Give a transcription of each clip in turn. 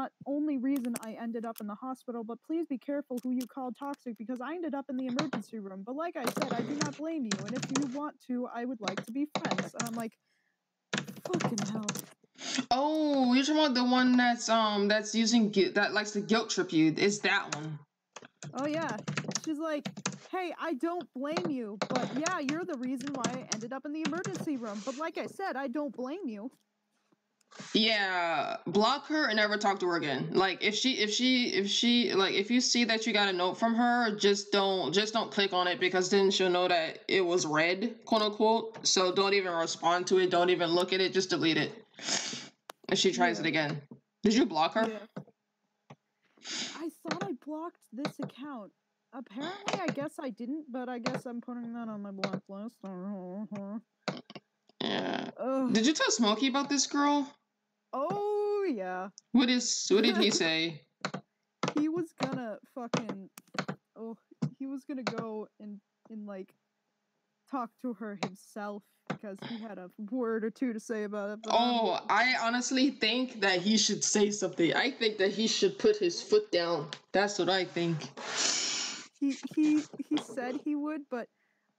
not only reason I ended up in the hospital, but please be careful who you call toxic because I ended up in the emergency room. But like I said, I do not blame you. And if you want to, I would like to be friends. And I'm like, fucking hell. Oh, you're talking about the one that's using that likes to guilt trip you. It's that one. Oh yeah. She's like, hey, I don't blame you, but yeah, you're the reason why I ended up in the emergency room. But like I said, I don't blame you. Yeah, block her and never talk to her again. Like if she like if you see that you got a note from her, just don't click on it because then she'll know that it was read, quote unquote. So don't even respond to it. Don't even look at it. Just delete it. If she tries it again. Did you block her? Yeah. I thought I blocked this account. Apparently, I guess I didn't, but I guess I'm putting that on my block list. Yeah. Did you tell Smokey about this girl? Oh yeah. What did he say? He was gonna fucking he was gonna go and like talk to her himself because he had a word or two to say about it. But I honestly think that he should say something. I think that he should put his foot down. That's what I think. He said he would, but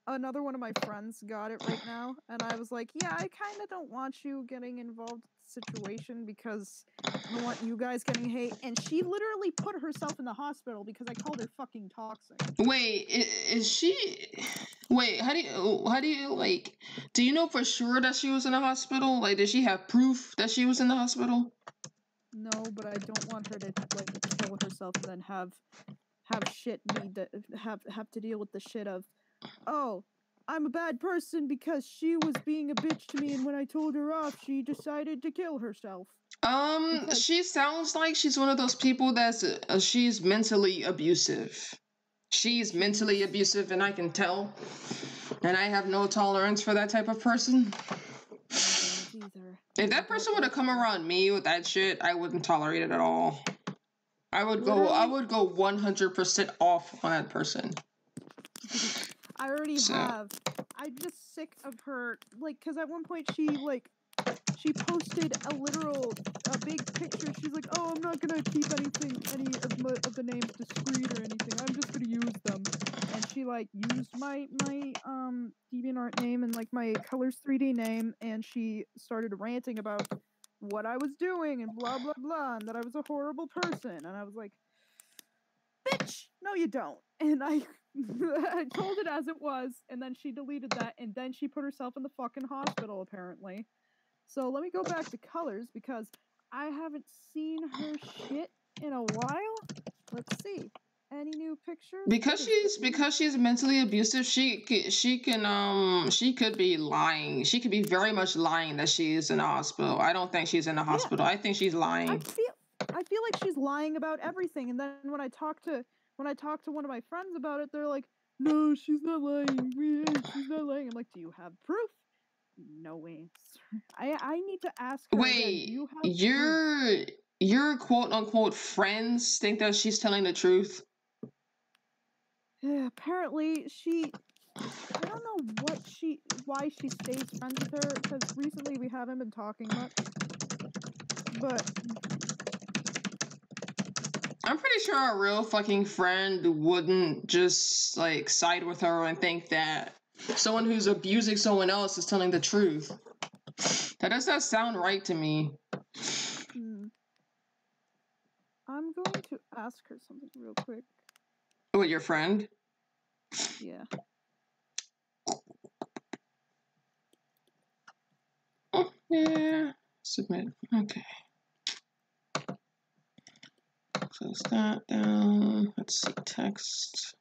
another one of my friends got it right now, and I was like, yeah, I kind of don't want you getting involved in the situation because I don't want you guys getting hate. And she literally put herself in the hospital because I called her fucking toxic. Wait, is she? Wait, how do you like? Do you know for sure that she was in the hospital? Like, did she have proof that she was in the hospital? No, but I don't want her to like kill herself and then have shit need to have to deal with the shit of, oh, I'm a bad person because she was being a bitch to me, and when I told her off, she decided to kill herself. She sounds like she's one of those people that's she's mentally abusive. She's mentally abusive, and I can tell. And I have no tolerance for that type of person. I don't either. If that person would have come around me with that shit, I wouldn't tolerate it at all. I would go 100% off on that person. I already have. I'm just sick of her, like, because at one point she posted a big picture. She's like, oh, I'm not gonna keep any of the names discreet or anything. I'm just gonna use them. And she like used my DeviantArt name and like my Colors 3D name, and she started ranting about what I was doing and blah blah blah, and that I was a horrible person. And I was like, bitch, no you don't. And I I told it as it was, and then she deleted that, and then she put herself in the fucking hospital apparently. So let me go back to Colors because I haven't seen her shit in a while. Let's see. Any new pictures? Because she's mentally abusive, she could be lying. She could be very much lying that she is in a hospital. I don't think she's in a hospital. I think she's lying. I feel like she's lying about everything. And then when I talk to one of my friends about it, they're like, "No, she's not lying. She's not lying." I'm like, "Do you have proof?" No answer. I need to ask her. Wait, again, do you have your quote unquote friends think that she's telling the truth? Yeah, apparently I don't know why she stays friends with her, because recently we haven't been talking much. But I'm pretty sure a real fucking friend wouldn't just like side with her and think that someone who's abusing someone else is telling the truth. That does not sound right to me. I'm going to ask her something real quick. What, your friend? Yeah. Oh, yeah. Submit. Okay. Close that down. Let's see. Text.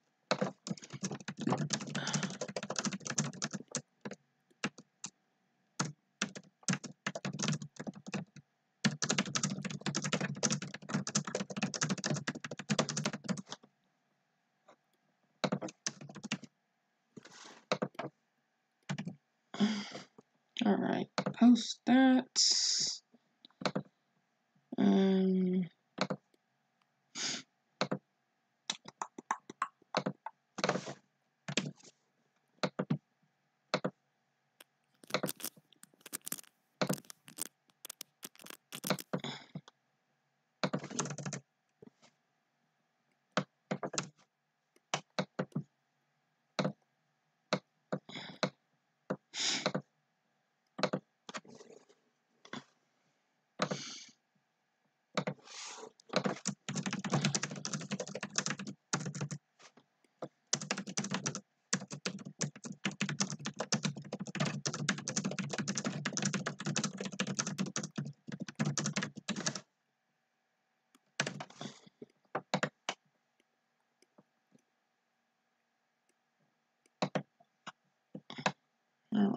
All right, post that.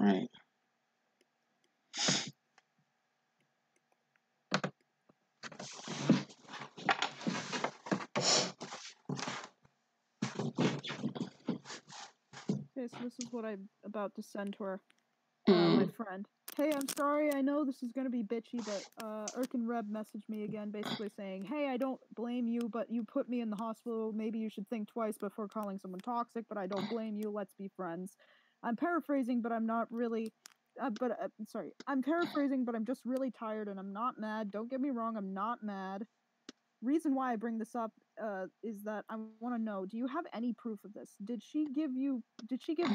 Right. Okay, so this is what I'm about to send to her. Mm. My friend. Hey, I'm sorry, I know this is gonna be bitchy, but Erkin Reb messaged me again basically saying, hey, I don't blame you, but you put me in the hospital. Maybe you should think twice before calling someone toxic, but I don't blame you. Let's be friends. I'm paraphrasing, but I'm not really... sorry. I'm paraphrasing, but I'm just really tired and I'm not mad. Don't get me wrong, I'm not mad. Reason why I bring this up is that I want to know, do you have any proof of this? Did she give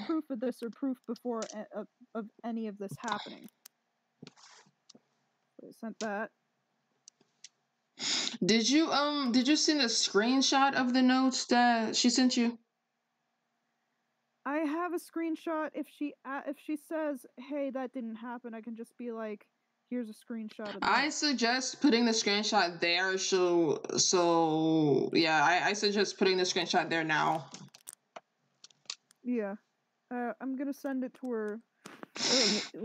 proof of this or proof before of any of this happening? So I sent that. Did you send a screenshot of the notes that she sent you? I have a screenshot. If she says, hey, that didn't happen, I can just be like, here's a screenshot of that. I suggest putting the screenshot there. So yeah, I suggest putting the screenshot there now. Yeah. I'm gonna send it to her,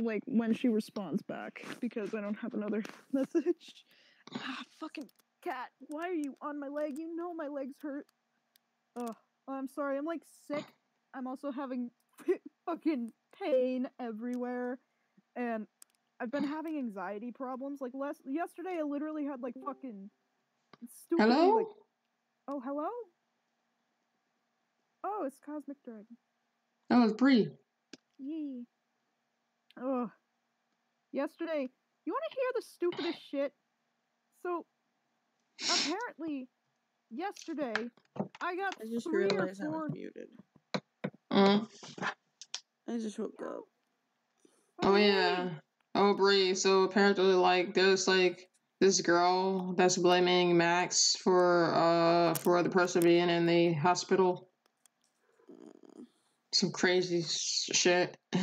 like, when she responds back, because I don't have another message. Ah, fucking cat. Why are you on my leg? You know my legs hurt. Oh, I'm sorry. I'm, like, sick. I'm also having fucking pain everywhere. And I've been having anxiety problems. Like, yesterday I literally had, like, fucking stupidly, Hello? like... Oh, hello? Oh, it's Cosmic Dragon. That was Bree. Yee. Ugh. Yesterday, you want to hear the stupidest shit? So, apparently, yesterday, I got I just 3 or realized I 4... was muted. Mm. I just woke up. Oh hey! yeah. Oh Bree. So apparently, like, there's like this girl that's blaming Max for the person being in the hospital. Some crazy shit. Yeah,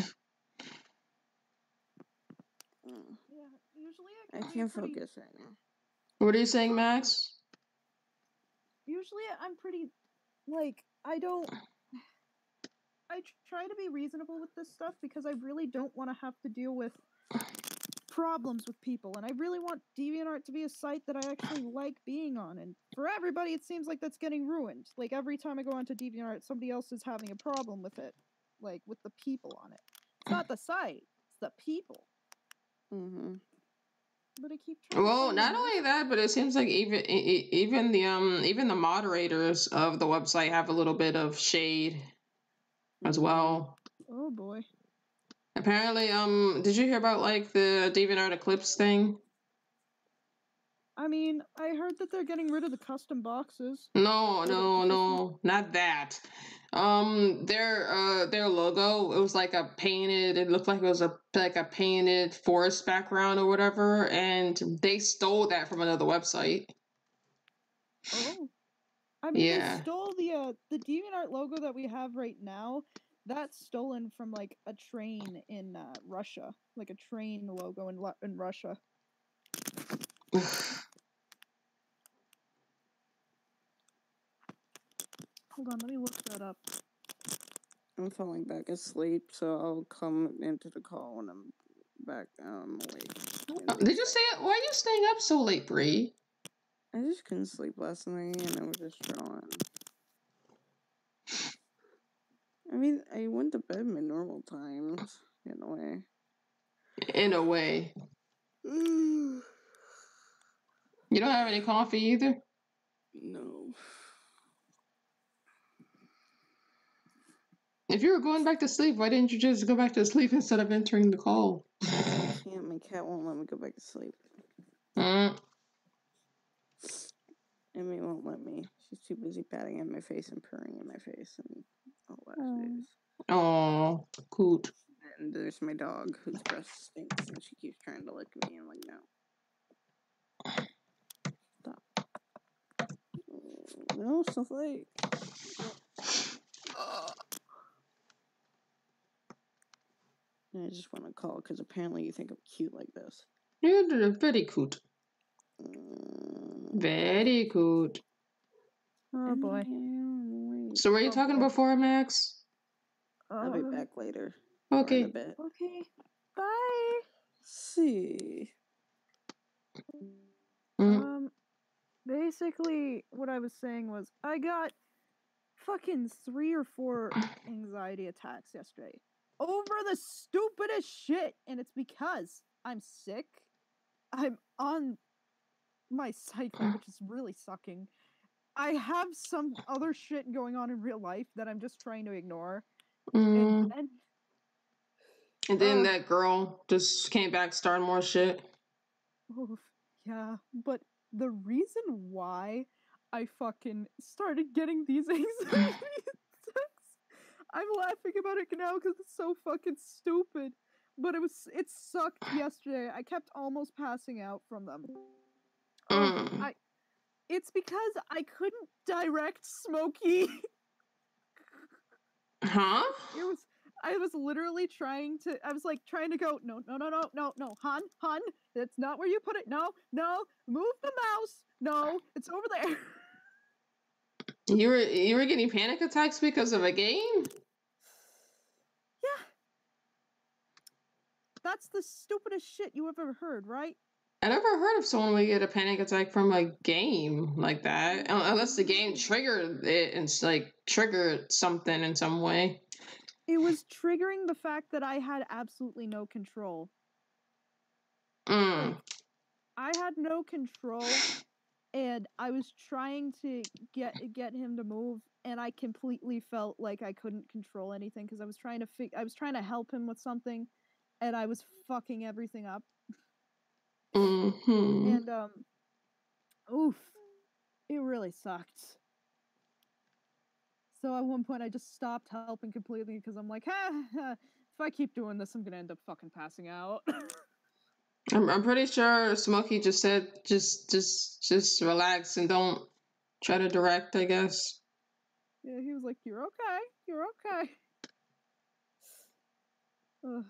usually I I can can't be pretty... focus right now. What are you saying, Max? Usually I'm pretty, like, I try to be reasonable with this stuff because I really don't want to have to deal with problems with people, and I really want DeviantArt to be a site that I actually like being on, and for everybody it seems like that's getting ruined. Like, every time I go onto DeviantArt, somebody else is having a problem with it, like, with the people on it. It's not the site, it's the people. Mm-hmm. But I keep trying to Well, find not a only nice... that, but it seems like even the moderators of the website have a little bit of shade as well. Oh boy. Apparently, did you hear about like the DeviantArt Eclipse thing? I mean, I heard that they're getting rid of the custom boxes. No, not that. Their logo, it was like a painted. It looked like it was like a painted forest background or whatever, and they stole that from another website. Oh. I mean, Yeah. they stole the DeviantArt logo that we have right now. That's stolen from, like, a train in Russia, like a train logo in Russia. Hold on, let me look that up. I'm falling back asleep, so I'll come into the call when I'm back awake. Did you say it? Why are you staying up so late, Bree? I just couldn't sleep last night, and I was just drawing. I mean, I went to bed my normal times, in a way. In a way. You don't have any coffee either? No. If you were going back to sleep, why didn't you just go back to sleep instead of entering the call? I can't. My cat won't let me go back to sleep. Mm. Emmy won't let me. She's too busy patting at my face and purring in my face and all that jazz. Oh, cool. And there's my dog whose breast stinks and she keeps trying to lick me. I'm like, no. Stop. No, it's so late. I just want to call because apparently you think I'm cute like this. You're very cute. Very good. Oh boy. So, what are you talking about for, Max? I'll be back later. Okay. In a bit. Okay. Bye. See. Basically, what I was saying was I got fucking 3 or 4 anxiety attacks yesterday over the stupidest shit, and it's because I'm sick. I'm on my cycle, which is really sucking. I have some other shit going on in real life that I'm just trying to ignore. And And then that girl just came back starting more shit. Oh, yeah, but the reason why I fucking started getting these anxiety attacks, I'm laughing about it now because it's so fucking stupid. But it sucked yesterday. I kept almost passing out from them. It's because I couldn't direct Smokey. Huh? I was literally trying to go, no, hun, that's not where you put it, no, move the mouse, no, it's over there. You were getting panic attacks because of a game? Yeah. That's the stupidest shit you ever heard, right? I never heard of someone would get a panic attack from a game like that, unless the game triggered it and like triggered something in some way. It was triggering the fact that I had absolutely no control. Like, I had no control, and I was trying to get him to move, and I completely felt like I couldn't control anything because I was trying to help him with something, and I was fucking everything up. And oof, it really sucked. So at one point I just stopped helping completely because I'm like, if I keep doing this, I'm gonna end up fucking passing out. I'm pretty sure Smokey just said just relax and don't try to direct, I guess. Yeah, he was like, you're okay. Ugh.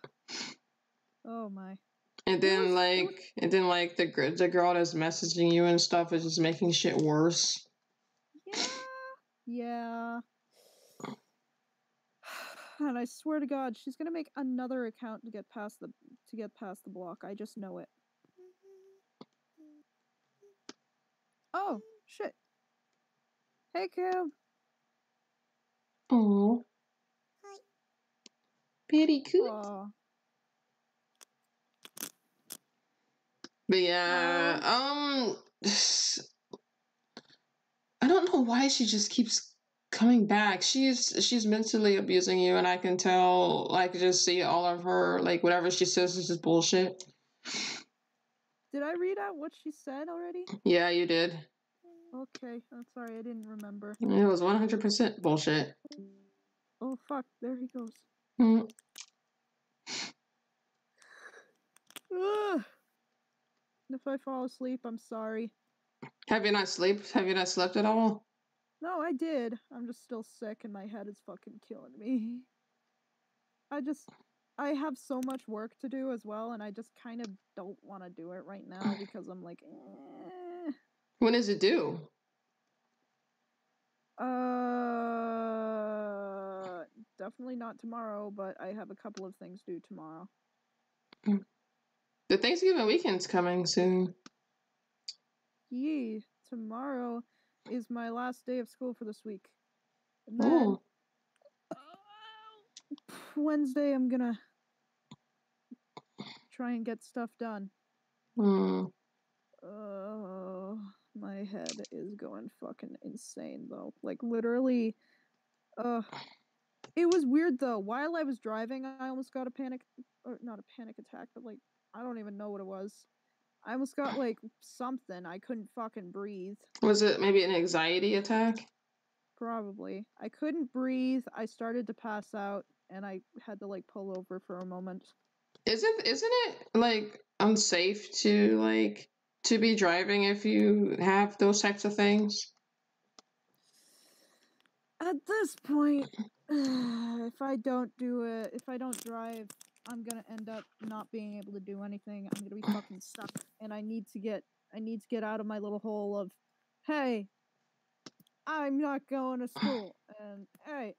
Oh my. And then the girl that's messaging you and stuff is just making shit worse. Yeah. And I swear to God, she's gonna make another account to get past the block. I just know it. Oh shit. Hey, Cam. Oh. Hi. Very good. Aww. But yeah, I don't know why she just keeps coming back. She's mentally abusing you, and I can tell. Like, just see all of her, like, whatever she says is just bullshit. Did I read out what she said already? Yeah, you did. Okay, I'm sorry, I didn't remember. It was 100% bullshit. Oh fuck, there he goes. Ugh. If I fall asleep, I'm sorry. Have you not slept at all? No, I did. I'm just still sick and my head is fucking killing me. I have so much work to do as well, and I just kind of don't want to do it right now because I'm like, When is it due? Definitely not tomorrow, but I have a couple of things due tomorrow. The Thanksgiving weekend's coming soon. Yee, tomorrow is my last day of school for this week. And then Wednesday I'm gonna try and get stuff done. Oh, my head is going fucking insane though. Like literally, it was weird though. While I was driving, I almost got not a panic attack, but like, I don't even know what it was. I almost got like something. I couldn't fucking breathe. Was it maybe an anxiety attack? Probably. I couldn't breathe. I started to pass out, and I had to like pull over for a moment. Isn't it like unsafe to be driving if you have those types of things? At this point, if I don't drive, I'm gonna end up not being able to do anything. I'm gonna be fucking stuck, and I need to get out of my little hole of, hey, I'm not going to school, and hey,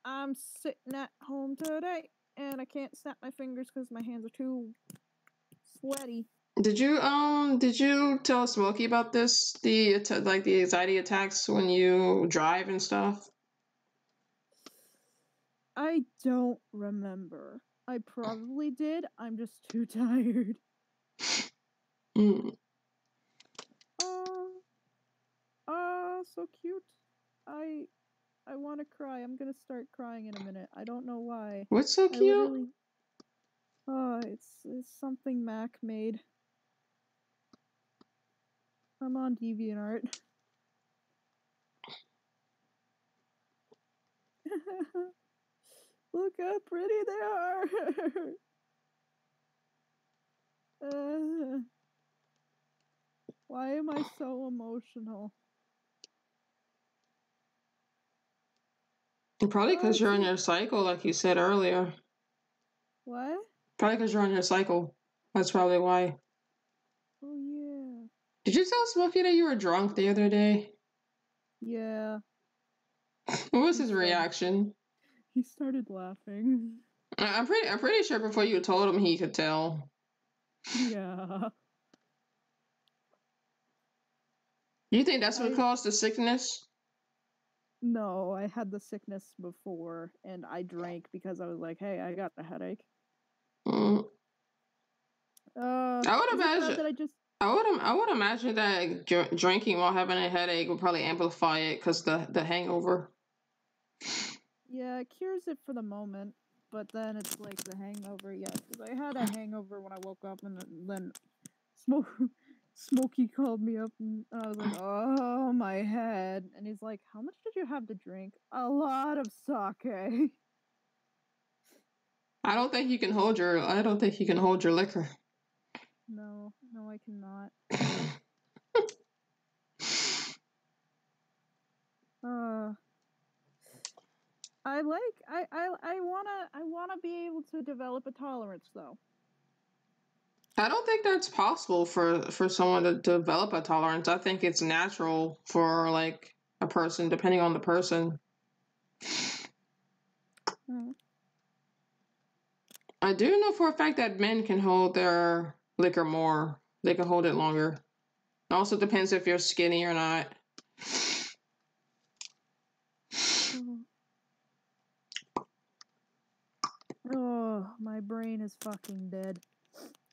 I'm sitting at home today. and I can't snap my fingers because my hands are too sweaty. Did you tell Smokey about this? The anxiety attacks when you drive and stuff? I don't remember. I probably did. I'm just too tired. So cute. I want to cry. I'm gonna start crying in a minute. I don't know why. What's so cute? It's something Mac made. I'm on DeviantArt. Look how pretty they are. Why am I so emotional? Probably because you're on your cycle, like you said earlier. What? Probably because you're on your cycle. That's probably why. Oh, yeah. Did you tell Smokey that you were drunk the other day? Yeah. What was his reaction? He started laughing. I'm pretty sure before you told him he could tell. Yeah. You think that's what caused the sickness? No, I had the sickness before, and I drank because I was like, "Hey, I got the headache." I would imagine. That I just. I would imagine that drinking while having a headache would probably amplify it because the hangover. Yeah, it cures it for the moment, but then it's like the hangover. Yeah, because I had a hangover when I woke up, and then Smokey called me up, and I was like, "Oh, my head," and he's like, "How much did you have to drink?" "A lot of sake." I don't think you can hold your liquor. No, I cannot. I wanna be able to develop a tolerance though. I don't think that's possible for someone to develop a tolerance. I think it's natural for like a person, depending on the person. I do know for a fact that men can hold their liquor more. They can hold it longer. It also depends if you're skinny or not. Oh, my brain is fucking dead.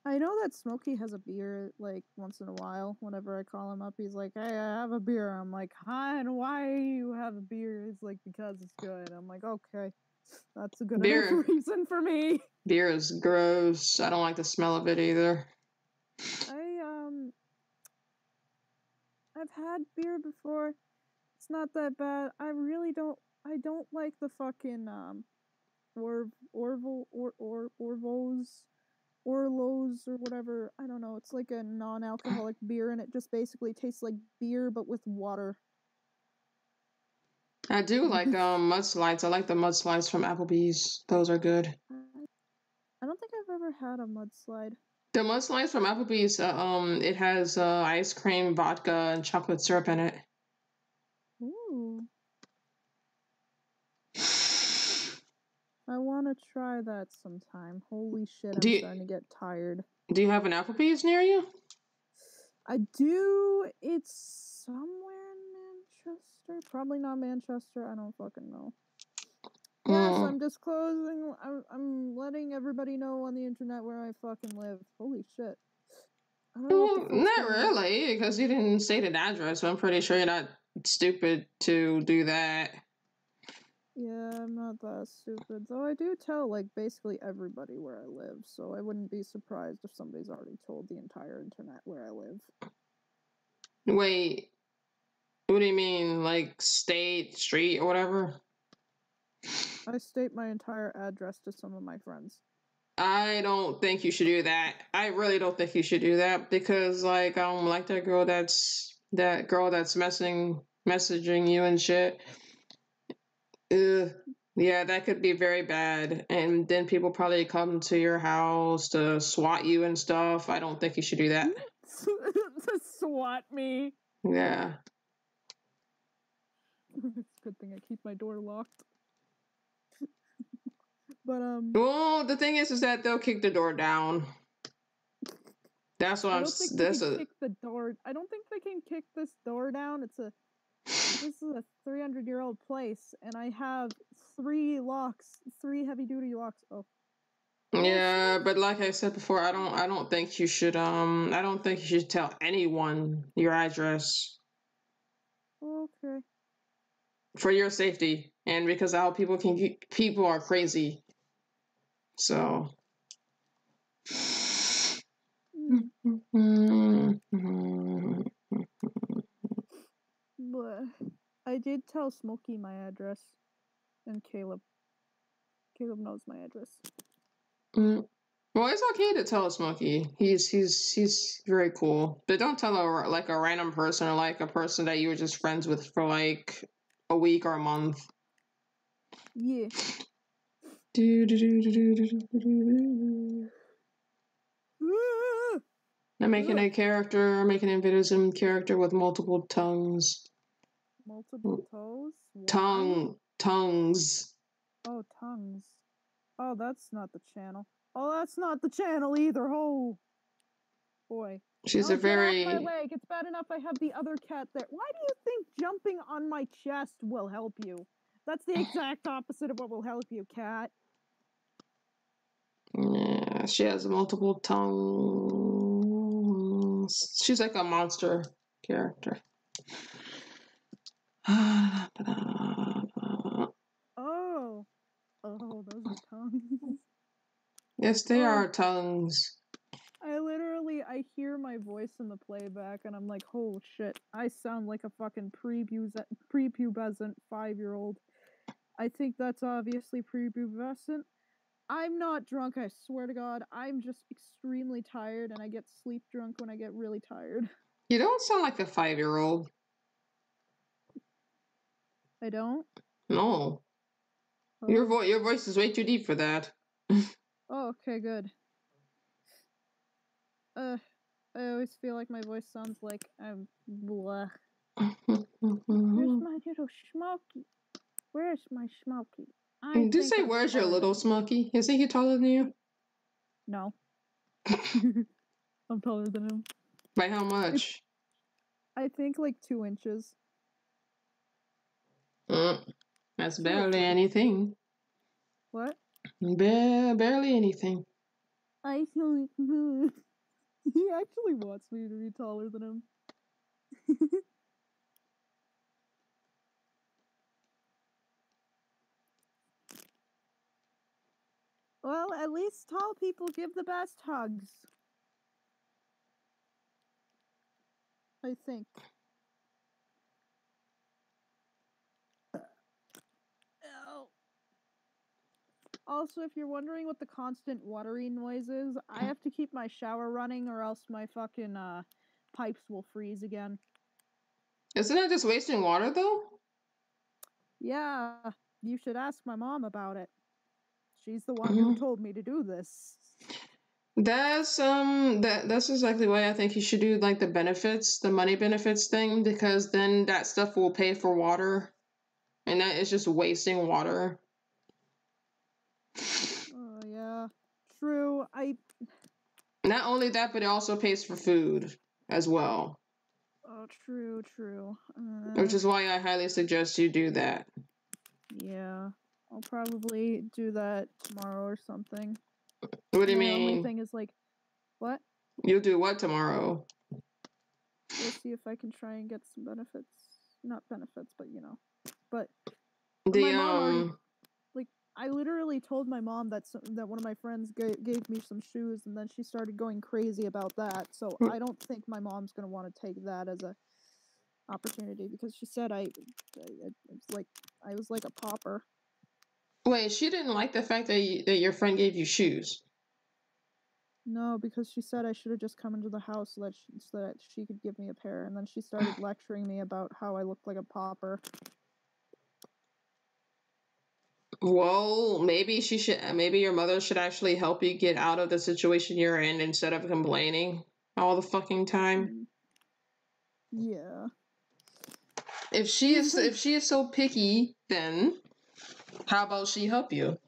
I know that Smokey has a beer, like, once in a while. Whenever I call him up, he's like, "Hey, I have a beer." I'm like, "Hi, why you have a beer?" He's like, "Because it's good." I'm like, "Okay, that's a good enough reason for me." Beer is gross. I don't like the smell of it either. I've had beer before. It's not that bad. I don't like the fucking, Orlos or whatever. I don't know. It's like a non-alcoholic beer, and it just basically tastes like beer but with water. I do like mudslides. I like the mudslides from Applebee's. Those are good. I don't think I've ever had a mudslide. The mudslides from Applebee's, it has ice cream, vodka, and chocolate syrup in it. Ooh. I want to try that sometime. Holy shit, I'm starting to get tired. Do you have an Applebee's near you? I do. It's somewhere in Manchester. Probably not Manchester. I don't fucking know. Yes, I'm disclosing. I'm letting everybody know on the internet where I fucking live. Holy shit. Not really, because you didn't state an address. So I'm pretty sure you're not stupid to do that. Yeah, I'm not that stupid. Though I do tell, like, basically everybody where I live, so I wouldn't be surprised if somebody's already told the entire internet where I live. Wait, what do you mean? Like state, street, or whatever? I state my entire address to some of my friends. I don't think you should do that. I really don't think you should do that because, like that girl that's messaging you and shit. Yeah, that could be very bad. And then people probably come to your house to swat you and stuff. I don't think you should do that. To swat me. Yeah. It's a good thing I keep my door locked. But Well, the thing is that they'll kick the door down. That's what I I'm. don't think they can kick the door. I don't think they can kick this door down. This is a 300-year-old place, and I have 3 locks, 3 heavy-duty locks. Oh. Yeah, but like I said before, I don't think you should. I don't think you should tell anyone your address. Okay. For your safety, and because how people are crazy. So. But I did tell Smokey my address, and Caleb. Caleb knows my address. Well, it's okay to tell Smokey. He's very cool, but don't tell a random person or like a person that you were just friends with for like a week or a month. Yeah. I'm making a character, making a Invitism character with multiple tongues. Multiple toes? Why? Tongues. Oh, tongues. Oh, that's not the channel. Oh, that's not the channel either. Oh, boy. She's a very... Get off my leg. It's bad enough I have the other cat there. Why do you think jumping on my chest will help you? That's the exact opposite of what will help you, cat. Yeah, she has multiple tongues. She's like a monster character. Oh, those are tongues. Yes, they are tongues. I hear my voice in the playback and I'm like, oh shit, I sound like a fucking prepubescent 5-year-old. I think that's obviously prepubescent. I'm not drunk, I swear to God. I'm just extremely tired and I get sleep drunk when I get really tired. You don't sound like a 5-year-old. I don't? No. Oh. Your voice is way too deep for that. Oh, okay, good. I always feel like my voice sounds like I'm blah. Where's my little Smokey? Where's my Smokey? Did you say where's your little Smokey? Isn't he taller than you? No. I'm taller than him. By how much? I think like 2 inches. That's barely anything. What? Barely anything. I feel like he actually wants me to be taller than him. Well, at least tall people give the best hugs. I think. Also, if you're wondering what the constant watering noise is, I have to keep my shower running or else my fucking pipes will freeze again. Isn't that just wasting water though? Yeah, you should ask my mom about it. She's the one who told me to do this. That's exactly why I think you should do like the money benefits thing, because then that stuff will pay for water, and that is just wasting water. Oh yeah, true. Not only that, but it also pays for food as well. Oh, true. Which is why I highly suggest you do that. Yeah, I'll probably do that tomorrow or something. What do you mean? The only thing is like, what? You'll do what tomorrow? We'll see if I can try and get some benefits. Not benefits, but you know. But my mom already, like, I literally told my mom that one of my friends gave me some shoes, and then she started going crazy about that. So I don't think my mom's gonna want to take that as a opportunity, because she said I was like a pauper. Wait, she didn't like the fact that your friend gave you shoes. No, because she said I should have just come into the house so that she could give me a pair, and then she started lecturing me about how I looked like a pauper. Well, maybe your mother should actually help you get out of the situation you're in instead of complaining all the fucking time. Yeah. If she is so picky, then how about she help you?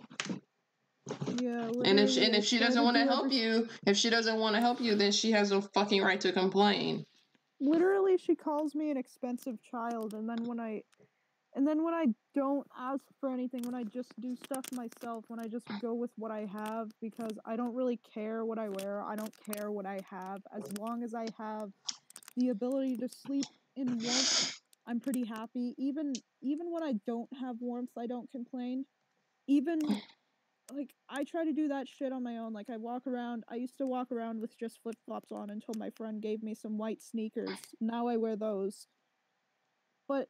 Yeah, And literally. if she doesn't want to help you, then she has no fucking right to complain. Literally, she calls me an expensive child, and then when I don't ask for anything, when I just do stuff myself, when I just go with what I have, because I don't really care what I wear, I don't care what I have, as long as I have the ability to sleep in warmth, I'm pretty happy. Even when I don't have warmth, I don't complain. Even like I try to do that shit on my own. Like I used to walk around with just flip-flops on until my friend gave me some white sneakers. Now I wear those. But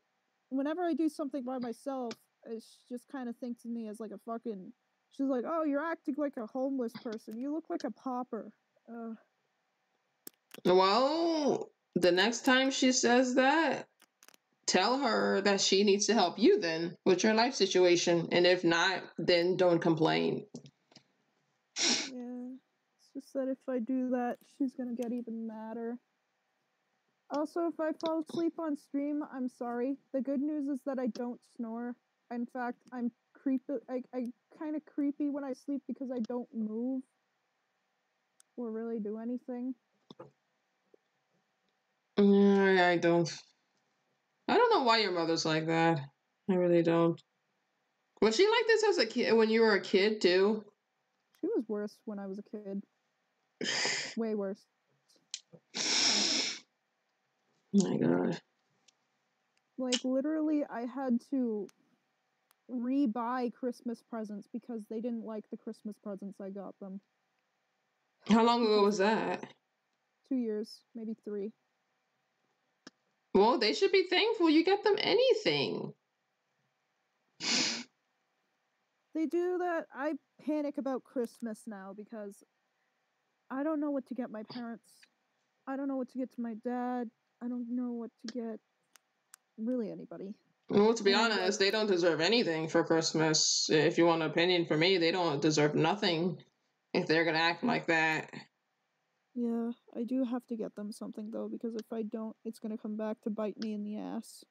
whenever I do something by myself, she just kind of thinks of me as like a fucking. She's like, "Oh, you're acting like a homeless person. You look like a pauper." Well, the next time she says that, tell her that she needs to help you then with your life situation. And if not, then don't complain. Yeah. It's just that if I do that, she's gonna get even madder. Also, if I fall asleep on stream, I'm sorry. The good news is that I don't snore. In fact, I'm creepy. I kind of creepy when I sleep because I don't move or really do anything. I don't. I don't know why your mother's like that. I really don't. Was she like this as a kid when you were a kid too? She was worse when I was a kid. Way worse. Oh my god. Like literally, I had to re-buy Christmas presents because they didn't like the Christmas presents I got them. How long ago was that? 2 years, maybe 3. Well, they should be thankful you get them anything. Yeah. They do that. I panic about Christmas now because I don't know what to get my parents. I don't know what to get to my dad. I don't know what to get really anybody. Well, to be honest, they don't deserve anything for Christmas. If you want an opinion from me, they don't deserve nothing if they're gonna act like that. Yeah, I do have to get them something though, because if I don't, it's gonna come back to bite me in the ass.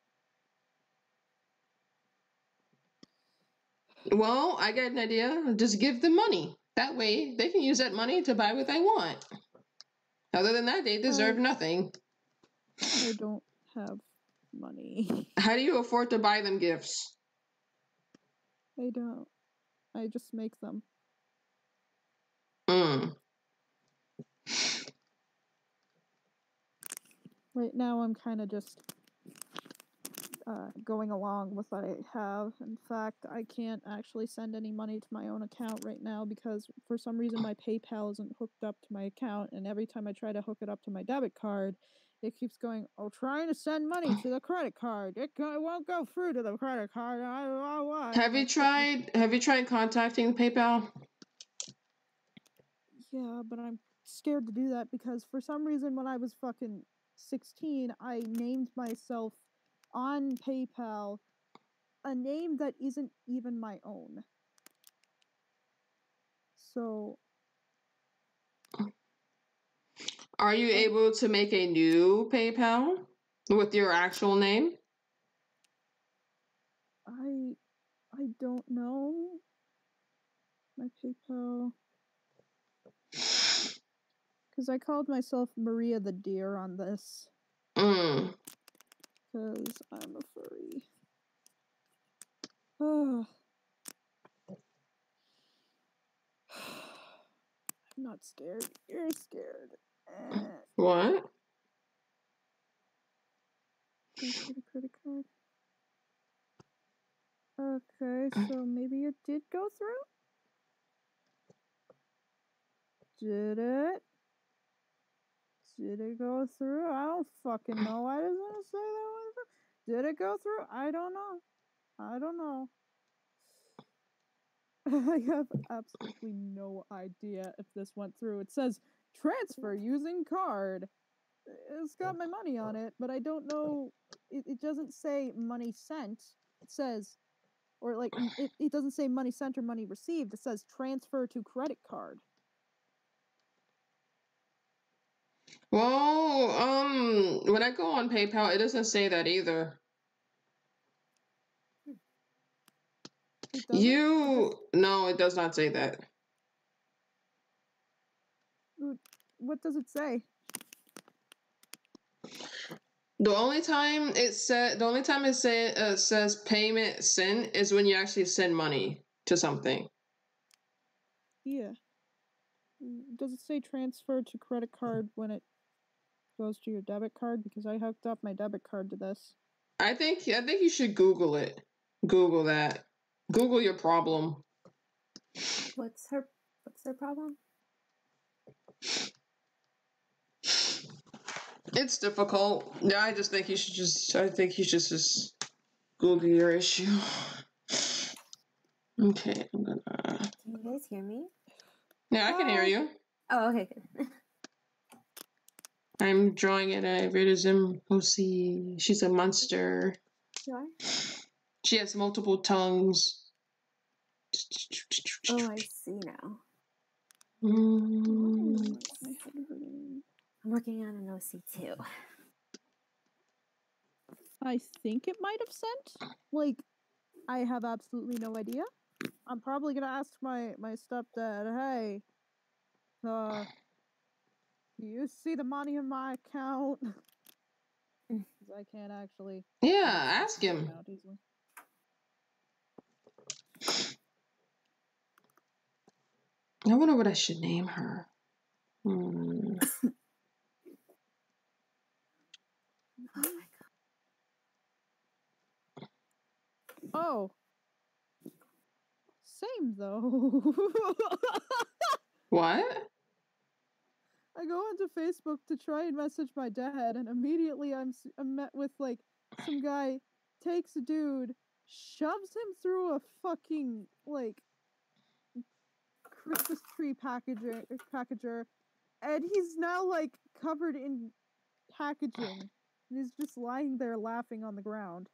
Well, I got an idea. Just give them money. That way, they can use that money to buy what they want. Other than that, they deserve nothing. I don't have money. How do you afford to buy them gifts? I don't. I just make them. Right now, I'm kind of just going along with what I have. In fact, I can't actually send any money to my own account right now because for some reason my PayPal isn't hooked up to my account, and every time I try to hook it up to my debit card, it keeps going, "Oh, trying to send money to the credit card. It won't go through to the credit card. Why?" Have you tried contacting PayPal? Yeah, but I'm scared to do that because for some reason when I was fucking 16, I named myself on PayPal a name that isn't even my own. So, are you able to make a new PayPal with your actual name? I don't know my PayPal because I called myself Maria the Deer on this because I'm a furry. I'm not scared. You're scared. What? Transfer the credit card. Okay, so maybe it did go through? Did it? Did it go through? I don't fucking know. I just want to say that one through. Did it go through? I don't know. I don't know. I have absolutely no idea if this went through. It says transfer using card. It's got my money on it, but I don't know. It doesn't say money sent. It says, or like, it doesn't say money sent or money received. It says transfer to credit card. Well, when I go on PayPal, it doesn't say that either. It doesn't? No, it does not say that. what does it say? The only time it says payment sent is when you actually send money to something. Yeah. Does it say transfer to credit card when it goes to your debit card? Because I hooked up my debit card to this. I think you should Google it. Google that. Google your problem. What's her problem? It's difficult. Yeah, I think you should just Google your issue. Okay, I'm gonna. Can you guys hear me? Yeah, I can hear you. Oh, okay, good. I'm drawing it at realism. Pussy. She's a monster. You are? She has multiple tongues. Oh, I see now. Mm. I'm working on an OC too. I think it might have sent. Like, I have absolutely no idea. I'm probably gonna ask my stepdad, hey, do you see the money in my account? Because I can't actually. Yeah, ask him. I wonder what I should name her. Oh my god. Oh. Same though. What? I go onto Facebook to try and message my dad, and immediately I'm met with like some guy takes a dude, shoves him through a fucking like Christmas tree packager, and he's now like covered in packaging, and he's just lying there laughing on the ground.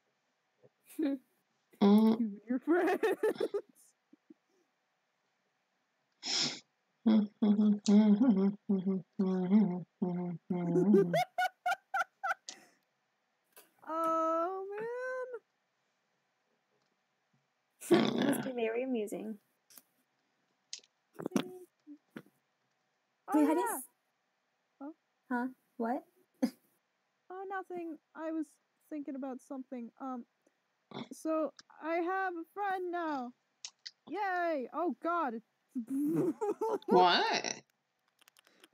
You and your friends. Oh That must be very amusing. Oh, Wait, how do yeah. you... Huh? Huh? What? Oh, nothing. I was thinking about something. So I have a friend now. Yay! Oh God. What?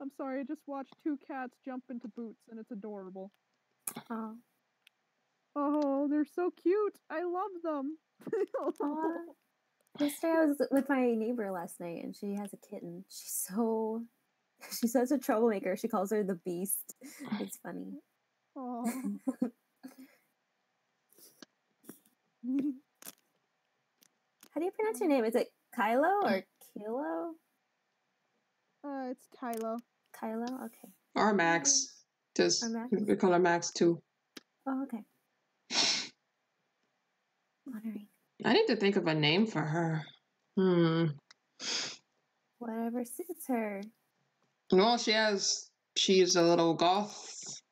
I'm sorry. I just watched two cats jump into boots, and it's adorable. Oh. Oh, they're so cute. I love them. Yesterday I was with my neighbor last night, and she has a kitten. She's such a troublemaker. She calls her the Beast. It's funny. Oh. How do you pronounce your name? Is it Kylo or Kilo? It's Kylo. Kylo? Okay. Or Max. Just we call her Max too. Oh, okay. Honoring. I need to think of a name for her. Whatever suits her. Well, she's a little goth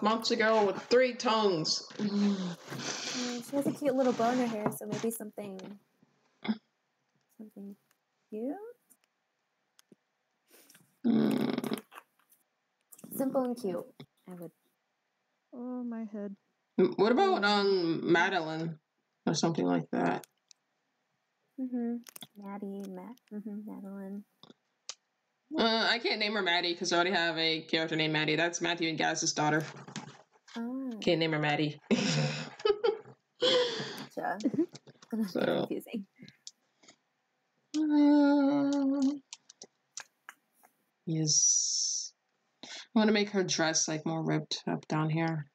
monster girl with 3 tongues. She has a cute little bow in her hair, so maybe something cute? Simple and cute, I would. Oh, my head. What about Madeline or something like that? Madeline. I can't name her Maddie because I already have a character named Maddie. That's Matthew and Gaz's daughter. Oh. Can't name her Maddie. Gotcha. That's confusing. Yes. I want to make her dress like more ripped up down here.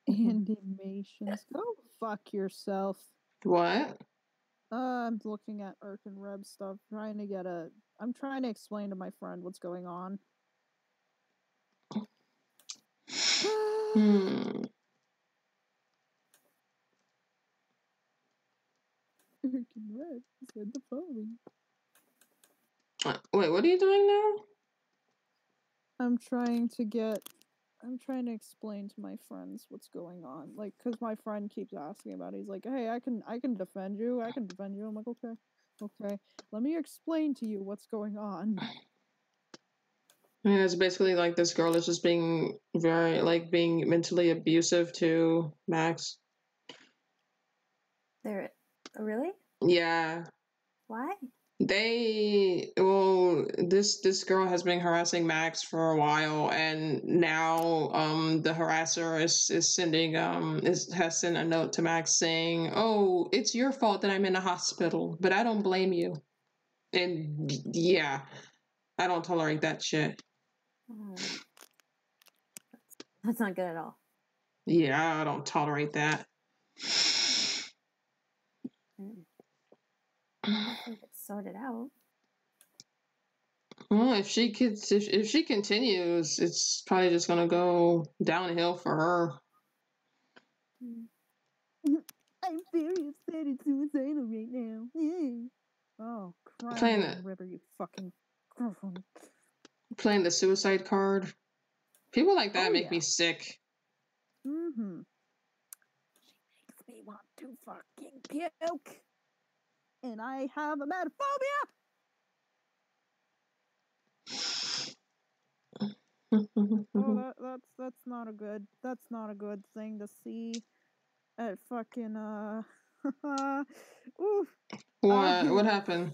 Animations. Go fuck yourself. What? I'm looking at Urk and Reb stuff, trying to get a I'm trying to explain to my friend what's going on. Hmm. Red said the following. Wait, what are you doing now? I'm trying to explain to my friends what's going on. Like, cause my friend keeps asking about it. He's like, hey, I can defend you. I can defend you. I'm like, okay. Okay. Let me explain to you what's going on. Yeah, it's basically like this girl is just being being mentally abusive to Max. They're really? Yeah. Why? This girl has been harassing Max for a while, and now the harasser is sending has sent a note to Max saying, "Oh, it's your fault that I'm in the hospital, but I don't blame you." And yeah, I don't tolerate that shit. Oh. That's not good at all. Yeah, I don't tolerate that. Hopefully it's sorted out. Well, if she continues, it's probably just gonna go downhill for her. I'm very upset and suicidal right now. Oh, crying Playing over the river, you fucking. Playing the suicide card. People like that make yeah. me sick. Mm-hmm. She makes me want to fucking puke. And I have emetophobia. Oh, that's not a good thing to see at fucking oof. What happened?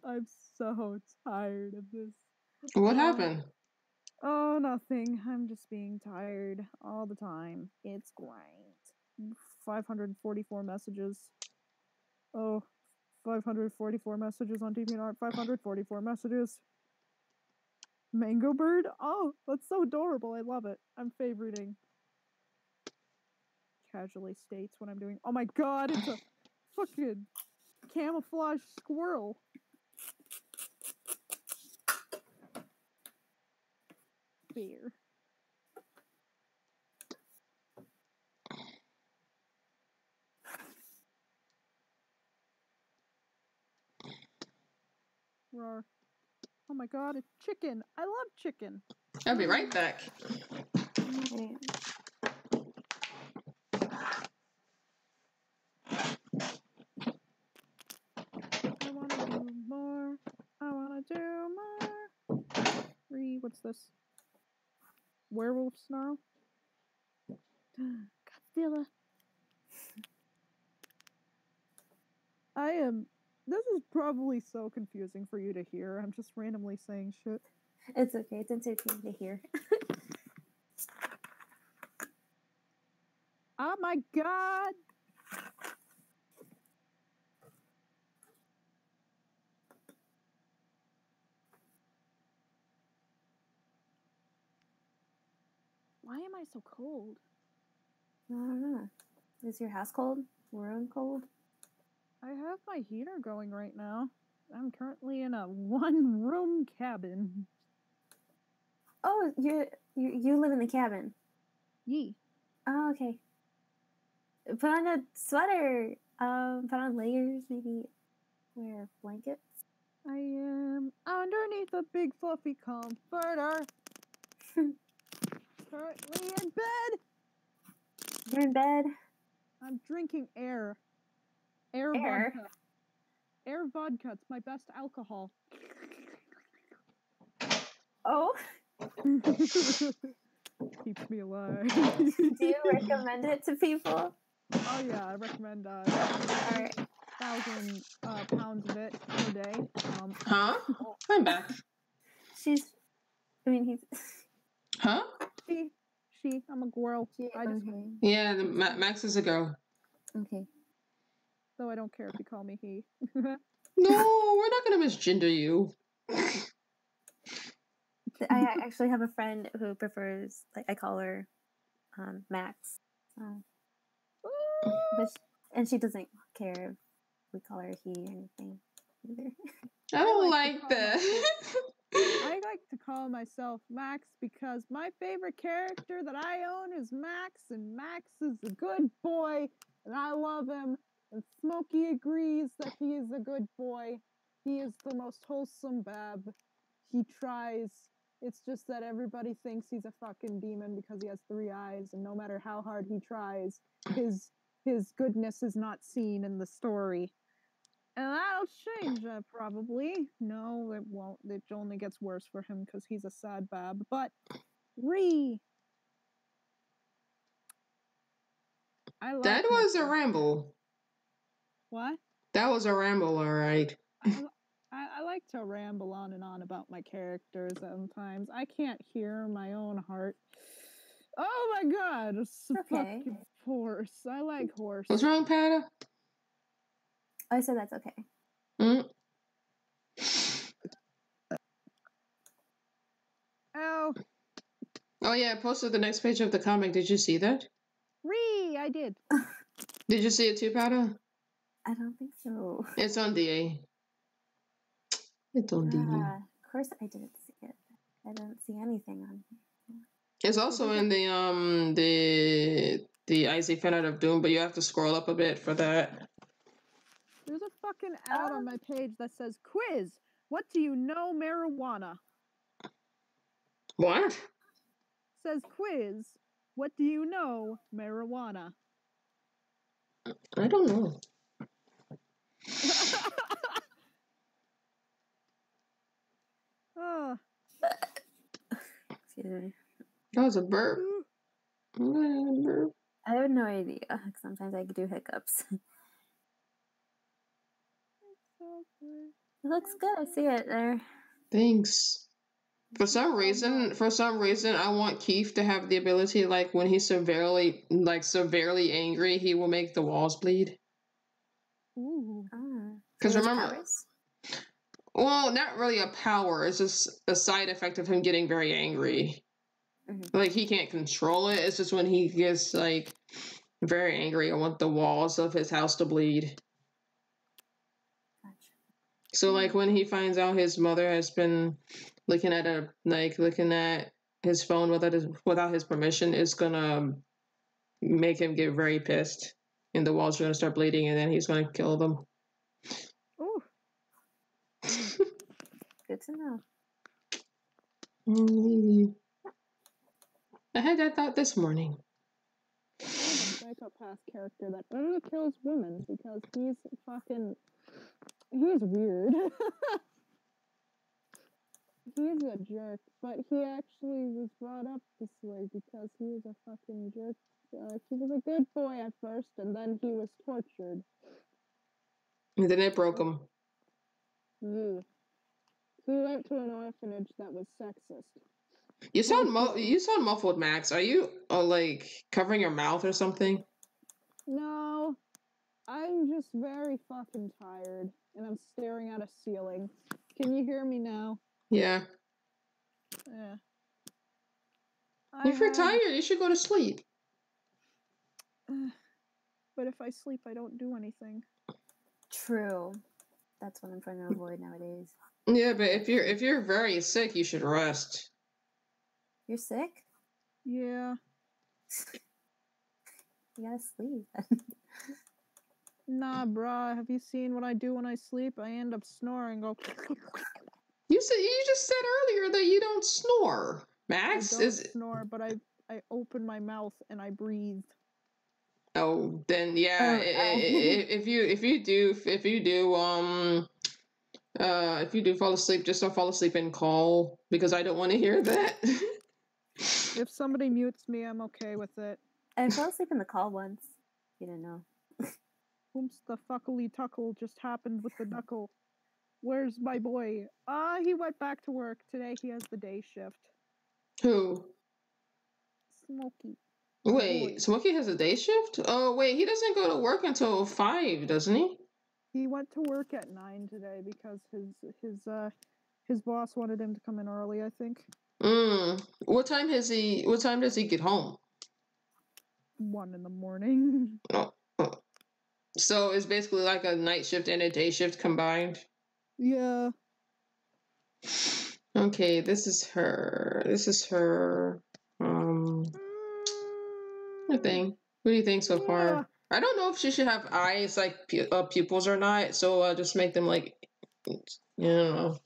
I'm so tired of this. What happened? Oh, nothing. I'm just being tired all the time. It's great. 544 messages. Oh, 544 messages on DeviantArt. 544 messages. Mango bird? Oh, that's so adorable. I love it. I'm favoriting. Casually states when I'm doing. Oh my god, it's a fucking camouflage squirrel. Bear. Roar. Oh my god, it's chicken. I love chicken. I'll be right back. Okay. I wanna do more. I wanna do more. What's this? Werewolf snarl? Godzilla. This is probably so confusing for you to hear. I'm just randomly saying shit. It's okay. It's entertaining to hear. Oh my god! Why am I so cold? I don't know. Is your house cold? Room cold? I have my heater going right now. I'm currently in a one-room cabin. Oh, you live in the cabin. Yee. Oh, okay. Put on a sweater. Put on layers. Maybe wear blankets. I am underneath a big fluffy comforter. Currently in bed. You're in bed. I'm drinking air. Air vodka. Air vodka. It's my best alcohol. Oh. Keeps me alive. Do you recommend it to people? Oh yeah, I recommend 1,000 pounds of it per day. Huh? I'm back. He's. Huh? She. I'm a girl. Yeah, Max is a girl. Okay. So I don't care if you call me he. No, we're not gonna misgender you. I actually have a friend who prefers, I call her Max. And she doesn't care if we call her he or anything. either. I don't like to like call that. I like to call myself Max because my favorite character that I own is Max, and Max is a good boy, and I love him. And Smokey agrees that he is a good boy. He is the most wholesome bab. He tries. It's just that everybody thinks he's a fucking demon because he has 3 eyes, and no matter how hard he tries, his goodness is not seen in the story. And that'll change, probably. No, it won't. It only gets worse for him because he's a sad bab. But, I like That was a Mitchell. ramble. What? That was a ramble, alright. I like to ramble on and on about my characters sometimes. I can't hear my own heart. Oh my god, it's a Okay. fucking horse. I like horse. What's wrong, Pata? I said that's okay. Mm. Oh. Oh yeah, I posted the next page of the comic. Did you see that? I did. Did you see it too, Pata? I don't think so. It's on DA. It's on DA. Of course I didn't see it. I didn't see anything on here. It's also in the Icy Fanart of Doom, but you have to scroll up a bit for that. There's a fucking ad on my page that says, quiz, what do you know marijuana? What? Says, quiz, what do you know marijuana? I don't know. Oh. Excuse me. That was a burp. Burp. I have no idea. Sometimes I do hiccups. It looks good. I see it there. Thanks. For some reason, I want Keith to have the ability, like when he's severely angry, he will make the walls bleed. Ooh. Because So remember, powers? well, not really a power. It's just a side effect of him getting very angry. Mm-hmm. Like he can't control it. It's just when he gets like very angry, I want the walls of his house to bleed. Gotcha. So like when he finds out his mother has been looking at his phone without his permission, it's gonna make him get very pissed, and the walls are gonna start bleeding, and then he's gonna kill them. Ooh. Good to know. I had that thought this morning. I have a psychopath character that only kills women because he's weird. He's a jerk, but he actually was brought up this way because he was a fucking jerk. He was a good boy at first, and then he was tortured. And then it broke him. Yeah. He went to an orphanage that was sexist. You sound muffled, Max. Are you like covering your mouth or something? No, I'm just very fucking tired, and I'm staring at a ceiling. Can you hear me now? Yeah. Yeah. If you're tired, you should go to sleep. But if I sleep, I don't do anything. True. That's what I'm trying to avoid nowadays. Yeah, but if you're very sick, you should rest. You're sick? Yeah. You gotta sleep. Nah, bruh. Have you seen what I do when I sleep? I end up snoring. Go. You just said earlier that you don't snore, Max. I don't snore, but I open my mouth and I breathe. Oh, then yeah. If you do fall asleep, just don't fall asleep in call because I don't want to hear that. If somebody mutes me, I'm okay with it. I fell asleep in the call once. You didn't know. Oops, the fuckly tuckle just happened with the knuckle. Where's my boy? He went back to work. Today he has the day shift. Who? Smokey. Wait, Smokey has a day shift? Oh, wait, he doesn't go to work until 5, doesn't he? He went to work at 9 today because his boss wanted him to come in early, I think. What time does he get home? 1 in the morning. Oh. So it's basically like a night shift and a day shift combined? Yeah. Okay, this is her. This is her. What thing? What do you think so far? I don't know if she should have eyes like pupils or not. So I'll just make them like, I don't know.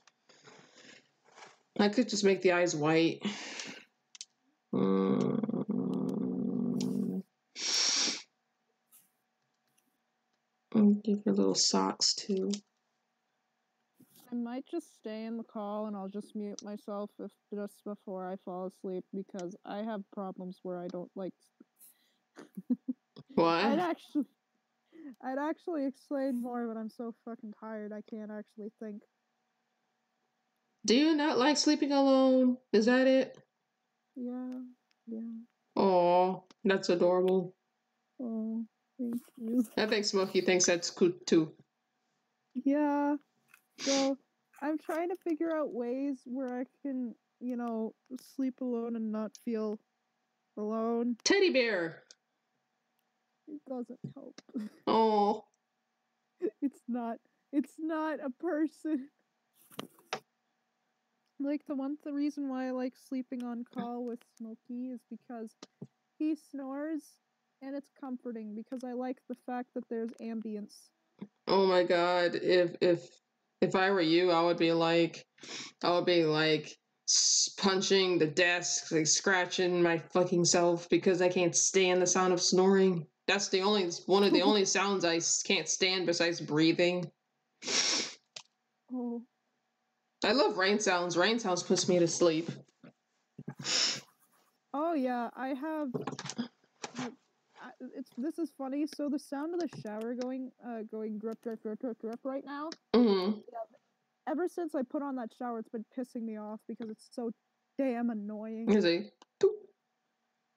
I could just make the eyes white. Give her little socks too. I might just stay in the call and I'll just mute myself if just before I fall asleep because I have problems where I don't like. What? I'd actually explain more, but I'm so fucking tired I can't actually think. Do you not like sleeping alone? Is that it? Yeah. Oh, that's adorable. Oh, thank you. I think Smokey thinks that's cute too. Yeah. So I'm trying to figure out ways where I can, sleep alone and not feel alone. Teddy bear. It doesn't help. Oh. It's not a person. Like the reason why I like sleeping on call with Smokey is because he snores and it's comforting because I like the fact that there's ambience. Oh my god, if I were you, I would be like punching the desk, like scratching my fucking self because I can't stand the sound of snoring. That's one of the only sounds I can't stand besides breathing. Oh. I love rain sounds. Rain sounds puts me to sleep. Oh yeah, I have. This is funny. So the sound of the shower going drip drip drip drip drip right now. Mm-hmm. Ever since I put on that shower, it's been pissing me off because it's so damn annoying. Is it? Doop,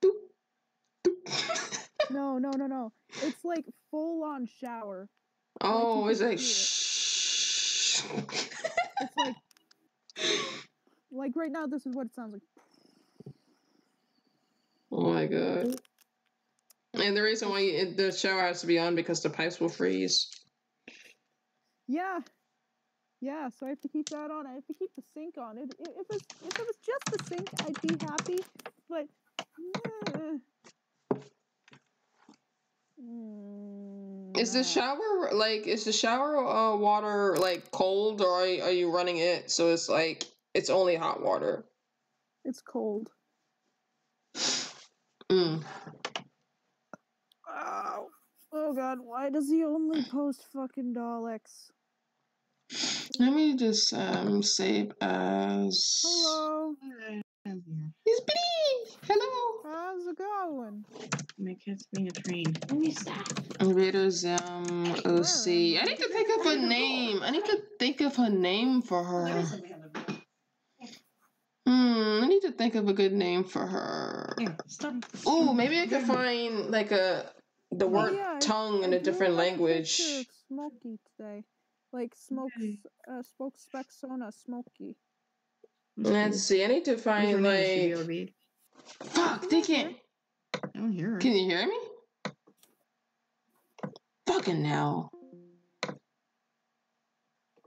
doop, doop. No. It's like full on shower. Oh, like it's like shh. It's like right now. This is what it sounds like. Oh my god. And the reason why the shower has to be on because the pipes will freeze. Yeah, so I have to keep that on. I have to keep the sink on. If it was just the sink, I'd be happy. But is the shower water like cold, or are you running it so it's like it's only hot water? It's cold. Oh god, why does he only post fucking Daleks? Let me just save as. Hello. It's Bitty. Hello. How's it going? My cat's being a train. Let me stop. Invaders. Let's see. I need to think of a name. I need to think of a name for her. I need to think of a good name for her. Oh, maybe I could find like the word tongue in a different language. I of Smokey today. Like spoke Spexona Smokey. Let's see. I need to find like. Fuck! They can't. I don't hear her. Can you hear me? Fucking hell.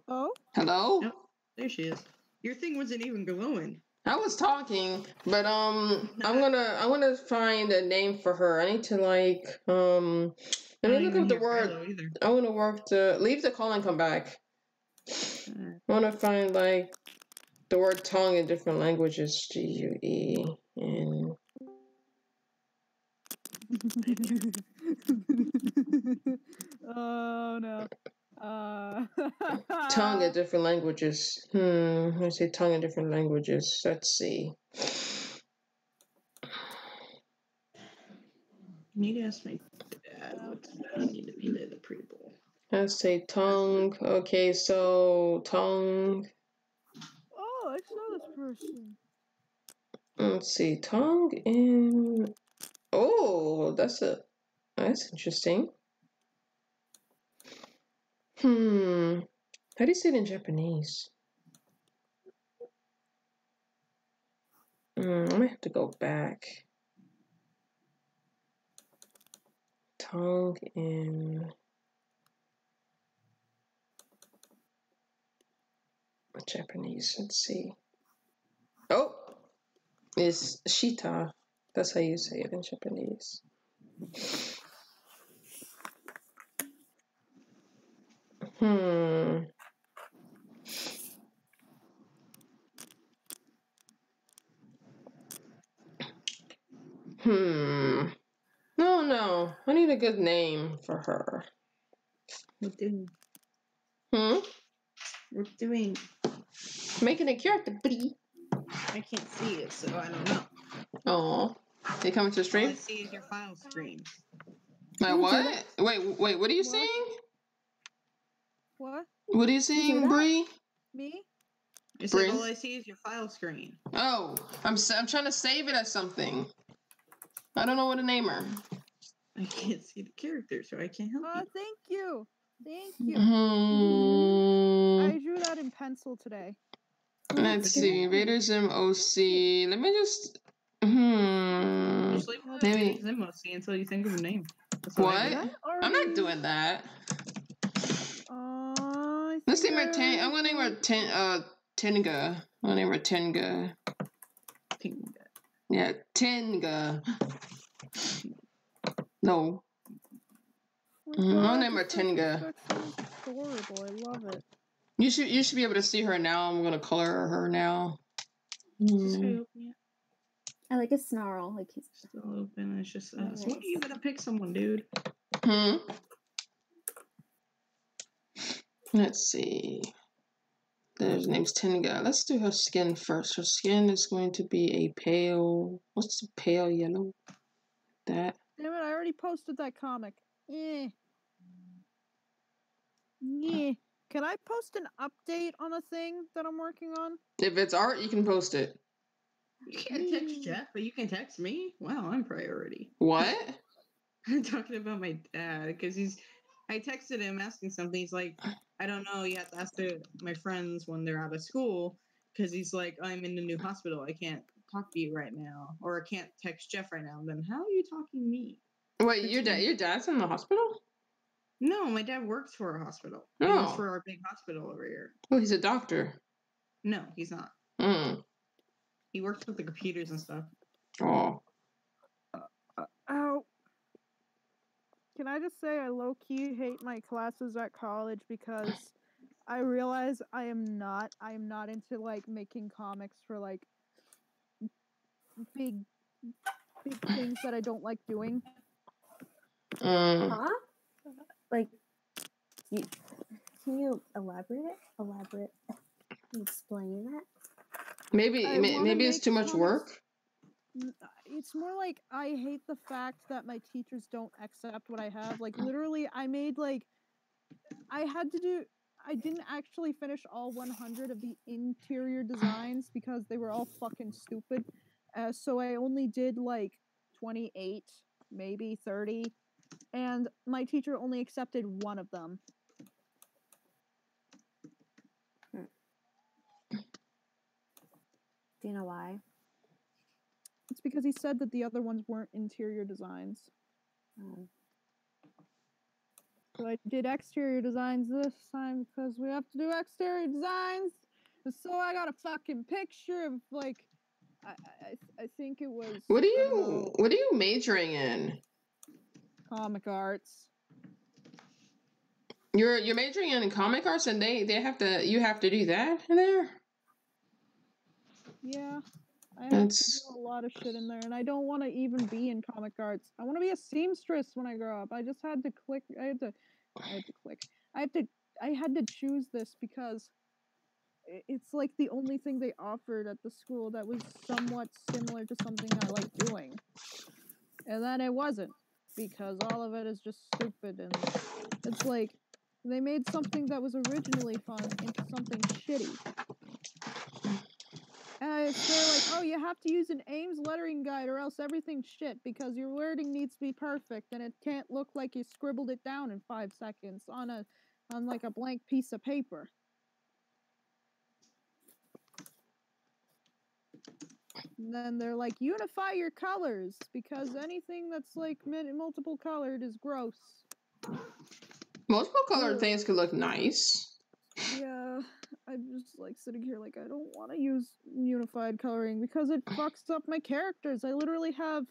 Oh? Hello? Nope. There she is. Your thing wasn't even glowing. I was talking, but I'm gonna find a name for her. I need to like let me look up the word. I wanna work to leave the call and come back. I wanna find like the word tongue in different languages. GUEN. Oh no. Tongue in different languages. Let's say tongue in different languages. Let's see. Need to ask my dad what I need to be the pre-bowl. Let's say tongue. Okay, so tongue. Oh, I saw this person. Let's see, tongue in. Oh, that's interesting. How do you say it in Japanese? I might have to go back. Tongue in. Japanese. Let's see. Oh, it's Shita. That's how you say it in Japanese. No. I need a good name for her. What doing? What doing? Making a character, buddy. I can't see it, so I don't know. Oh, they coming to the stream? All I see is your file screen. My what? Wait, what are you saying? What? What are you saying, Bree? Me? I said all I see is your file screen. Oh, I'm trying to save it as something. I don't know what to name her. I can't see the character, so I can't help you. Thank you. Thank you. I drew that in pencil today. Let's see. Vader Zim OC. Let me just. Just leave Maybe. Zim OC until you think of a name. What? I'm not doing that. Let's name her Ten. I'm gonna name her Tenga. I'm gonna name her Tenga. Tenga. Yeah, Tenga. No. I'm gonna name her Tenga. Adorable. I love it. You should be able to see her now. I'm gonna color her now. I like a snarl. Like he's still open. It's just us. When are you gonna pick someone, dude? Let's see. Her name's Tenga. Let's do her skin first. Her skin is going to be a pale. What's the pale yellow? That. Damn it! I already posted that comic. Yeah. Can I post an update on a thing that I'm working on? If it's art, you can post it. You can't text Jeff, but you can text me. Wow, I'm priority. What? I'm talking about my dad because I texted him asking something. He's like, I don't know. You have to ask my friends when they're out of school because he's like, I'm in the new hospital. I can't talk to you right now, or I can't text Jeff right now. And then how are you talking to me? Wait, your dad's in the hospital? No, my dad works for a hospital. He works for our big hospital over here. Oh, he's a doctor. No, he's not. He works with the computers and stuff. Oh. Ow. Can I just say I low-key hate my classes at college because I realize I am not into like making comics for like big things that I don't like doing. Huh? Like, can you elaborate? Explain that? Maybe it's too much work. It's more like I hate the fact that my teachers don't accept what I have. Like literally, I didn't actually finish all 100 of the interior designs because they were all fucking stupid. So I only did like 28, maybe 30. And my teacher only accepted one of them. Do you know why? It's because he said that the other ones weren't interior designs. So I did exterior designs this time because we have to do exterior designs. So I got a fucking picture of like, I think it was. What are you majoring in? Comic arts. You're majoring in comic arts, and you have to do that in there. Yeah, I have to do a lot of shit in there, and I don't want to even be in comic arts. I want to be a seamstress when I grow up. I just had to click. I had to choose this because it's like the only thing they offered at the school that was somewhat similar to something I like doing, and then it wasn't because all of it is just stupid, and it's like they made something that was originally fun into something shitty. And they're like, oh, you have to use an Ames lettering guide or else everything's shit because your wording needs to be perfect and it can't look like you scribbled it down in 5 seconds on like a blank piece of paper. And then they're like, unify your colors because anything that's like multiple colored is gross. Multiple colored things could look nice. Yeah, I'm just like sitting here like I don't want to use unified coloring because it fucks up my characters. I literally have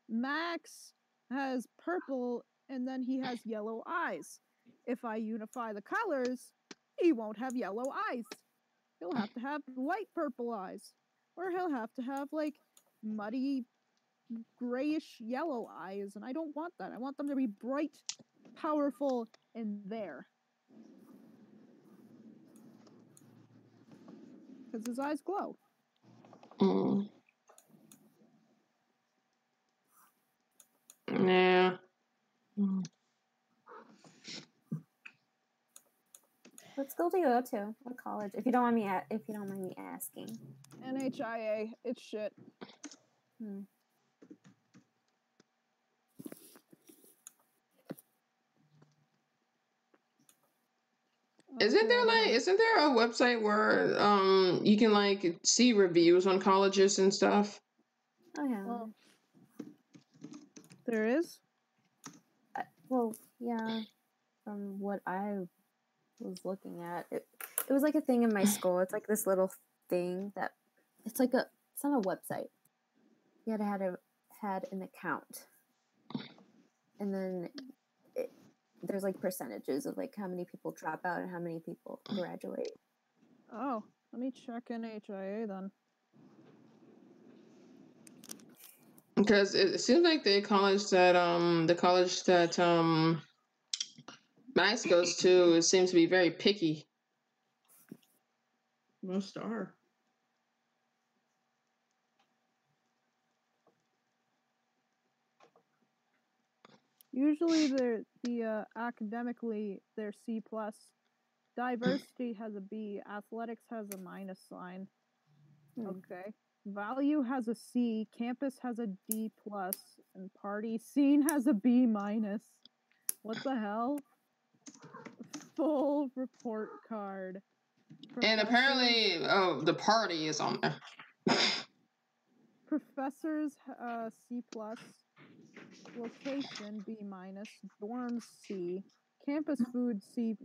Max has purple and then he has yellow eyes. If I unify the colors, he won't have yellow eyes. He'll have to have light purple eyes. Or he'll have to have like muddy grayish yellow eyes, and I don't want that. I want them to be bright, powerful, and there. Because his eyes glow. Mm. Yeah. Mm. What school do you go to? What college? If you don't mind me asking. NHIA, it's shit. Isn't there a website where you can like see reviews on colleges and stuff? Oh yeah. Well, there is? Well, yeah. From what I was looking at, it was like a thing in my school. It's like this little thing that it's not a website. You had to had an account, and then there's like percentages of like how many people drop out and how many people graduate. Oh, let me check NHIA then. Because it seems like the college that Max goes to seems to be very picky. Most are. Usually academically they're C+. Diversity has a B. Athletics has a minus sign. Okay. Value has a C. Campus has a D+. And party scene has a B-. What the hell? Full report card. And apparently, the party is on there. Professors C+. Location B-. Dorms C. Campus food C-.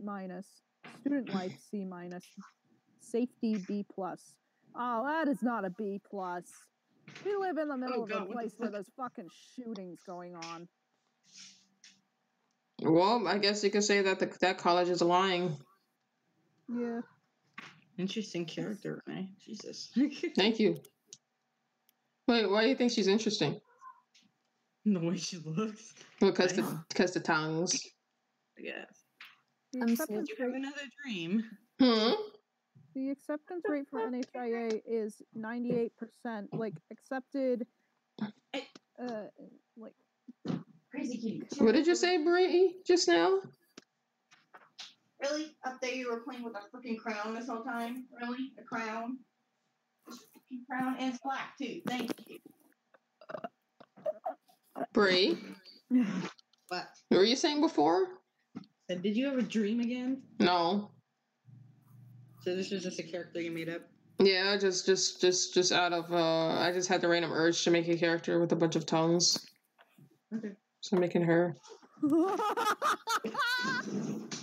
Student life C-. Safety B+. Oh, that is not a B+. We live in the middle of a place where there's fucking shootings going on. Well, I guess you could say that that college is lying. Yeah. Interesting character, Renee. Jesus. Thank you. Wait, why do you think she's interesting? The way she looks. Because the tongues. I guess. The acceptance You have another dream. The acceptance rate for NHIA is 98%. Like accepted. Like. Crazy kitty. What did you say, Bree, just now? Really? Up there you were playing with a freaking crown this whole time? Really? A crown? A freaking crown? And it's black too. Thank you. Bree? What? What were you saying before? Did you have a dream again? No. So this was just a character you made up? Yeah, just out of I just had the random urge to make a character with a bunch of tongues. Okay. So I'm making her.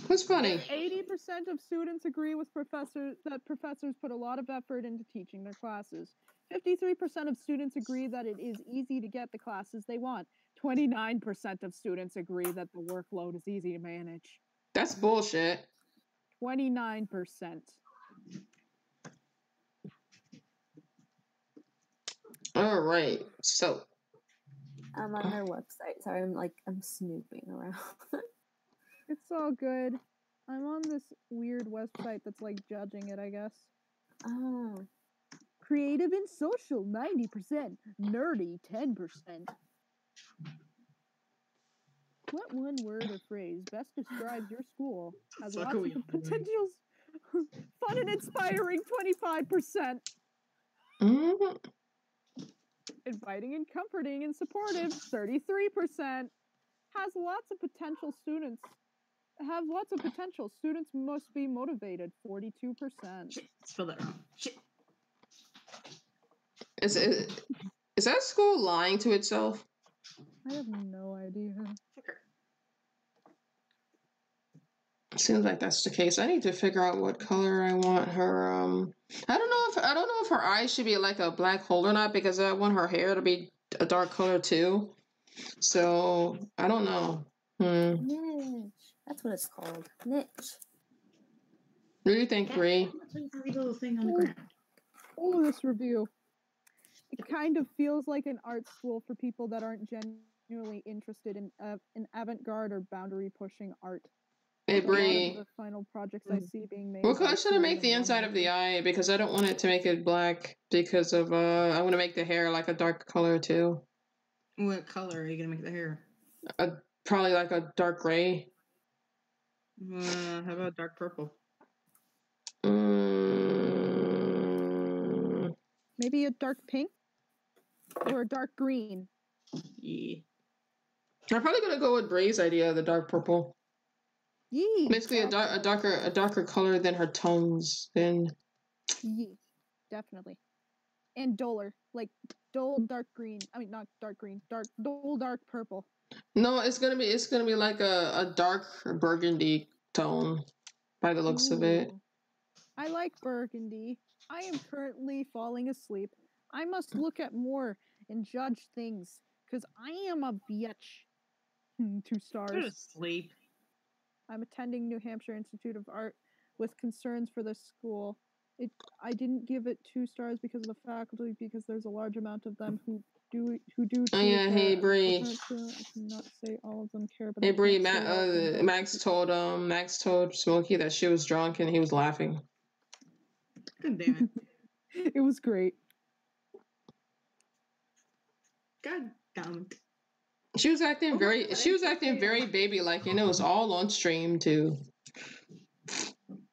What's funny? 80% of students agree with professors put a lot of effort into teaching their classes. 53% of students agree that it is easy to get the classes they want. 29% of students agree that the workload is easy to manage. That's bullshit. 29%. All right. So I'm on their website. Sorry, I'm snooping around. It's all good. I'm on this weird website that's like judging it, I guess. Oh. Creative and social, 90%. Nerdy, 10%. What one word or phrase best describes your school? Has lots of potentials. Fun and inspiring, 25%. mm-hmm. Inviting and comforting and supportive, 33%. Has lots of potential students. Have lots of potential. Students must be motivated, 42%. Shit, spell that wrong. Shit. Is that school lying to itself? I have no idea. Seems like that's the case. I need to figure out what color I want her. I don't know if her eyes should be like a black hole or not because I want her hair to be a dark color too. So I don't know. Niche. That's what it's called. Niche. What do you think, Bree? Little thing on the ground. Oh, this review. It kind of feels like an art school for people that aren't genuinely interested in avant-garde or boundary-pushing art. Hey, A lot Bree. of the final projects I see being made. What color should I make the inside of the eye? Because I don't want it to make it black because of I want to make the hair like a dark color too. What color are you gonna make the hair? Probably like a dark gray. How about dark purple? Maybe a dark pink or a dark green. Yeah. I'm probably gonna go with Bree's idea, the dark purple. Yee. Basically, a darker color than her tones. Then. Yee. Definitely. And duller, like dull dark green. I mean, not dark green, dull dark purple. No, it's gonna be like a dark burgundy tone, by the looks of it. I like burgundy. I am currently falling asleep. I must look at more and judge things, because I am a bitch. 2 stars. Go to sleep. I'm attending New Hampshire Institute of Art with concerns for this school. I didn't give it 2 stars because of the faculty, because there's a large amount of them who do. Oh yeah, hey Bree. I cannot say all of them care, but hey Bree, Max told Smokey that she was drunk and he was laughing. God damn it! It was great. God damn it! She was acting very baby-like, and it was all on stream too.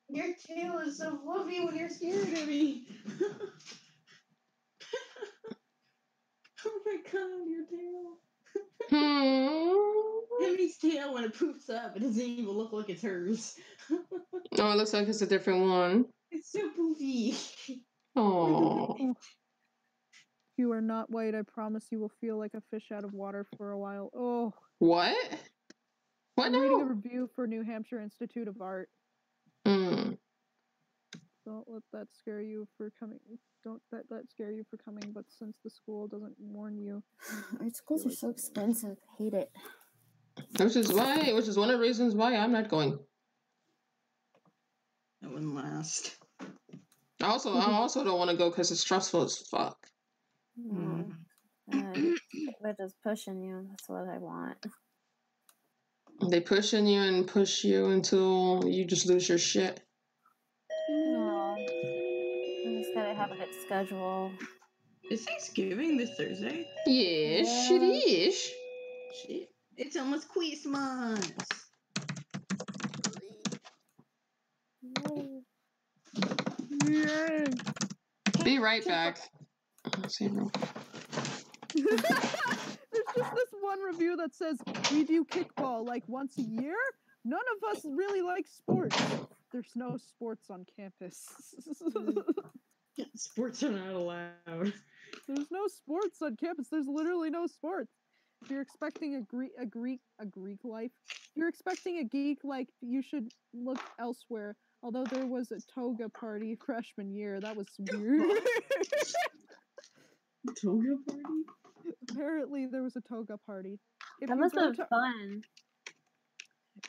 Your tail is so fluffy when you're scared of me. Oh my god, your tail. Emmy's tail, when it poofs up, it doesn't even look like it's hers. Oh, it looks like it's a different one. It's so poofy. Oh. If you are not white, I promise you will feel like a fish out of water for a while. Oh. What? What? I'm reading a review for New Hampshire Institute of Art. Don't let that scare you for coming. Don't let that scare you for coming, but since the school doesn't warn you. Art schools are so expensive. I hate it. Which is one of the reasons why I'm not going. That wouldn't last. I also don't want to go because it's stressful as fuck. They're just pushing you. That's what I want. They pushing you and push you until you just lose your shit. I just gotta have a good schedule. Is Thanksgiving this Thursday? Yes, it is. Shit. It's almost Christmas. Yay. Be right back. There's just this one review that says, we do kickball like once a year. None of us really like sports. There's no sports on campus. Sports are not allowed. There's no sports on campus. There's literally no sports. If you're expecting a Greek life, if you're expecting a geek life, you should look elsewhere. Although there was a toga party freshman year, that was weird. Toga party? Apparently, there was a toga party. That must have been fun.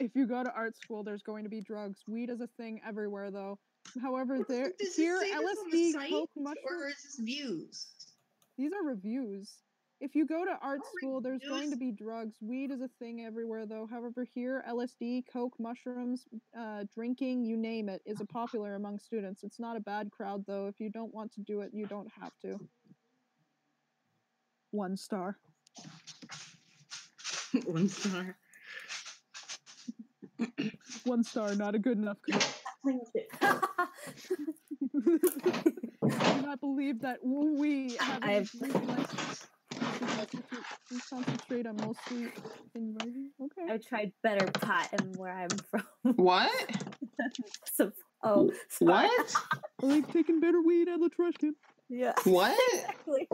If you go to art school, there's going to be drugs. Weed is a thing everywhere, though. However, here LSD, coke, mushrooms. Or is this views? These are reviews. If you go to art school, there's going to be drugs. Weed is a thing everywhere, though. However, here LSD, coke, mushrooms, drinking, you name it, is a popular among students. It's not a bad crowd, though. If you don't want to do it, you don't have to. 1 star. 1 star. 1 star, not a good enough. I cannot believe that we have we concentrate on mostly inviting. Okay. I tried better pot and where I'm from. What? Sorry. What? I like taking better weed out of the trash can. Yeah. What? Exactly.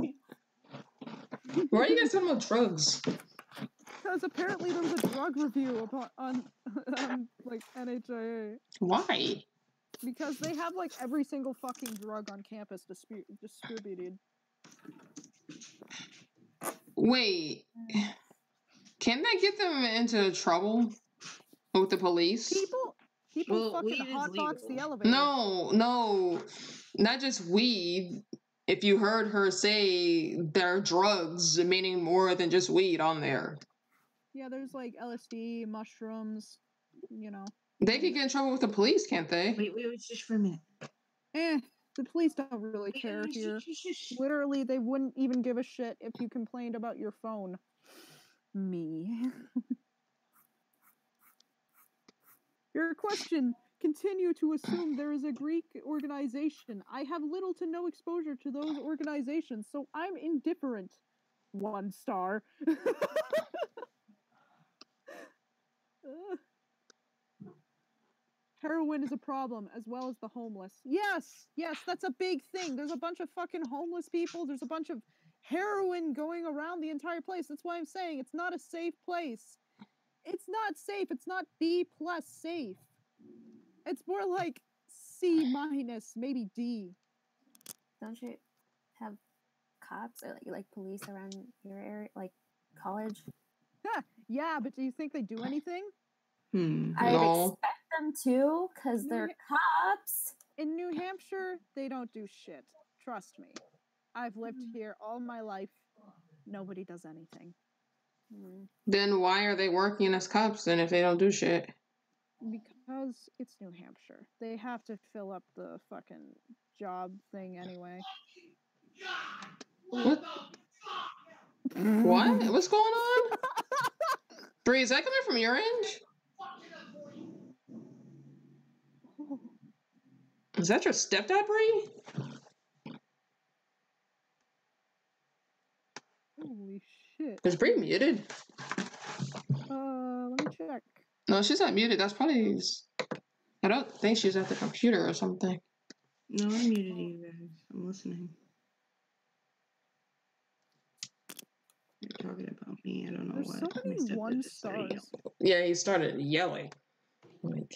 Why are you guys talking about drugs? Because apparently there was a drug review on like NHIA. Why? Because they have like every single fucking drug on campus distributed. Wait, can that get them into trouble with the police? People fucking hotbox the elevator. No, not just weed. If you heard her say there are drugs, meaning more than just weed on there. Yeah, there's like LSD, mushrooms, you know. They could get in trouble with the police, can't they? Wait, just for a minute. The police don't really care here. Literally, they wouldn't even give a shit if you complained about your phone. Me. Your question. Continue to assume there is a Greek organization. I have little to no exposure to those organizations, so I'm indifferent. 1 star. Heroin is a problem, as well as the homeless. Yes, that's a big thing. There's a bunch of fucking homeless people. There's a bunch of heroin going around the entire place. That's why I'm saying it's not a safe place. It's not safe. It's not B+ safe. It's more like C-, maybe D. Don't you have cops or like police around your area, like college? Yeah, but do you think they do anything? I'd expect them to, because they're cops. In New Hampshire, they don't do shit. Trust me. I've lived here all my life. Nobody does anything. Then why are they working as cops then if they don't do shit? Because it's New Hampshire. They have to fill up the fucking job thing anyway. What? What? What's going on? Bree, is that coming from your end? Is that your stepdad, Bree? Holy shit. Is Bree muted? Let me check. No, she's not muted. That's probably... I don't think she's at the computer or something. No, I'm muted, you guys. I'm listening. You're talking about me. I don't know There's what. so many 1 stars. Yeah, he started yelling. Like...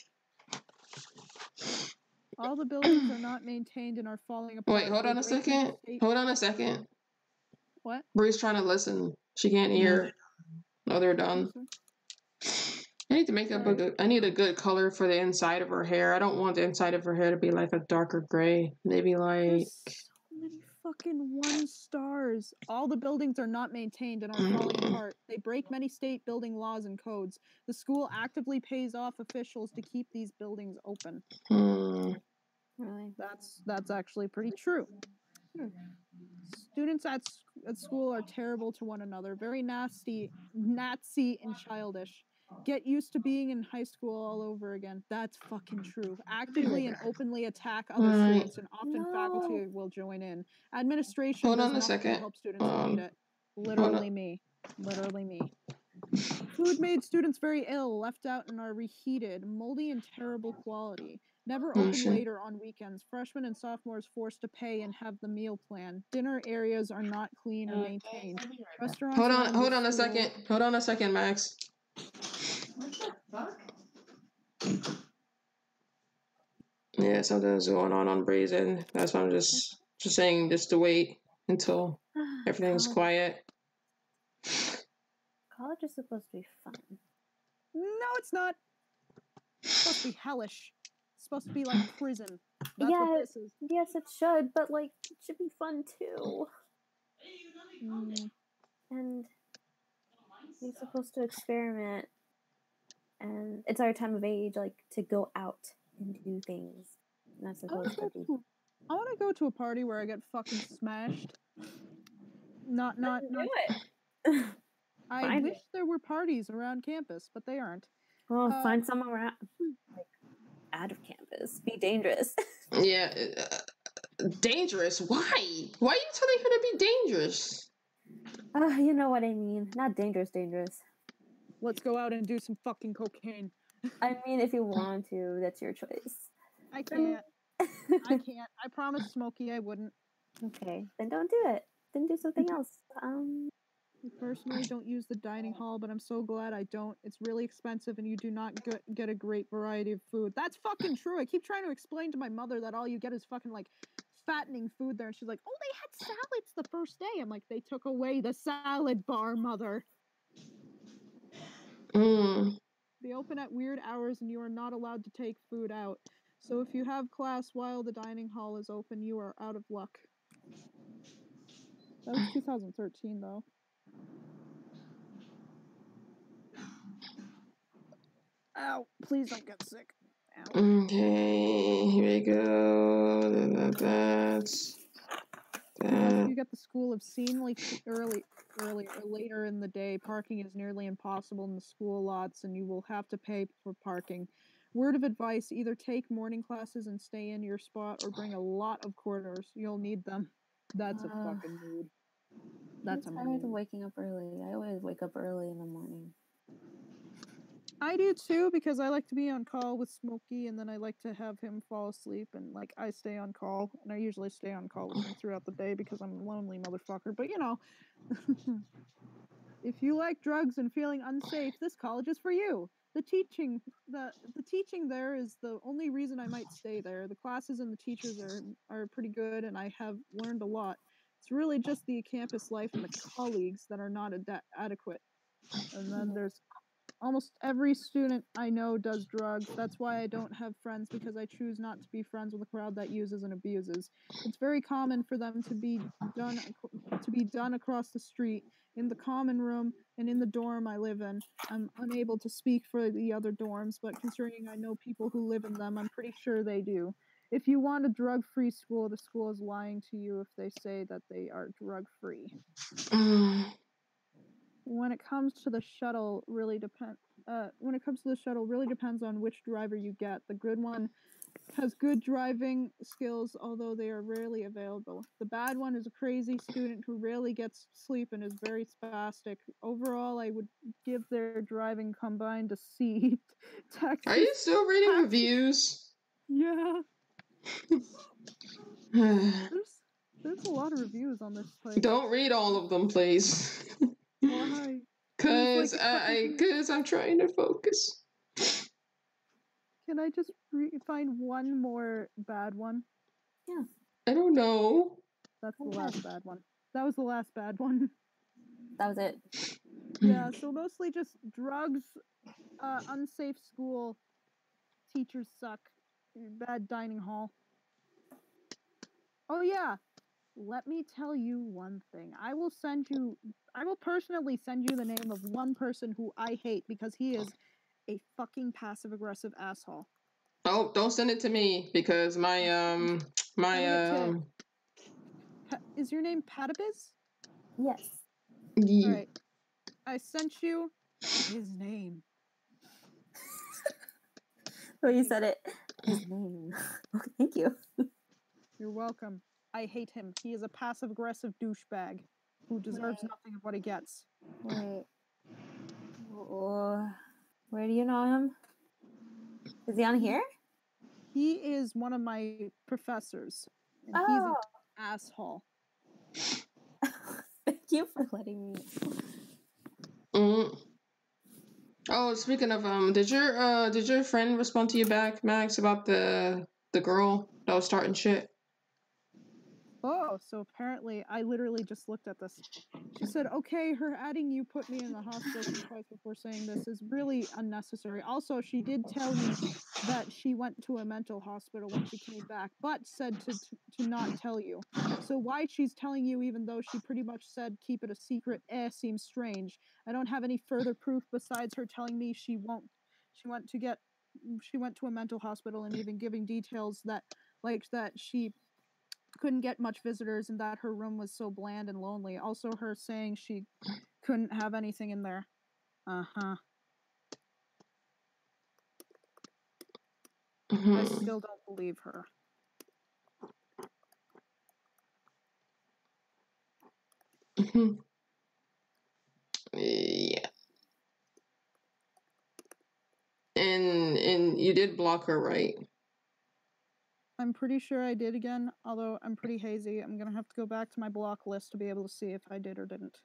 All the buildings are not maintained and are falling apart. Wait, hold on a second. Hold on a second. What? Bree's trying to listen. She can't hear. No, they're done. I need to make up I need a good color for the inside of her hair. I don't want the inside of her hair to be like a darker gray. Maybe like... There's so many fucking 1 stars. All the buildings are not maintained and are falling apart. They break many state building laws and codes. The school actively pays off officials to keep these buildings open. Really? That's actually pretty true. Students at school are terrible to one another, very nasty, Nazi, and childish. Get used to being in high school all over again. That's fucking true. Actively and openly attack other students, and often faculty will join in. Administration does nothing to help students defeat it. Literally me. Food made students very ill, left out, and are reheated, moldy and terrible quality. Never open later on weekends. Freshmen and sophomores forced to pay and have the meal plan. Dinner areas are not clean or maintained. Restaurants. Hold on a second. Hold on a second, Max. What the fuck? Yeah, something's going on Bree's end. That's why I'm just saying just to wait until everything's quiet. College is supposed to be fun. No, it's not. It's supposed to be hellish. It's supposed to be like prison. That's what this is. Yes, it should, but like it should be fun too. And we're supposed to experiment, and it's our time of age, like to go out and do things. Not supposed to be. I want to go to a party where I get fucking smashed. Not. Do it. I wish there were parties around campus, but they aren't. Well, find some around, like, out of campus. Be dangerous. Yeah, dangerous. Why? Why are you telling her to be dangerous? You know what I mean. Not dangerous. Let's go out and do some fucking cocaine. I mean, if you want to, that's your choice. I can't. I promised Smokey I wouldn't. Okay, then don't do it. Then do something else. I personally don't use the dining hall, but I'm so glad I don't. It's really expensive and you do not get a great variety of food. That's fucking true. I keep trying to explain to my mother that all you get is fucking like fattening food there. And she's like, oh, they had salads the first day. I'm like, they took away the salad bar, mother. They open at weird hours and you are not allowed to take food out. So if you have class while the dining hall is open, you are out of luck. That was 2013 though. Ow, please don't get sick. Ow. Okay, here we go. That's Yes, you get the school of scene like early or later in the day. Parking is nearly impossible in the school lots, and you will have to pay for parking. Word of advice: either take morning classes and stay in your spot, or bring a lot of quarters. You'll need them. That's a fucking mood. That's I'm tired of waking up early. I always wake up early in the morning. I do too, because I like to be on call with Smokey, and then I like to have him fall asleep, and like I stay on call, and I usually stay on call with him throughout the day because I'm a lonely motherfucker. But you know, if you like drugs and feeling unsafe, this college is for you. The teaching there is the only reason I might stay there. The classes and the teachers are pretty good, and I have learned a lot. It's really just the campus life and the colleagues that are not adequate. And then there's almost every student I know does drugs. That's why I don't have friends, because I choose not to be friends with a crowd that uses and abuses. It's very common for them to be done across the street, in the common room, and in the dorm I live in. I'm unable to speak for the other dorms, but considering I know people who live in them, I'm pretty sure they do. If you want a drug-free school, the school is lying to you if they say that they are drug-free. When it comes to the shuttle, really depends on which driver you get. The good one has good driving skills, although they are rarely available. The bad one is a crazy student who rarely gets sleep and is very spastic. Overall, I would give their driving combined a C. Texas. Are you still reading reviews? Yeah. There's a lot of reviews on this place. Don't read all of them, please. Why? Cause I'm trying to focus. Can I just find one more bad one? Yeah. I don't know. That's the last bad one. That was the last bad one. That was it. Yeah, so mostly just drugs, unsafe school, teachers suck, bad dining hall. Oh yeah, let me tell you one thing. I will personally send you the name of one person who I hate because he is a fucking passive-aggressive asshole. Oh, don't send it to me because Is your name Patibus? Yes. All right. I sent you his name. Oh, you said it. His name. Okay, thank you. You're welcome. I hate him. He is a passive-aggressive douchebag who deserves nothing of what he gets. Wait. Where do you know him? Is he on here? He is one of my professors, and he's an asshole. Thank you for letting me know. Oh, speaking of did your friend respond to you back, Max, about the girl that was starting shit? Oh, so apparently I literally just looked at this. She said, okay, her adding you put me in the hospital twice before saying this is really unnecessary. Also, she did tell me that she went to a mental hospital when she came back, but said to not tell you. So why she's telling you even though she pretty much said keep it a secret, seems strange. I don't have any further proof besides her telling me she went to a mental hospital and even giving details that she couldn't get much visitors and that her room was so bland and lonely. Also her saying she couldn't have anything in there. Uh-huh. I still don't believe her. Yeah. And you did block her, right? I'm pretty sure I did again, although I'm pretty hazy. I'm gonna have to go back to my block list to be able to see if I did or didn't.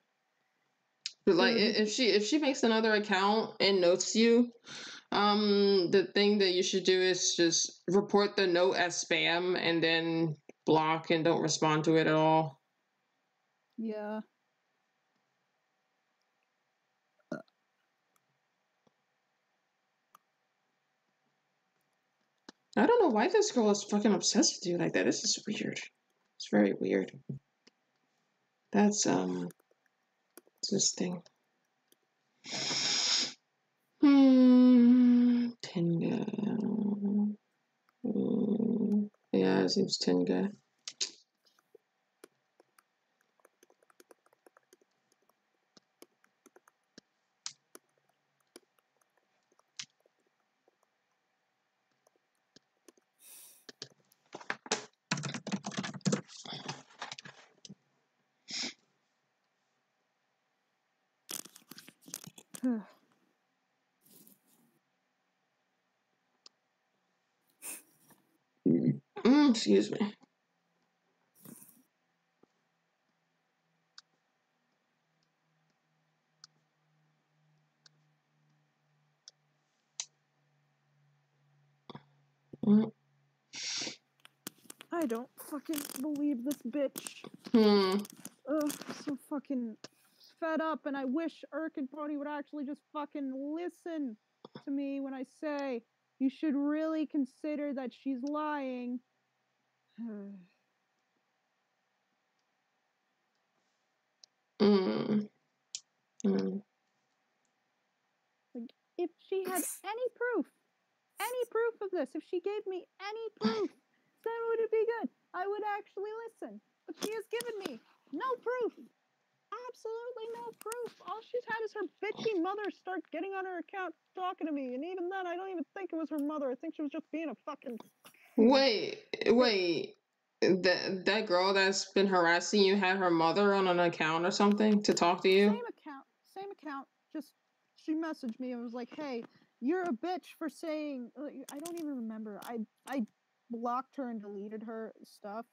But like, if she makes another account and notes you, the thing that you should do is just report the note as spam and then block and don't respond to it at all. Yeah. I don't know why this girl is fucking obsessed with you like that. This is weird. It's very weird. That's this thing. Tenga. Yeah, it seems Tenga. Excuse me. I don't fucking believe this bitch. Ugh, so fucking fed up, and I wish Irk and Pony would actually just fucking listen to me when I say you should really consider that she's lying. Like, if she had any proof of this, if she gave me any proof, then would it be good? I would actually listen. But she has given me no proof. Absolutely no proof. All she's had is her bitchy mother start getting on her account talking to me. And even then, I don't even think it was her mother. I think she was just being a fucking... Wait. That girl that's been harassing you had her mother on an account or something to talk to you? Same account. Just, she messaged me and was like, hey, you're a bitch for saying... I don't even remember. I blocked her and deleted her stuff.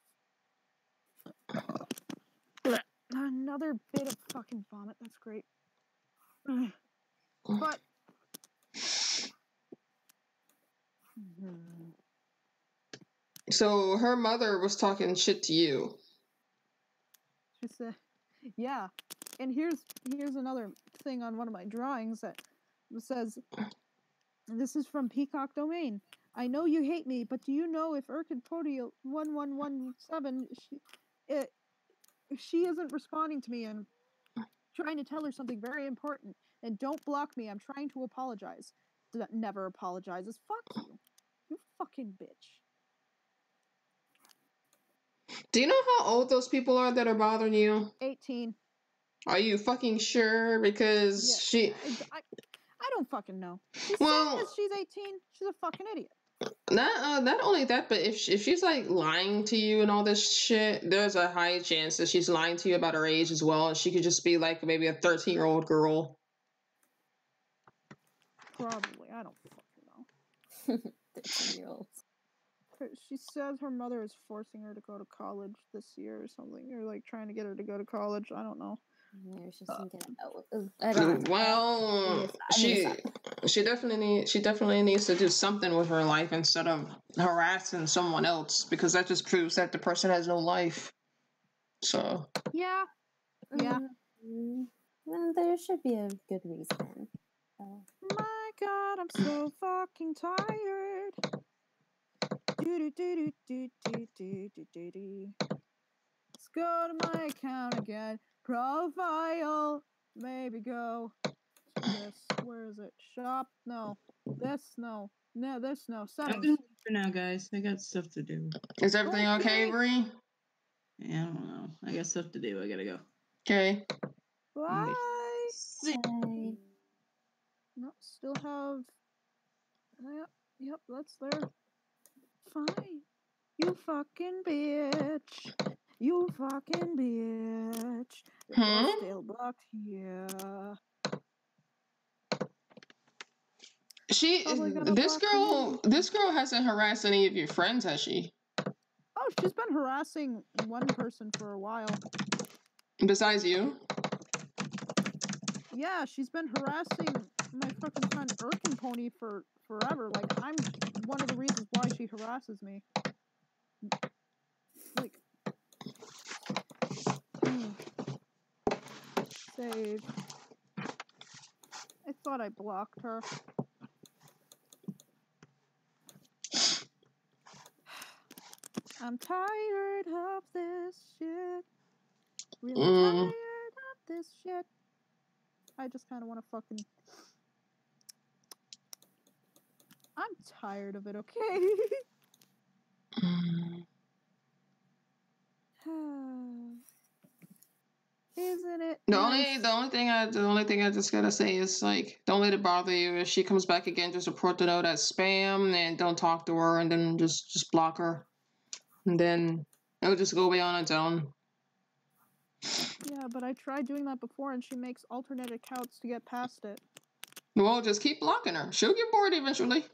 Another bit of fucking vomit. That's great. But... So her mother was talking shit to you. She said, yeah. And here's another thing on one of my drawings that says, this is from Peacock Domain. I know you hate me, but do you know if Urkid Podio 1117, she isn't responding to me and trying to tell her something very important, and don't block me, I'm trying to apologize. That never apologizes. Fuck you. You fucking bitch. Do you know how old those people are that are bothering you? 18. Are you fucking sure? Because I don't fucking know. She says she's 18. She's a fucking idiot. Not only that, but if she's like lying to you and all this shit, there's a high chance that she's lying to you about her age as well, and she could just be like maybe a 13-year-old girl. Probably. I don't fucking know. 13-year-olds. She says her mother is forcing her to go to college this year or something. Or like trying to get her to go to college. I don't know. Maybe she's thinking, I don't know. Well, she definitely needs to do something with her life instead of harassing someone else, because that just proves that the person has no life. So yeah. Well, there should be a good reason. My God, I'm so fucking tired. Let's go to my account again. Profile. Maybe go to this. Where is it? Shop? No. This? No. No, this? No. Settings. I'm gonna leave for now, guys. I got stuff to do. is everything okay, Bree? Yeah, I don't know. I got stuff to do. I gotta go. Okay. Bye. Bye. No, still have... Yep, that's there. Fine. You fucking bitch. You fucking bitch. You're still blocked here. This girl hasn't harassed any of your friends, has she? Oh, she's been harassing one person for a while. Besides you? Yeah, she's been harassing my fucking friend Irkin Pony for forever. Like, I'm one of the reasons why she harasses me. Like, save. I thought I blocked her. I'm tired of this shit. Really tired of this shit. I just kind of want to fucking... I'm tired of it, okay? Isn't it The nice? only thing I just gotta say is, like, don't let it bother you. If she comes back again, just report the note as spam and don't talk to her, and then just block her. And then it'll just go away on its own. Yeah, but I tried doing that before and she makes alternate accounts to get past it. Well, just keep blocking her. She'll get bored eventually.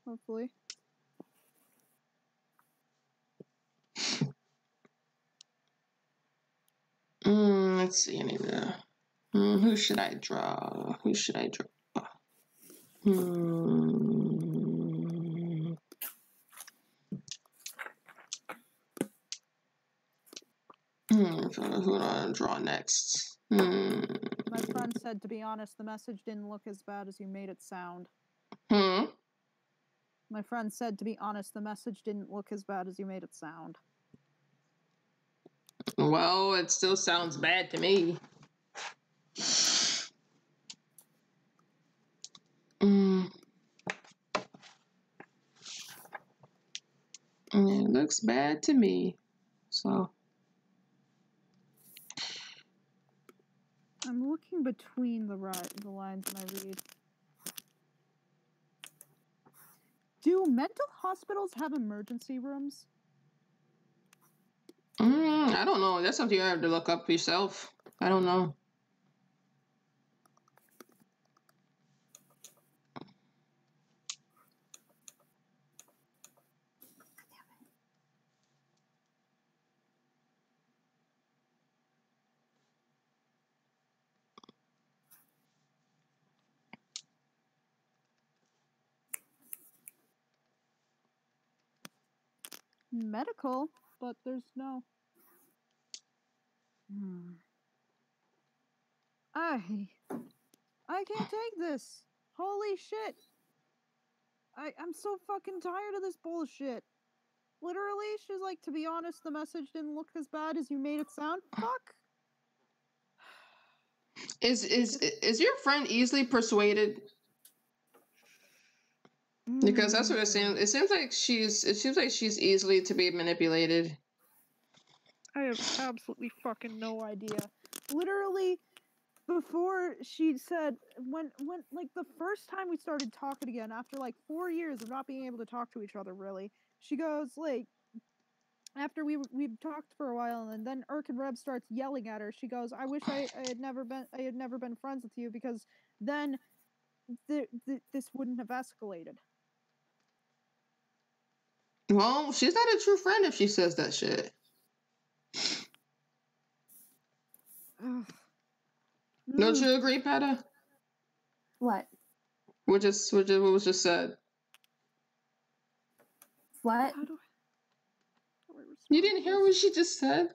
Hopefully. Let's see. I need to... who should I draw? Who do I draw next? My friend said, to be honest, the message didn't look as bad as you made it sound. My friend said, to be honest, the message didn't look as bad as you made it sound. Well, it still sounds bad to me. It looks bad to me. So I'm looking between the lines when I read. Do mental hospitals have emergency rooms? I don't know. That's something you have to look up yourself. I don't know. Medical, but there's no... I can't take this. Holy shit. I'm so fucking tired of this bullshit. Literally, she's like, to be honest, the message didn't look as bad as you made it sound. Fuck. Is your friend easily persuaded? Because that's what it seems. It seems like she's easily to be manipulated. I have absolutely fucking no idea. Literally, before she said, when like the first time we started talking again, after like 4 years of not being able to talk to each other, really, she goes like, after we've talked for a while, and then Irkin Reb starts yelling at her. She goes, "I wish I had never been friends with you, because then this wouldn't have escalated." Well, she's not a true friend if she says that shit. Don't you agree, Peta? What? What was just said? What? You didn't hear what she just said?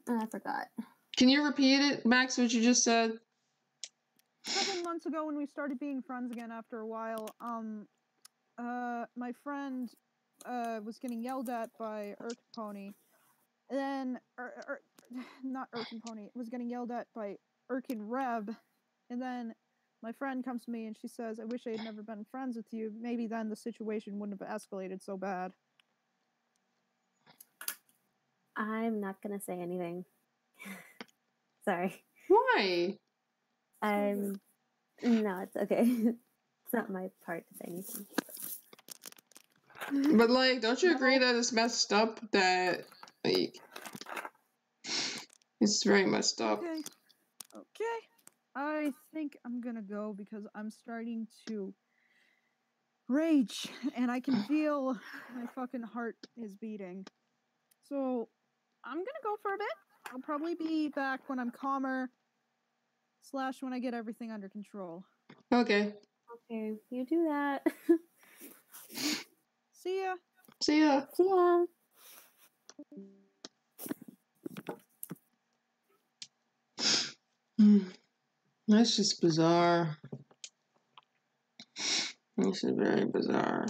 I forgot. Can you repeat it, Max, what you just said? A couple months ago, when we started being friends again after a while, my friend was getting yelled at by Irkin Pony. And then, not Irkin Pony, was getting yelled at by Irkin Reb. And then my friend comes to me and she says, "I wish I had never been friends with you. Maybe then the situation wouldn't have escalated so bad." I'm not gonna say anything. Sorry. Why? No, it's okay. It's not my part to say anything. But like, don't you agree that it's messed up? That like, it's very messed up. Okay. I think I'm gonna go because I'm starting to rage and I can feel my fucking heart is beating. So I'm gonna go for a bit. I'll probably be back when I'm calmer. / when I get everything under control. Okay. Okay, you do that. See ya. See ya. See ya. That's just bizarre. This is very bizarre.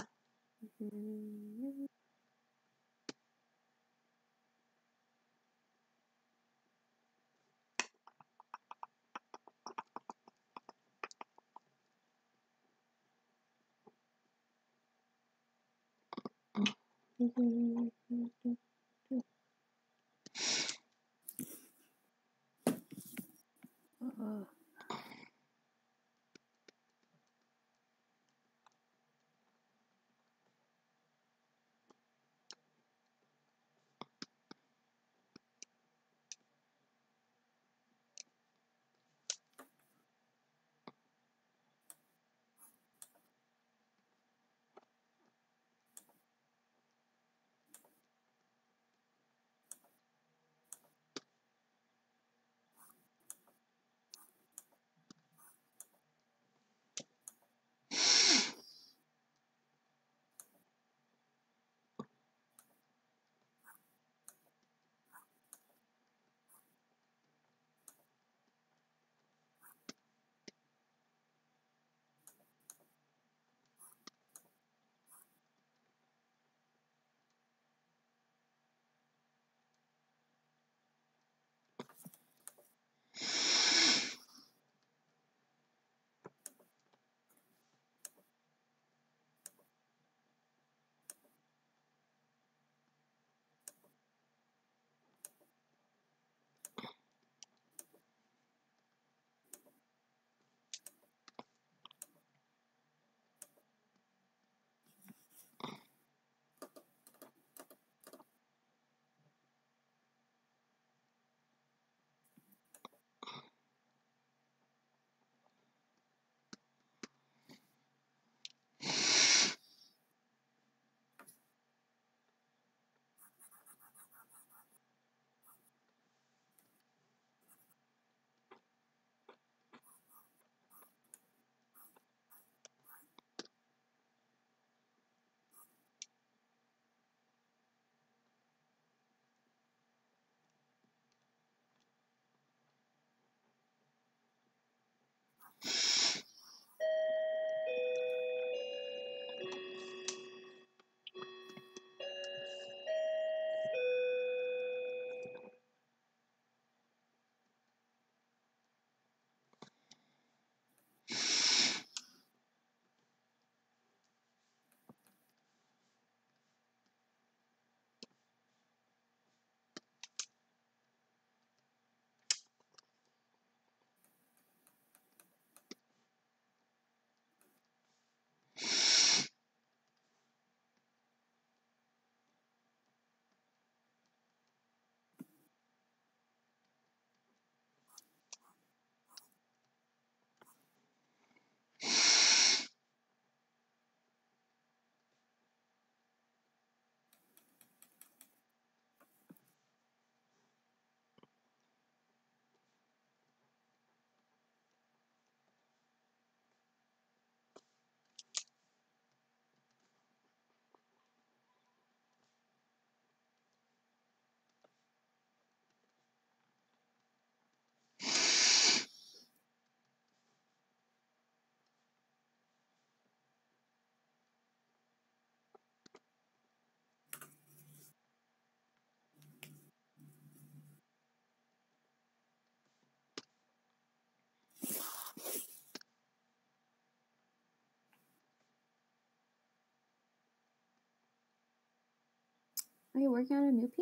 Are you working on a new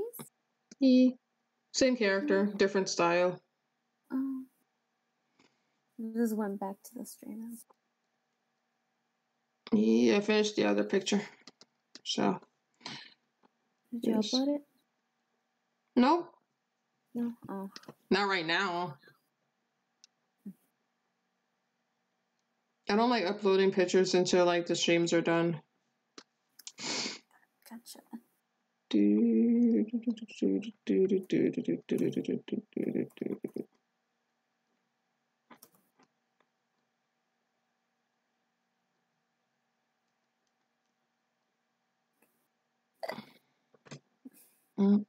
piece? Same character, different style. Oh. I just went back to the stream. Yeah, I finished the other picture. So. Did you upload it? No. No? Oh. Not right now. I don't like uploading pictures until like the streams are done. Gotcha. Mm.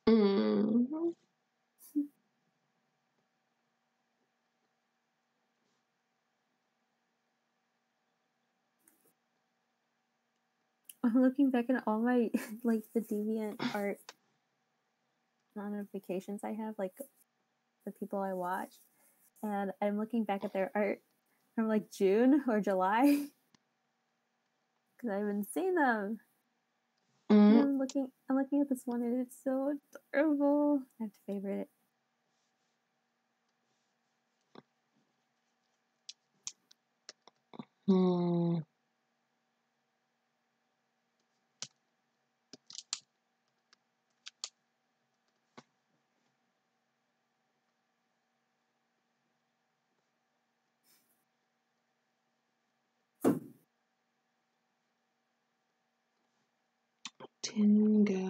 Mm. I'm looking back at all my like the deviant art notifications I have, like the people I watch, and I'm looking back at their art from like June or July because I haven't seen them. And I'm looking at this one and it's so adorable. I have to favorite it. Mm. Tinga.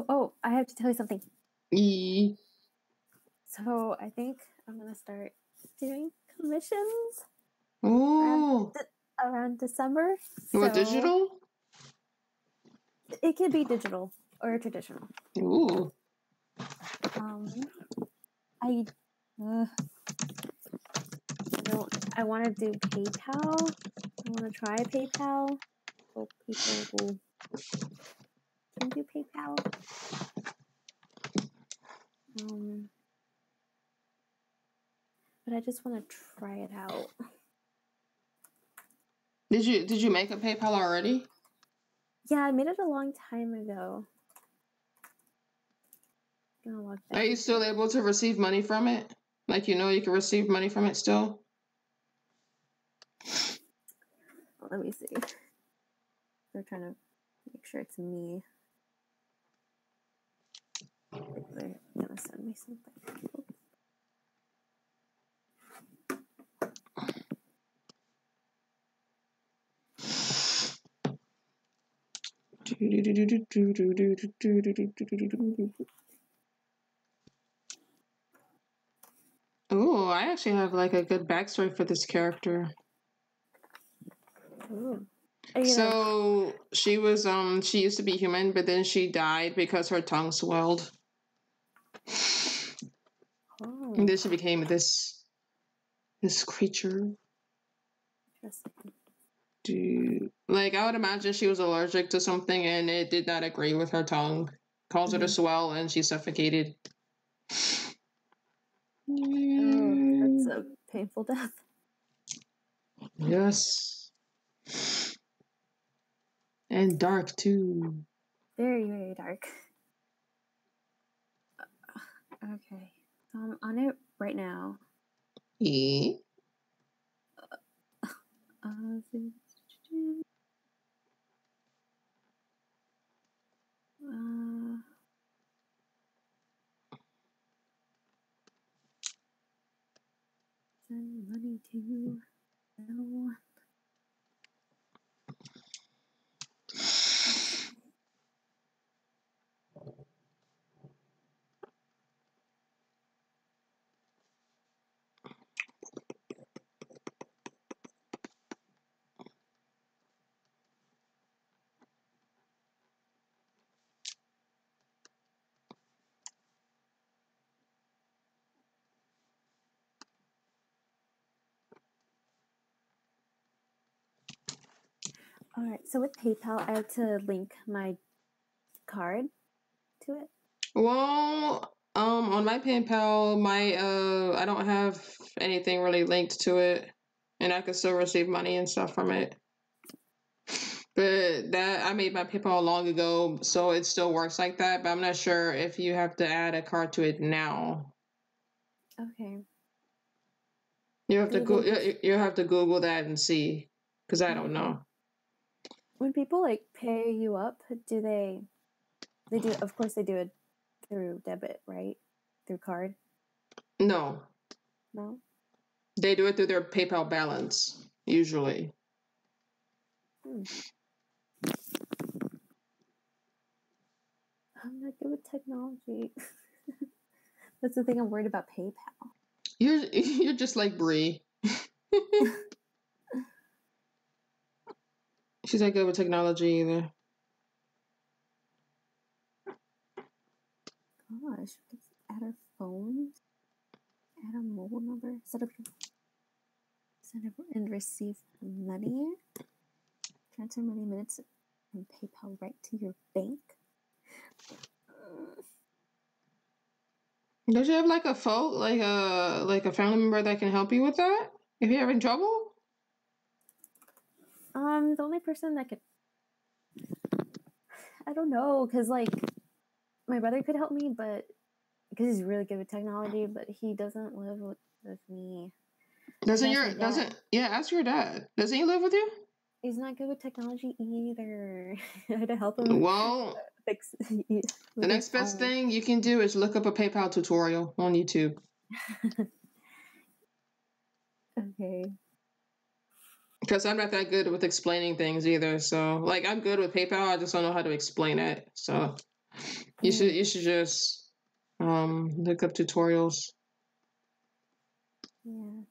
Oh, I have to tell you something. E. So I think I'm gonna start doing commissions Ooh. around December. You want digital? It could be digital or traditional. Ooh. I want to do PayPal. I want to try PayPal. So people who can do PayPal. But I just want to try it out. Did you make a PayPal already? Yeah, I made it a long time ago. Are you still able to receive money from it? Like, you can receive money from it still? Let me see. They're trying to make sure it's me. They're gonna send me something. Oops. Oh, I actually have like a good backstory for this character. Ooh. So she was she used to be human, but then she died because her tongue swelled. Oh. And then she became this creature. Interesting. Like I would imagine she was allergic to something and it did not agree with her tongue. Caused her to swell and she suffocated. Oh, that's a painful death. Yes. And dark too. Very, very dark. Okay. So I'm on it right now. Yeah. Send money to no. All right. So with PayPal, I have to link my card to it. Well, on my PayPal, I don't have anything really linked to it, and I can still receive money and stuff from it. But I made my PayPal long ago, so it still works like that. But I'm not sure if you have to add a card to it now. Okay. You have to Google that and see, because I don't know. When people like pay you up, do they do? Of course, they do it through debit, right? Through card. No. No. They do it through their PayPal balance usually. I'm not good with technology. That's the thing. I'm worried about PayPal. You're just like Brie. She's not good with technology either. Gosh, add our phones, add a mobile number, send up and receive money, transfer money minutes from PayPal right to your bank. Don't you have like a like a family member that can help you with that if you're having trouble? The only person that could, I don't know, because like my brother could help me, but because he's really good with technology, but he doesn't live with me. Ask your dad. Doesn't he live with you? He's not good with technology either. I had to help him. Well, fix the next best thing you can do is look up a PayPal tutorial on YouTube. Okay. Because I'm not that good with explaining things either. So, like, I'm good with PayPal. I just don't know how to explain it. So, you should just look up tutorials. Yeah.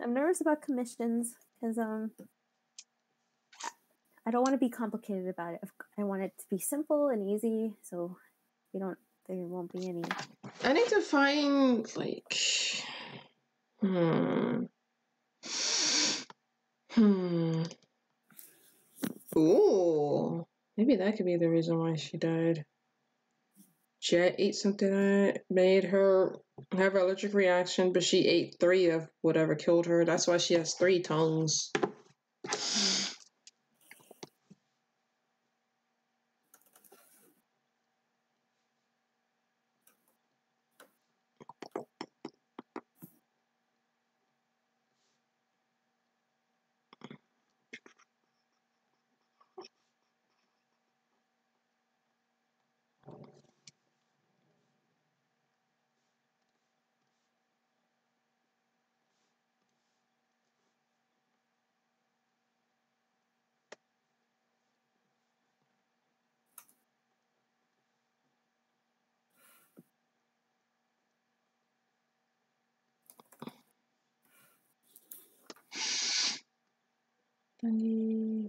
I'm nervous about commissions because I don't want to be complicated about it. I want it to be simple and easy, so there won't be any. I need to find like Ooh, maybe that could be the reason why she died. She ate something that made her have an allergic reaction, but she ate 3 of whatever killed her. That's why she has 3 tongues. Okay.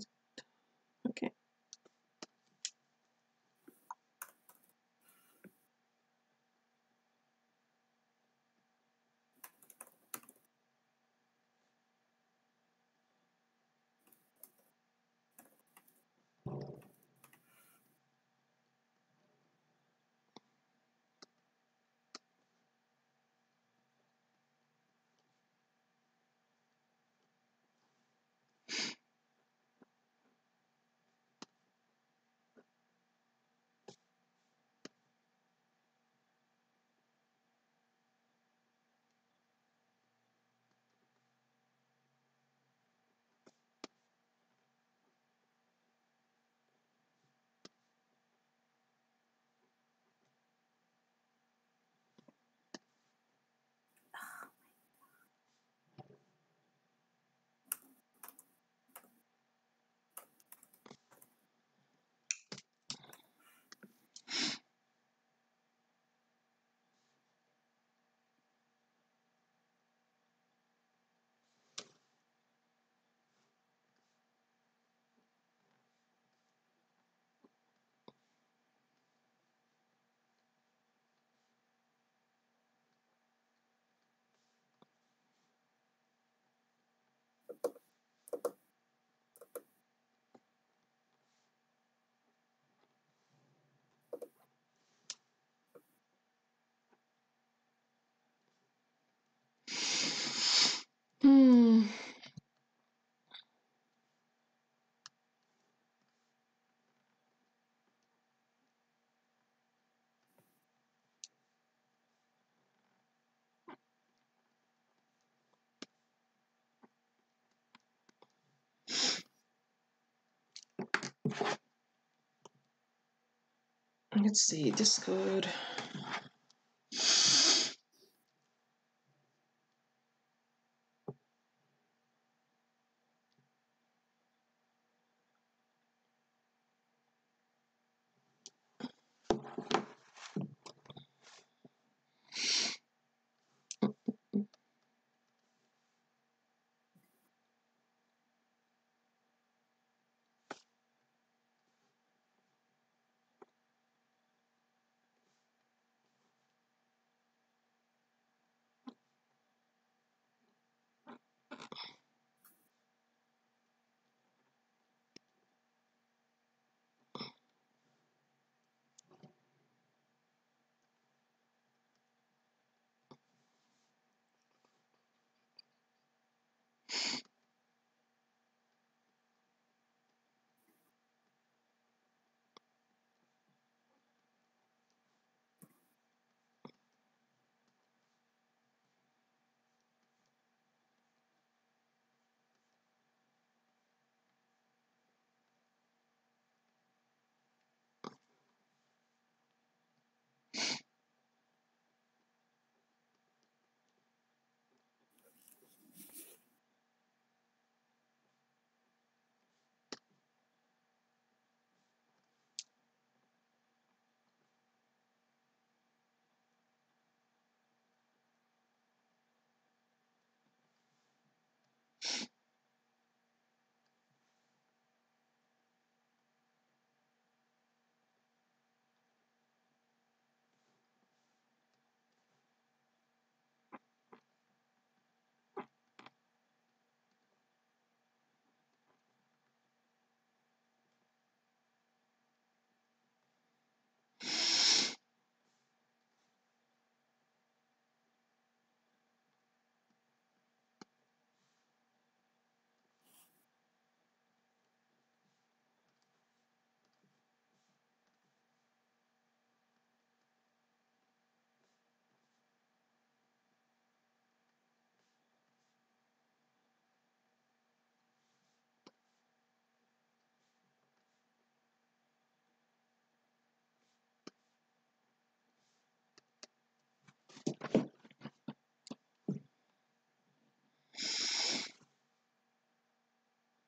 Let's see, Discord.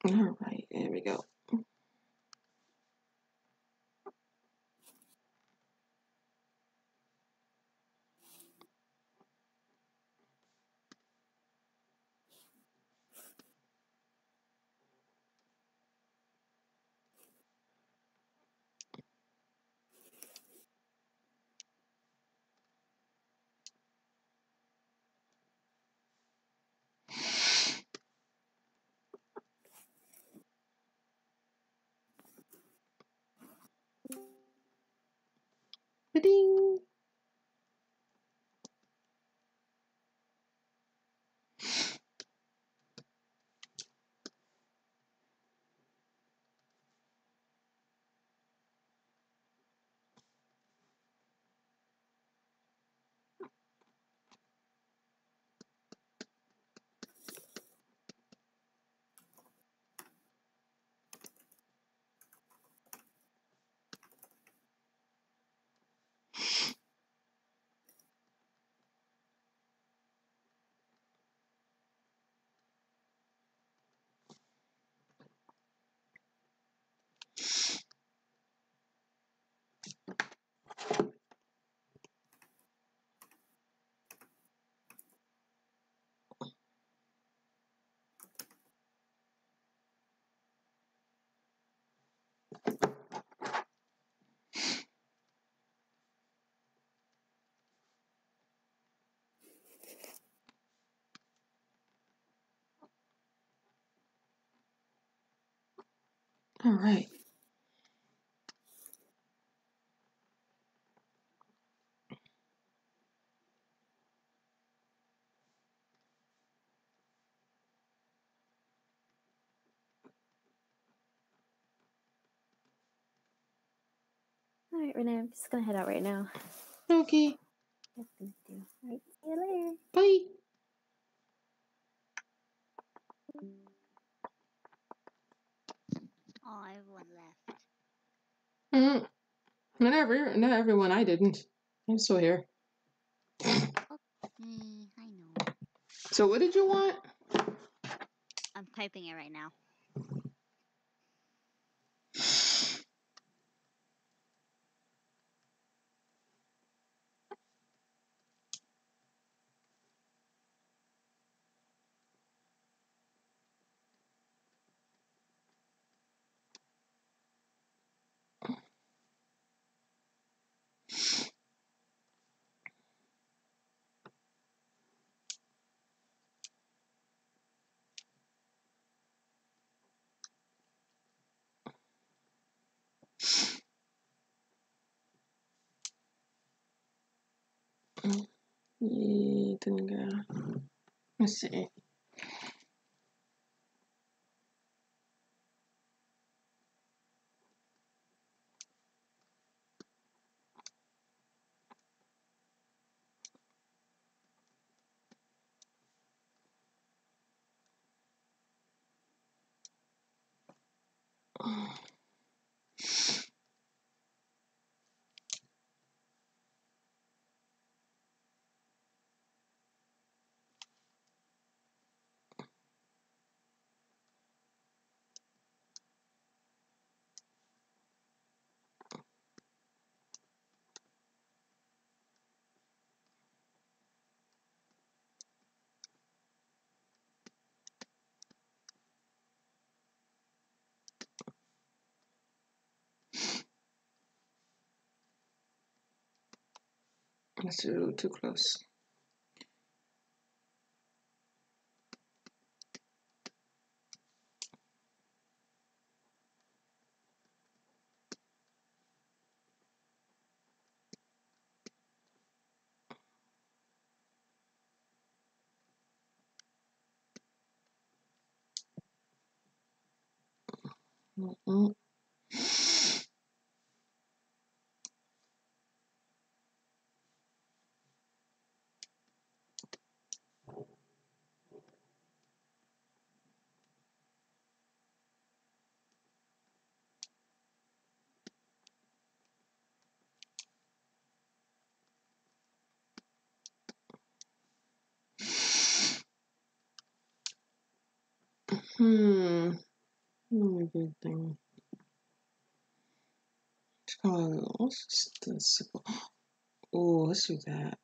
All right, there we go. Ba-ding. All right. All right, Renee, I'm just gonna head out right now. Okay. Yep, thank you. All right, see you later. Bye. Oh, everyone left. Not everyone. I didn't. I'm still here. I know. So what did you want? I'm typing it right now. Didn't go. Let's see. That's a little too close. Mm-mm. Good thing. What's the simple? Oh, let's do that.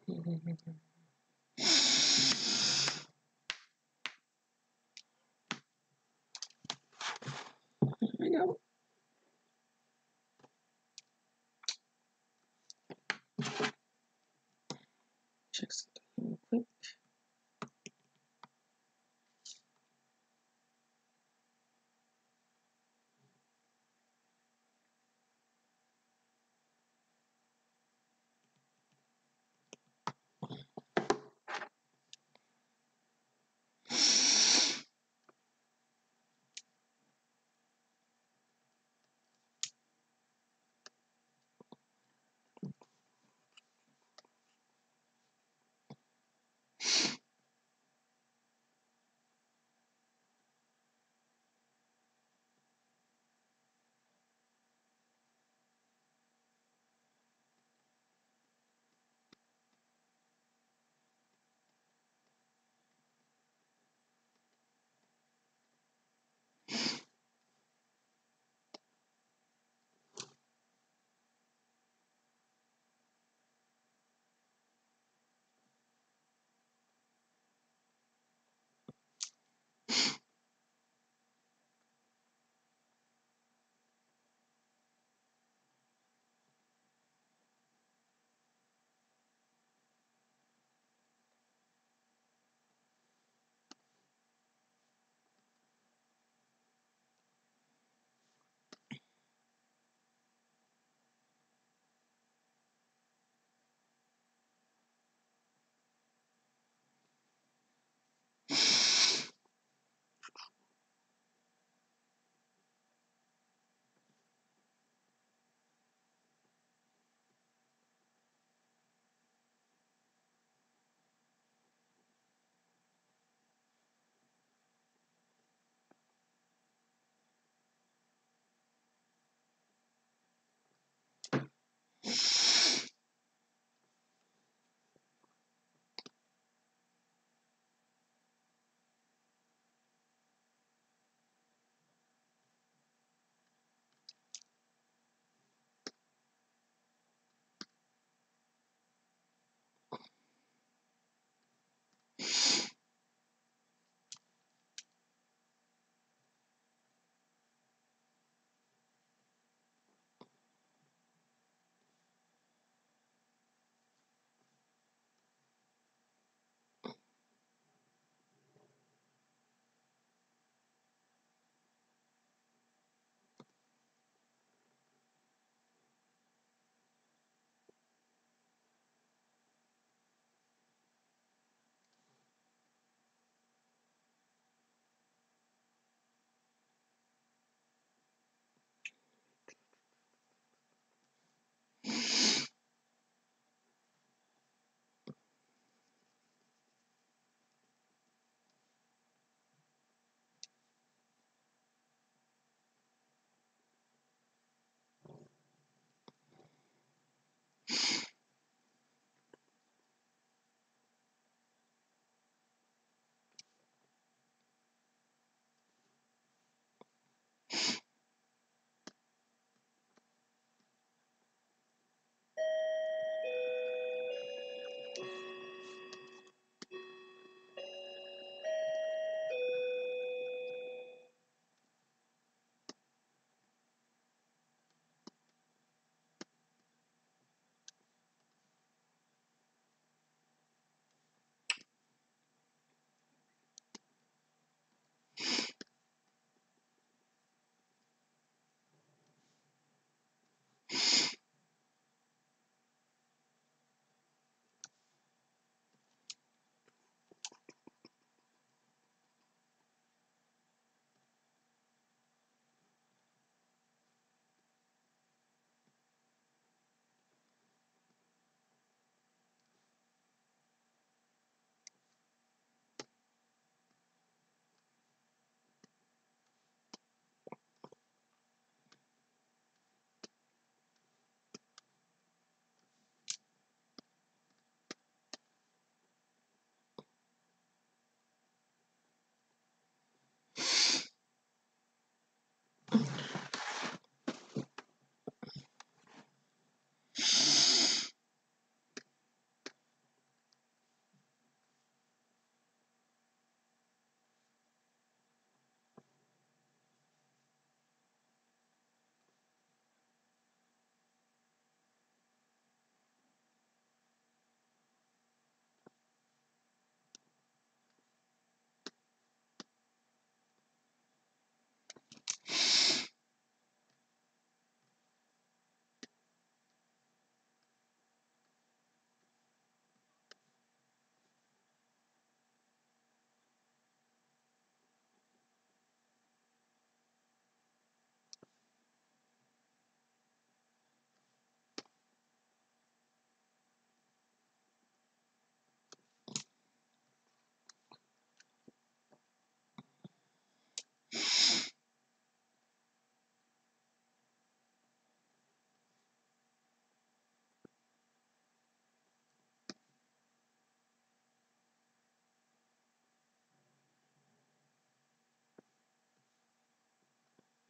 I know. Check something real quick.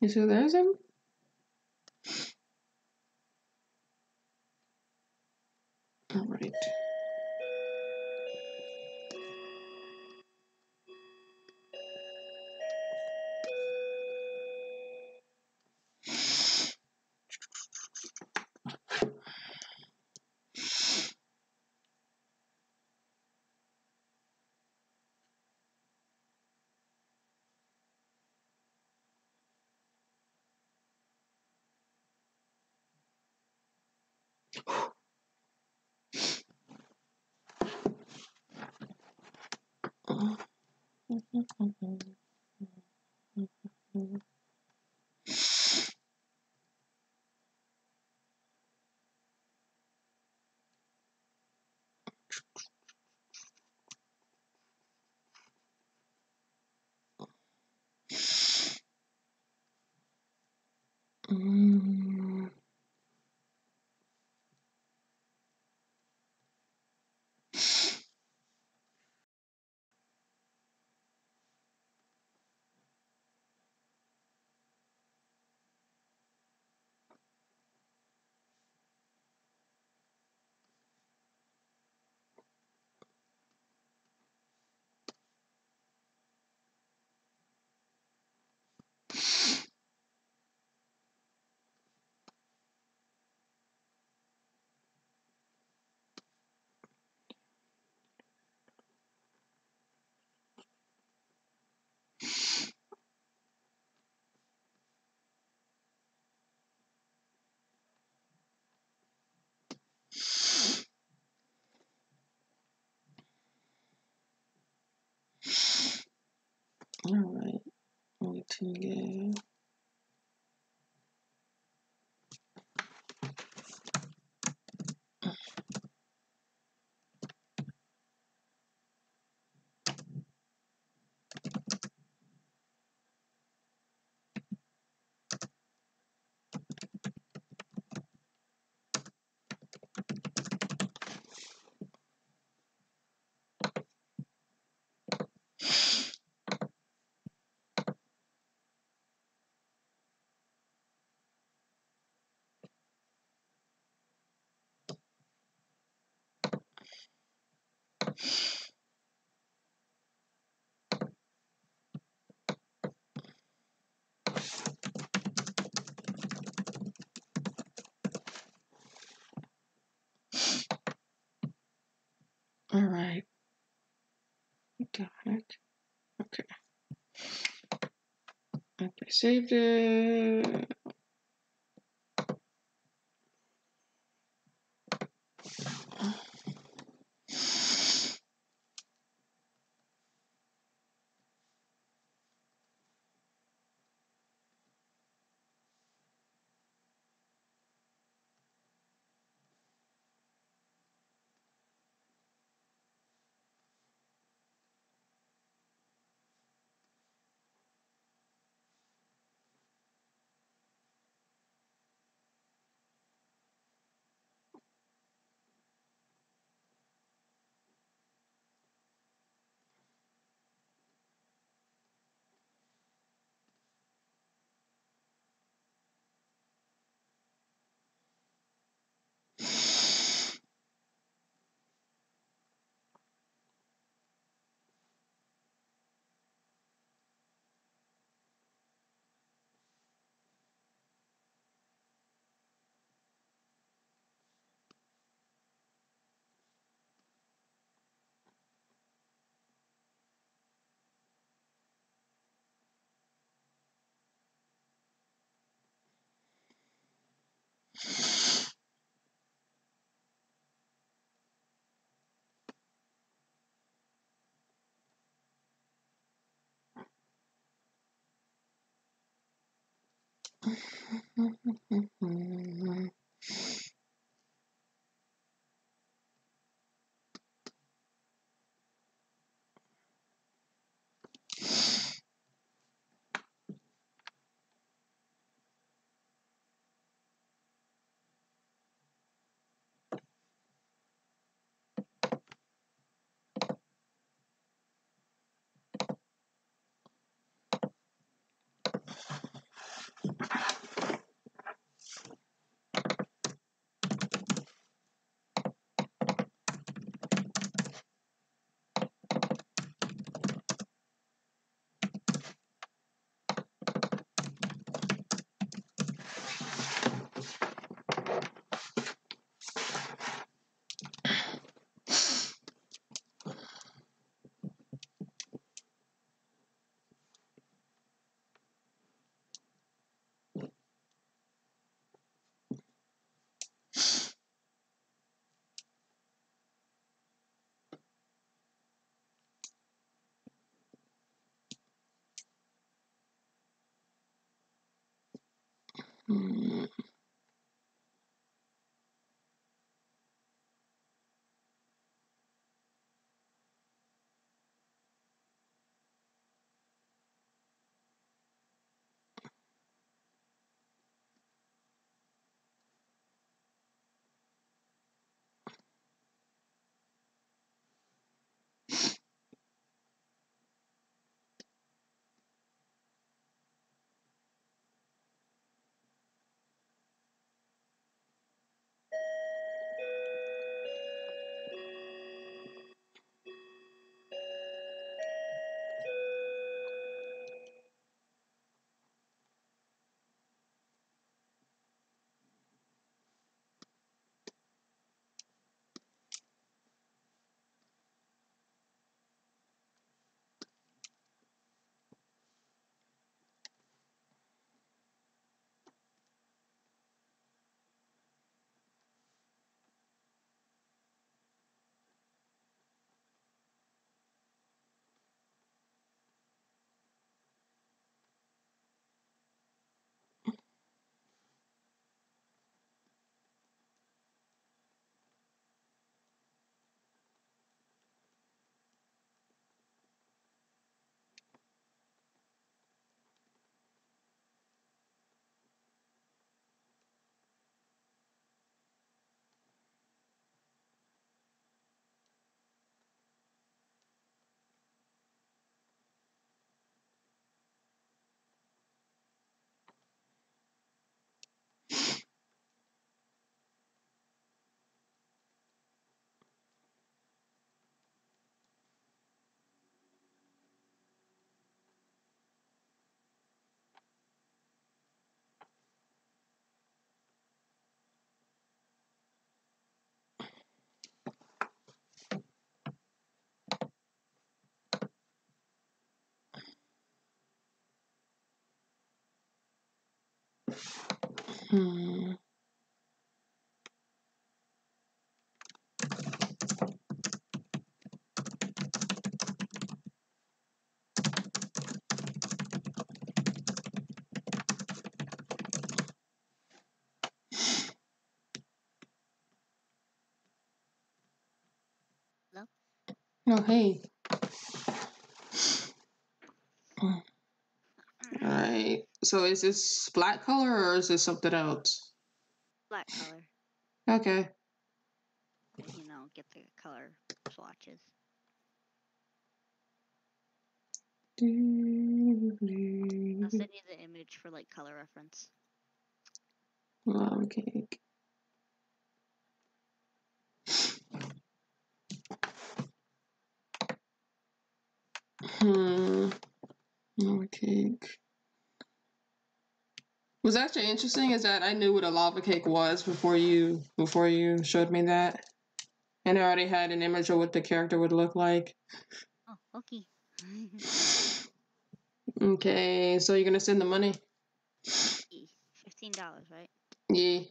You still there, Zim? All right. All right. Waiting again. All right. What the heck? Okay. Okay, saved it. Hmm. Hmm. Hello? Oh, hey. Alright. So is this black color or is this something else? Black color. Okay. You know, get the color swatches. I'll send you the image for like color reference. Lava cake. Lava cake. What's actually interesting is that I knew what a lava cake was before you showed me that. And I already had an image of what the character would look like. Oh, okay. Okay, so you're gonna send the money? $15, right? Yeah.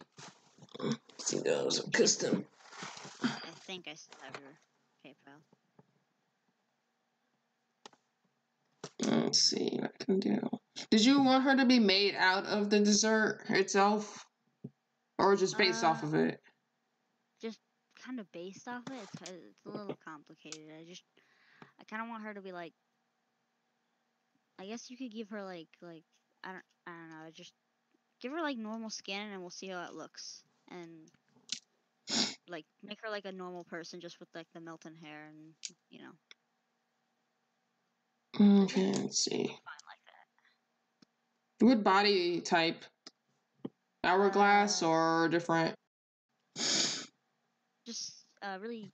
$15 of custom. I think I still have your PayPal. Let's see what I can do. Did you want her to be made out of the dessert itself? Or just based off of it? Just kind of based off it. It's a little complicated. I kind of want her to be like. I guess you could give her like I don't know. Just give her like normal skin and we'll see how it looks. And like make her like a normal person just with like the melting hair and you know. Okay, let's see. Fine like that. What body type? Hourglass or different? Just really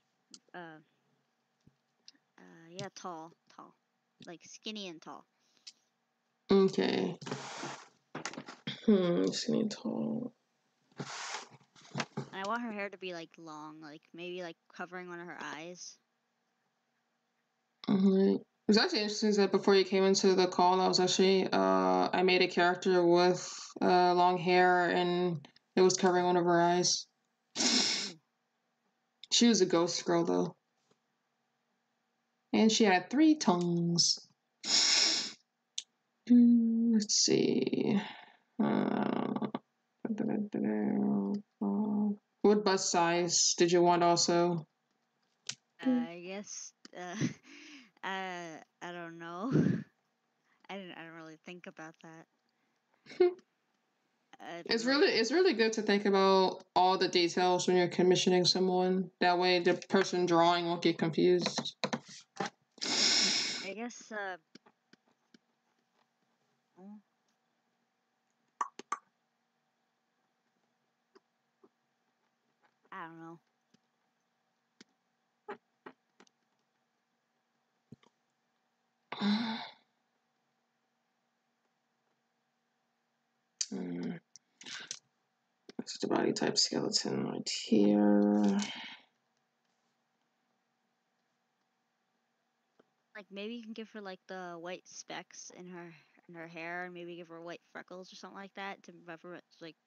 yeah, tall, like skinny and tall. Okay. Skinny and tall. And I want her hair to be like long, like maybe like covering one of her eyes. Alright. It was actually interesting that before you came into the call, I was actually I made a character with long hair and it was covering one of her eyes. Ooh. She was a ghost girl though. And she had 3 tongues. Let's see. What bust size did you want also? I guess. I don't know. I don't really think about that. It's really good to think about all the details when you're commissioning someone. That way, the person drawing won't get confused. I guess. Oh, I don't know. That's the body type skeleton right here. Like maybe you can give her like the white specks in her hair, and maybe give her white freckles or something like that to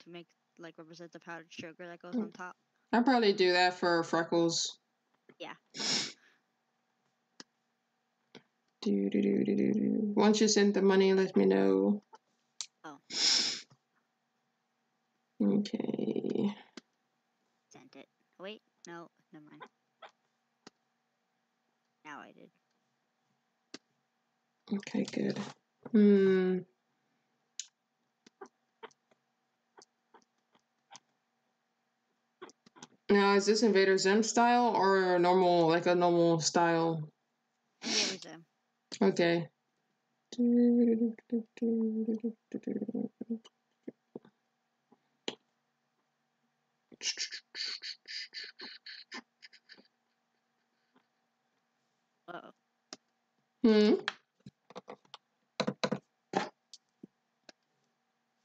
make like represent the powdered sugar that goes on top. I'd probably do that for freckles. Yeah. Once you send the money, let me know. Oh. Okay. Sent it. Wait, no, never mind. Now I did. Okay, good. Now, is this Invader Zim style or normal, like a normal style? Invader Zim. Okay. Uh-oh.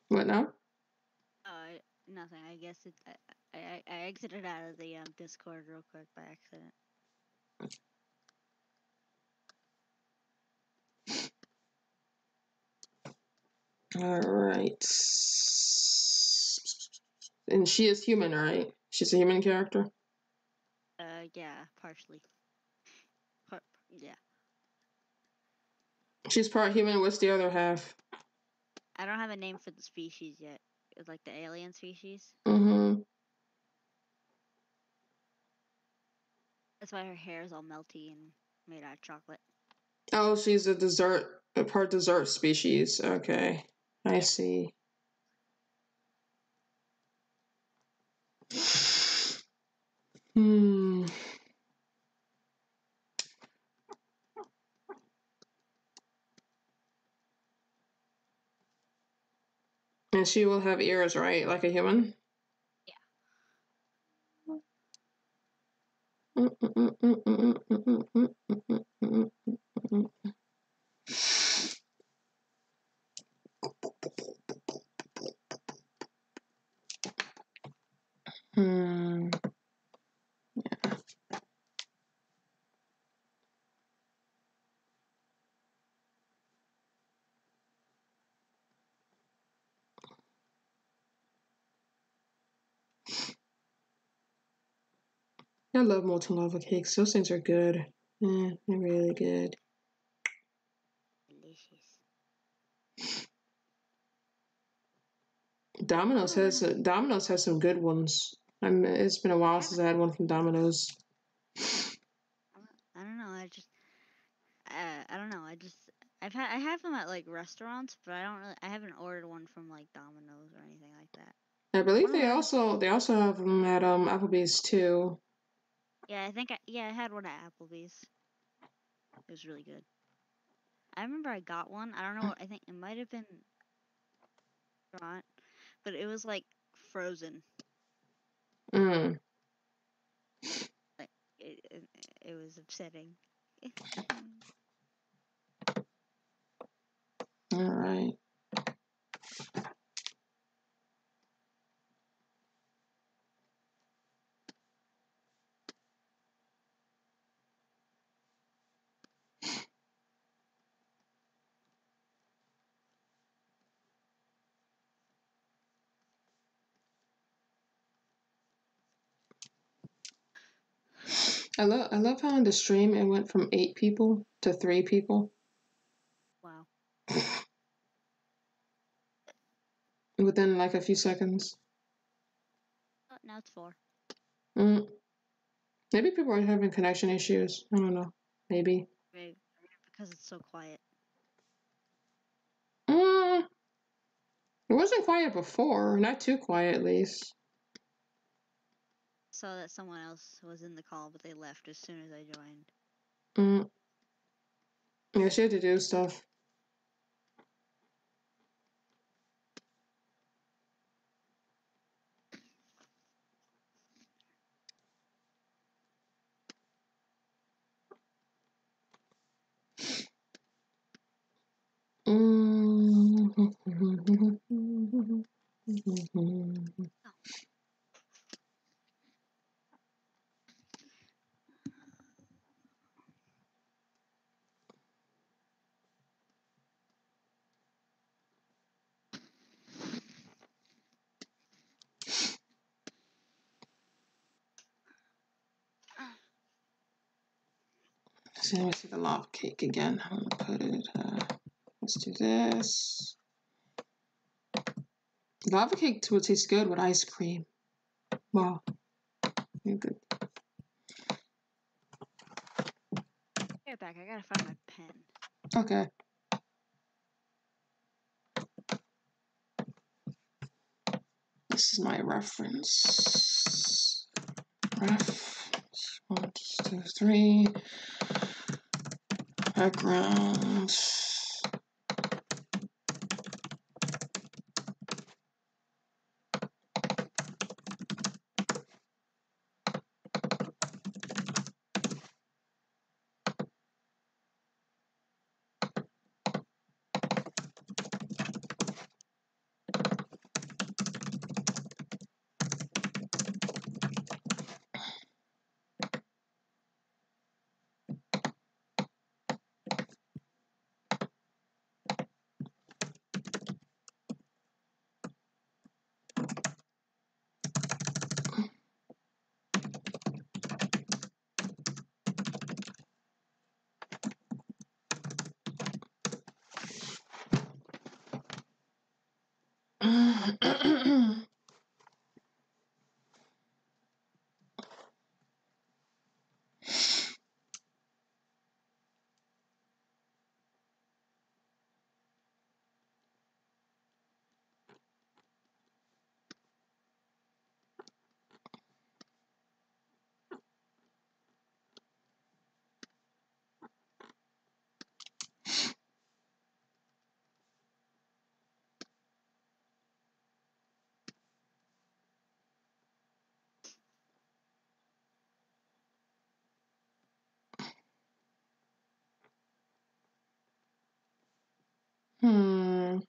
What now? Nothing. I guess I exited out of the Discord real quick by accident. All right. And she is human, right? She's a human character? Yeah, partially. Yeah. She's part human. What's the other half? I don't have a name for the species yet. It's like the alien species. Mm-hmm. That's why her hair is all melty and made out of chocolate. Oh, she's a part dessert species. Okay. I see. Hmm. And she will have ears, right? Like a human? Yeah. I love molten lava cakes. Those things are good. They're really good. Delicious. Domino's has some good ones. It's been a while since I had one from Domino's. I don't know. I don't know. I have them at like restaurants, but I haven't ordered one from like Domino's or anything like that. I believe they also have them at Applebee's too. Yeah, I had one at Applebee's. It was really good. I remember I got one. I don't know. I think it might have been restaurant, but it was like frozen. Mm. Like it was upsetting. All right. I love how in the stream it went from 8 people to 3 people. Wow. Within like a few seconds. Now it's 4. Mm. Maybe people are having connection issues. I don't know. Maybe. Maybe because it's so quiet. It wasn't quiet before. Not too quiet, at least. Saw that someone else was in the call, but they left as soon as I joined. Yeah, she had to do stuff. So let me see the lava cake again. I'm gonna put it. Let's do this. Lava cake would taste good with ice cream. Wow, you're good. Get back. I gotta find my pen. Okay. This is my reference. Ref 1, 2, 3. Background. Hmm.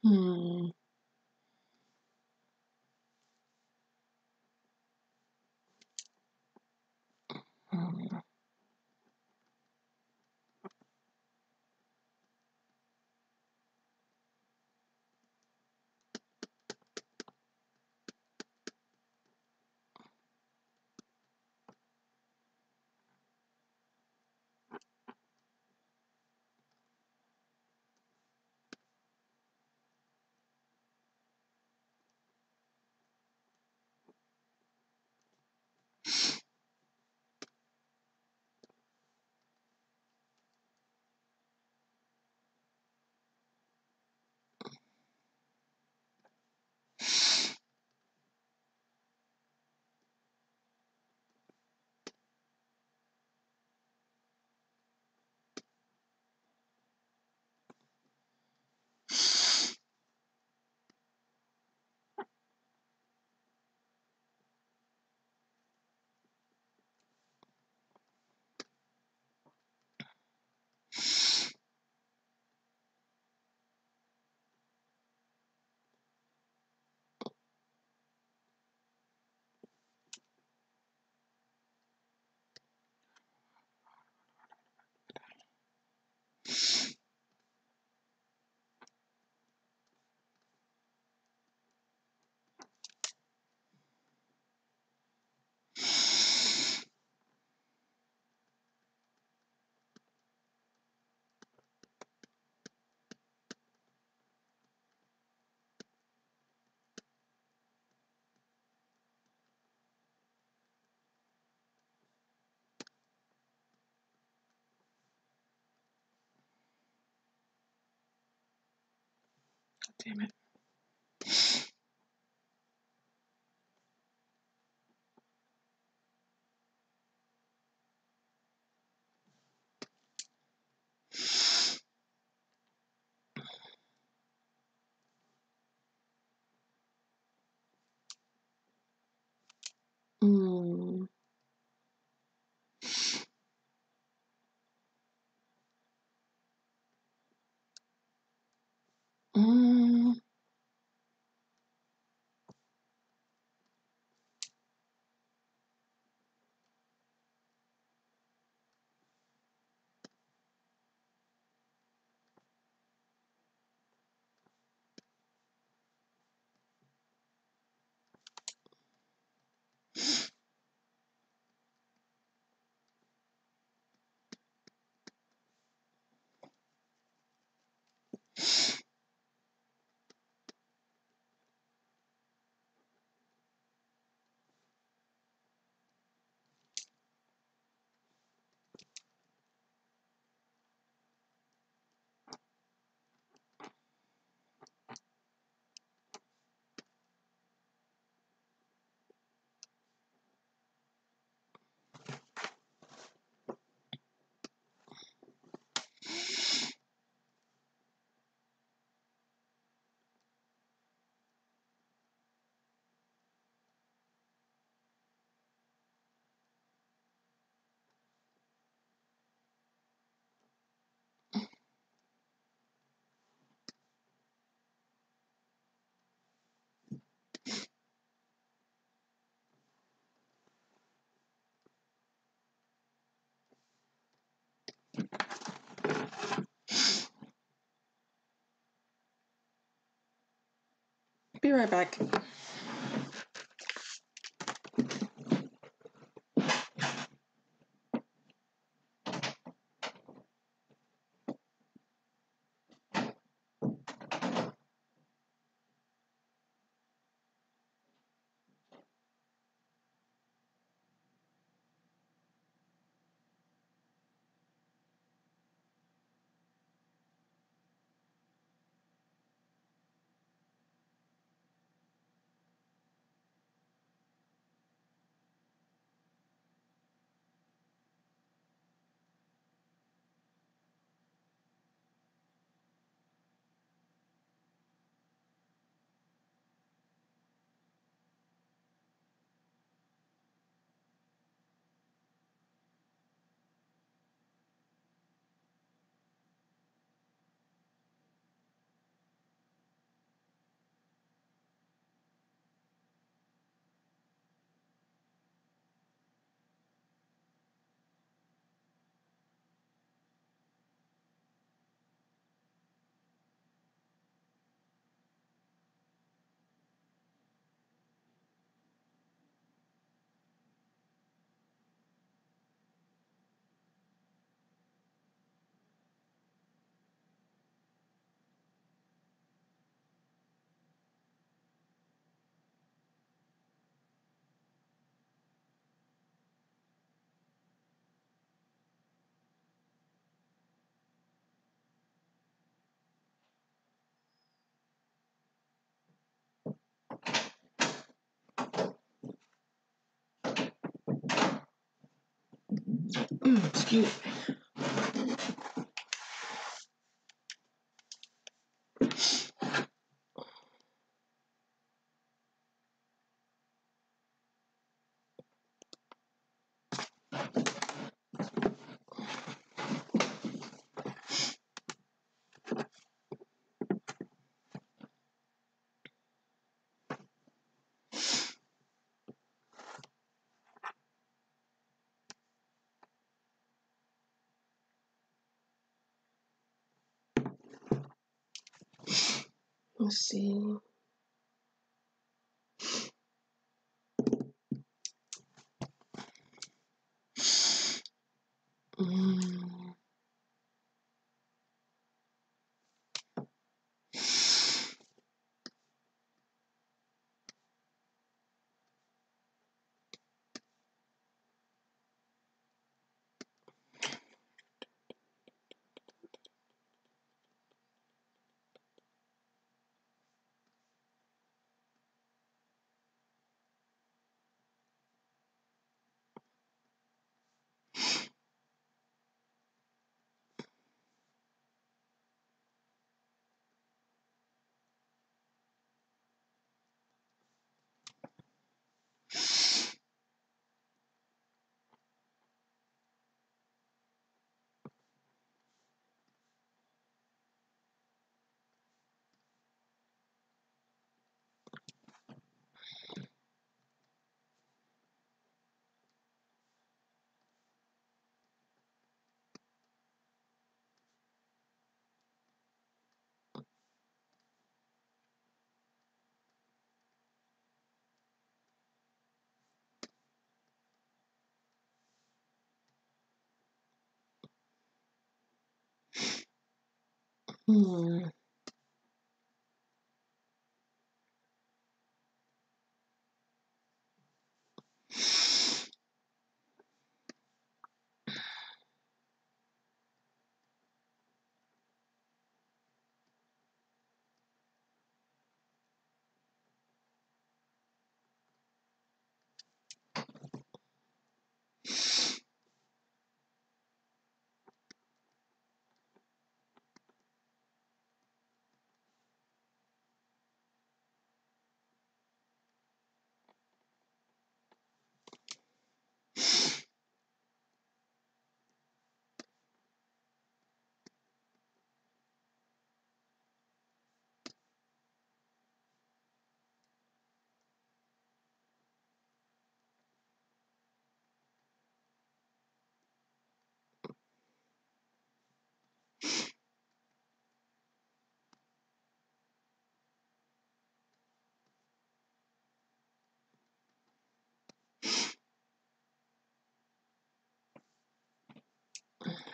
Hmm. Hmm. Damn it. Hmm. Hmm. Be right back. Excuse me. Let's see. Mm. Hmm.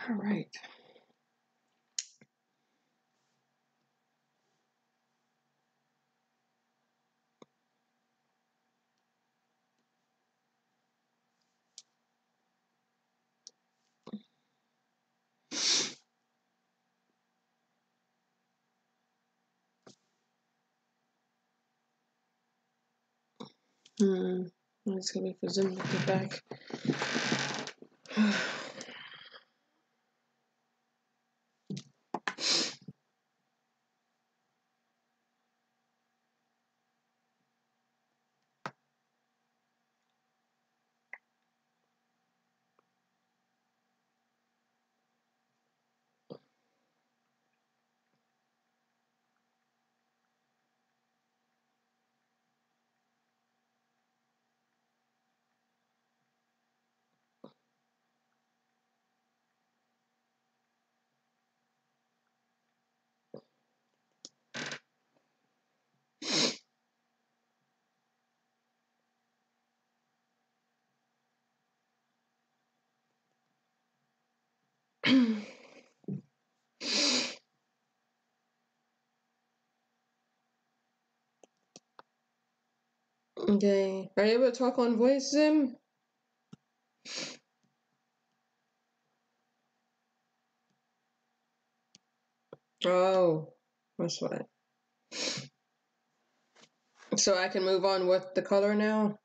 All right. Let's go wait for Zoom to get back. Okay. Are you able to talk on voice, Zim? Oh, that's why. So I can move on with the color now?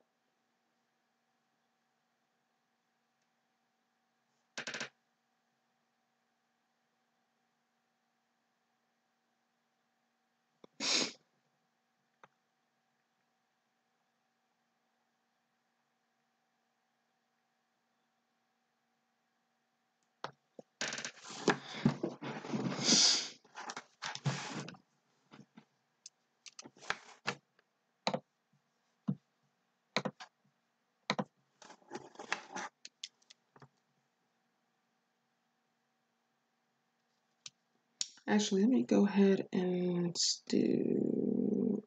Actually, let me go ahead and do.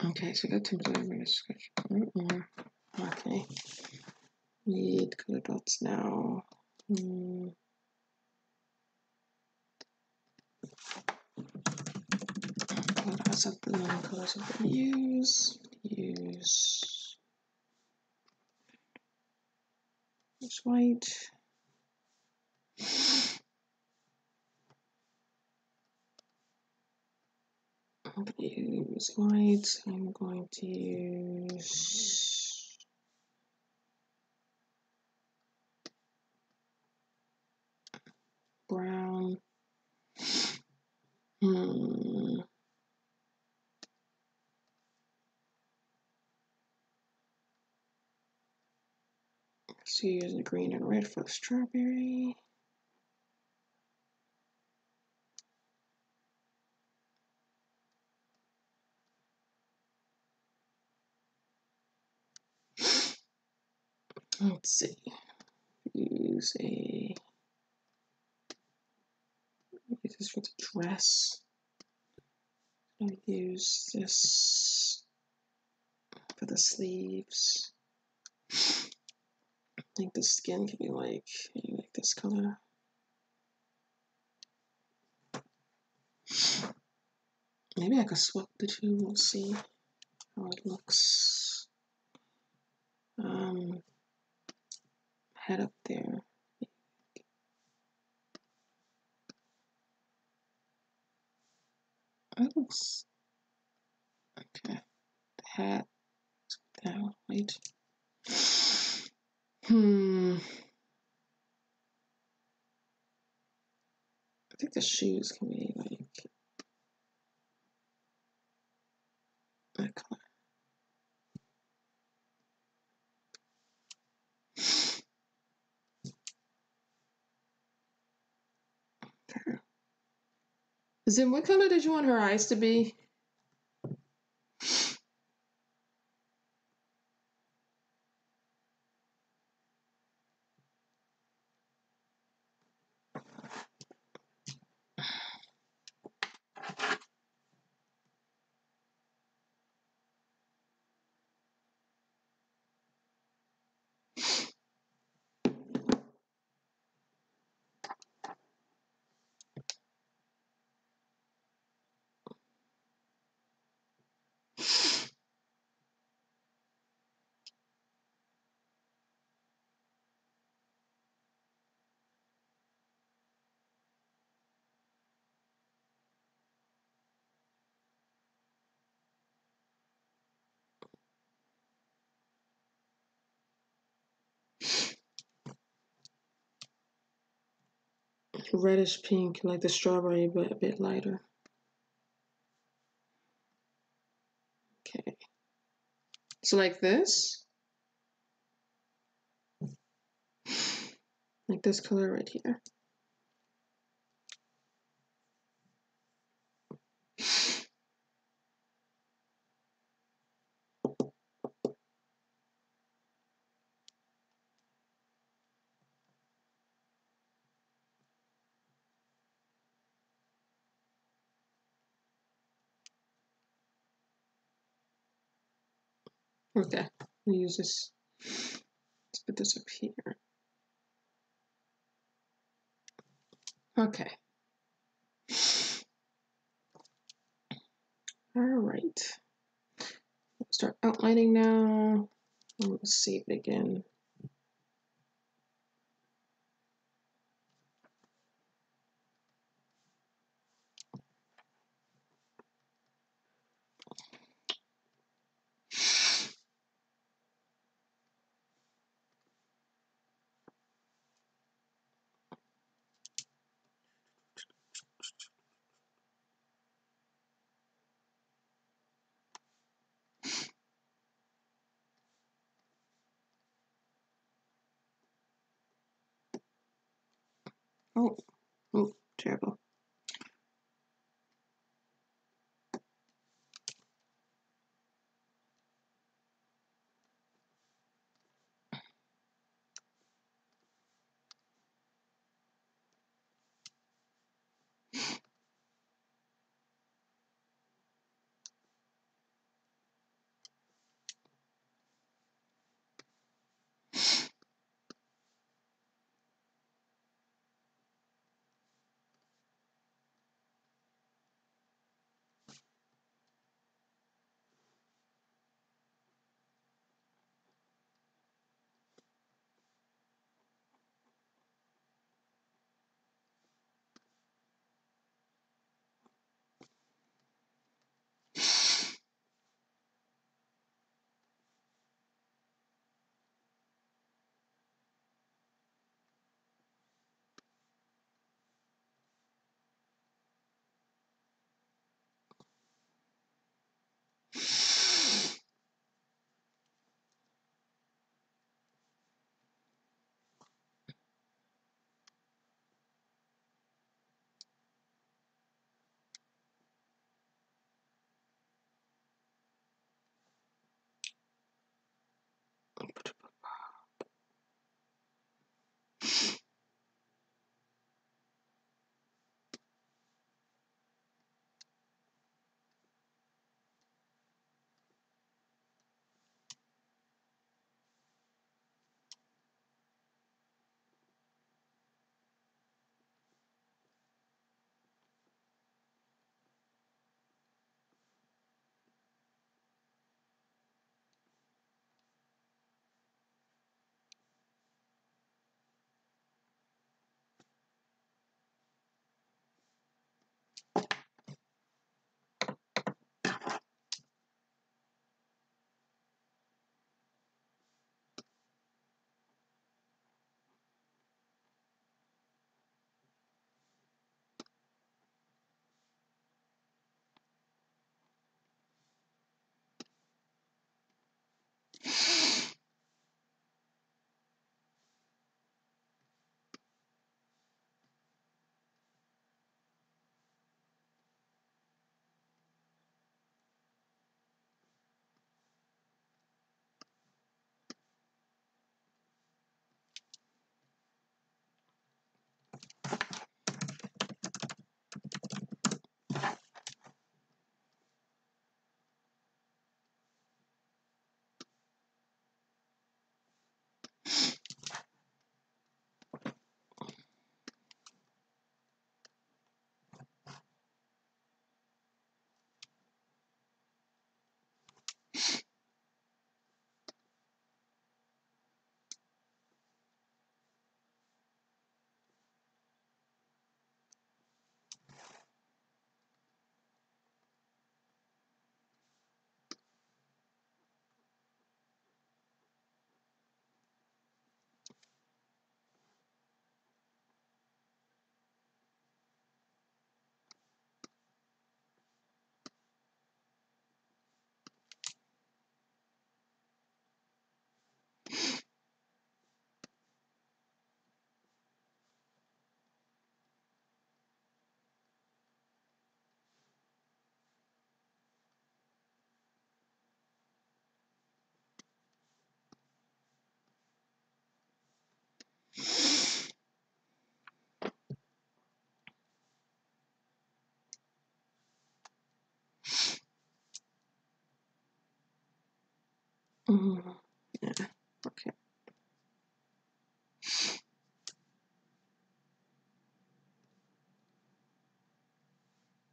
Okay, so I got temporary sketch. Okay. Need color dots now. Colors of the colors of the use white. Use white. I'm going to use brown. So use the green and red for the strawberry. Let's see. Use this for the dress. I'll use this for the sleeves. I think the skin can be like this color. Maybe I could swap the two. We'll see how it looks. Head up there. That looks okay. The hat. Now, wait. I think the shoes can be like that color. Okay. Zim, what color did you want her eyes to be? Reddish pink, like the strawberry, but a bit lighter. Okay. So like this. Like this color right here. Okay, we use this. Let's put this up here. Okay. All right. Start outlining now. We'll save it again. Oh, terrible.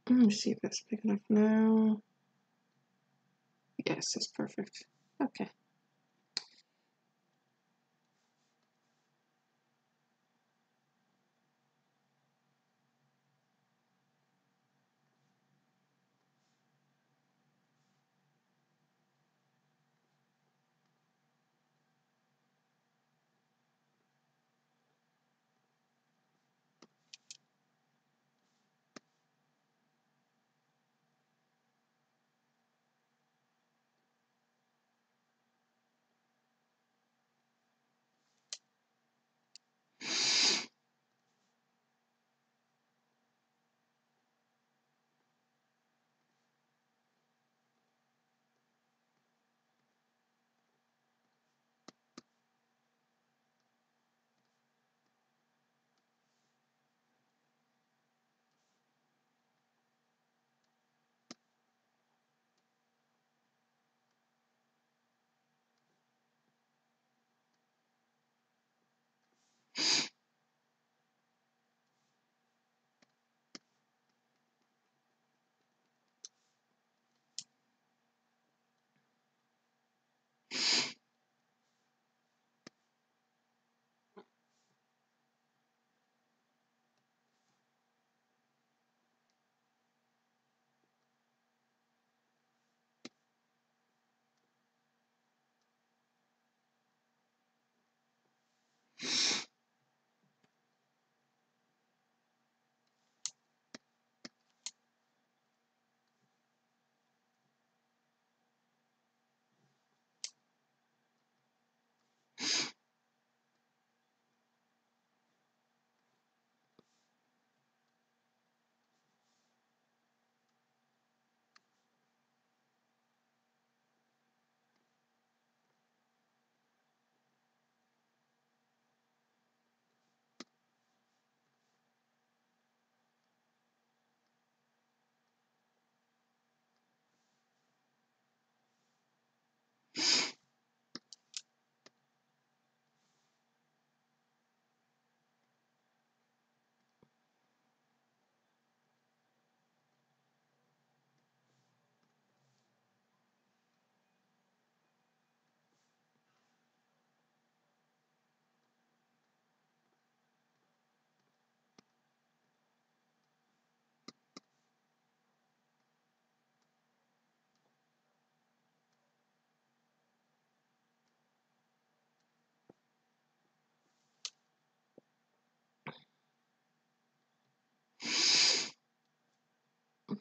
Let me see if that's big enough now. Yes, that's perfect. Okay.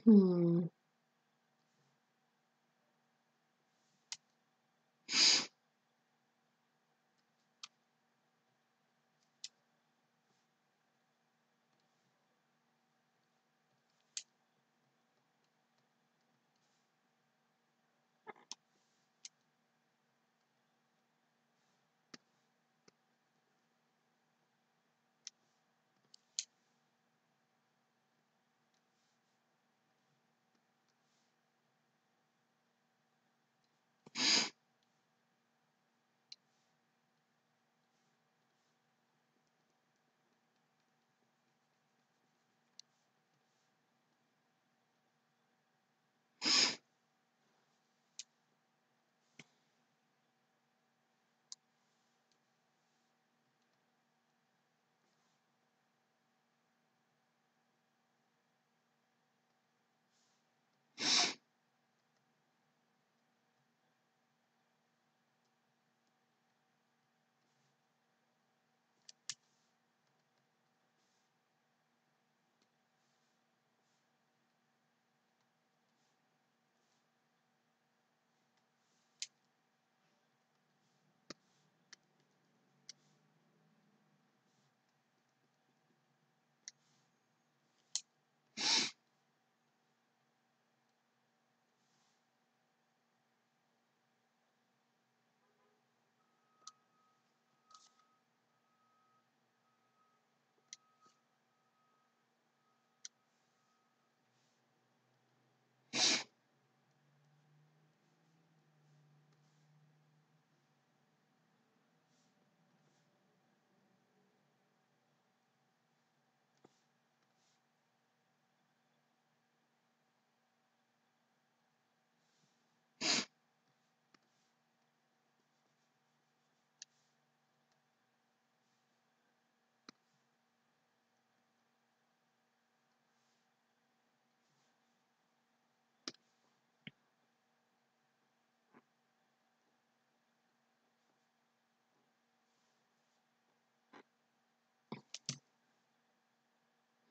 Hmm.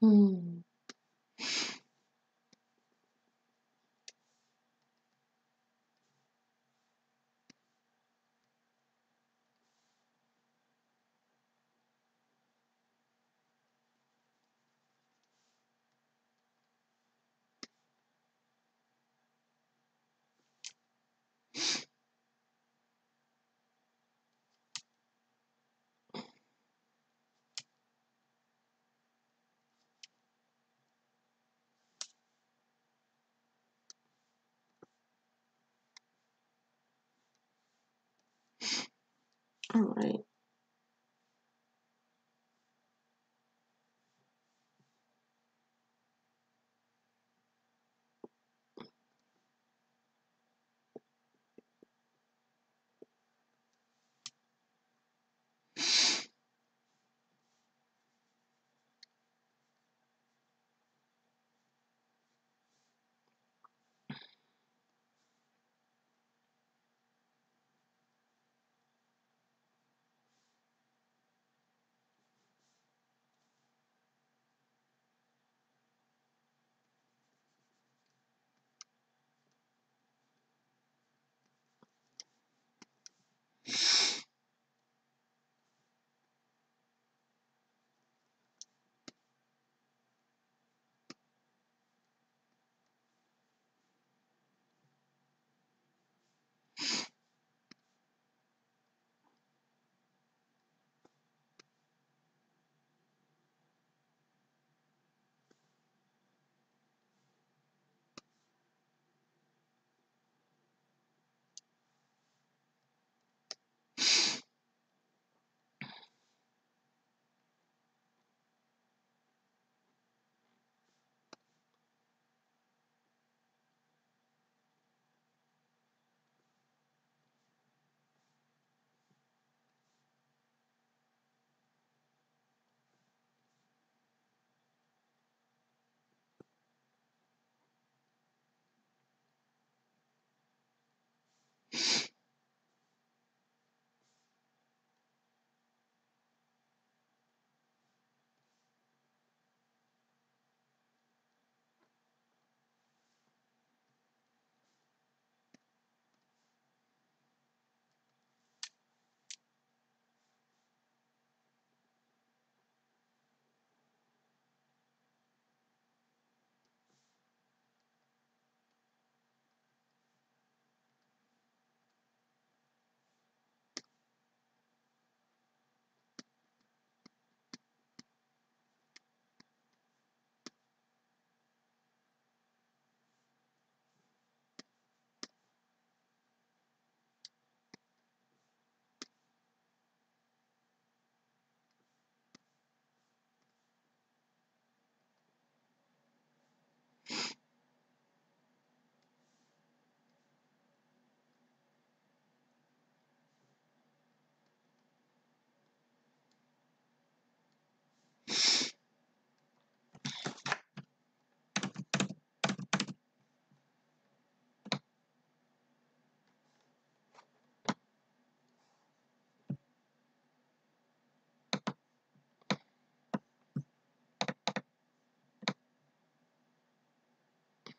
Hmm. All right.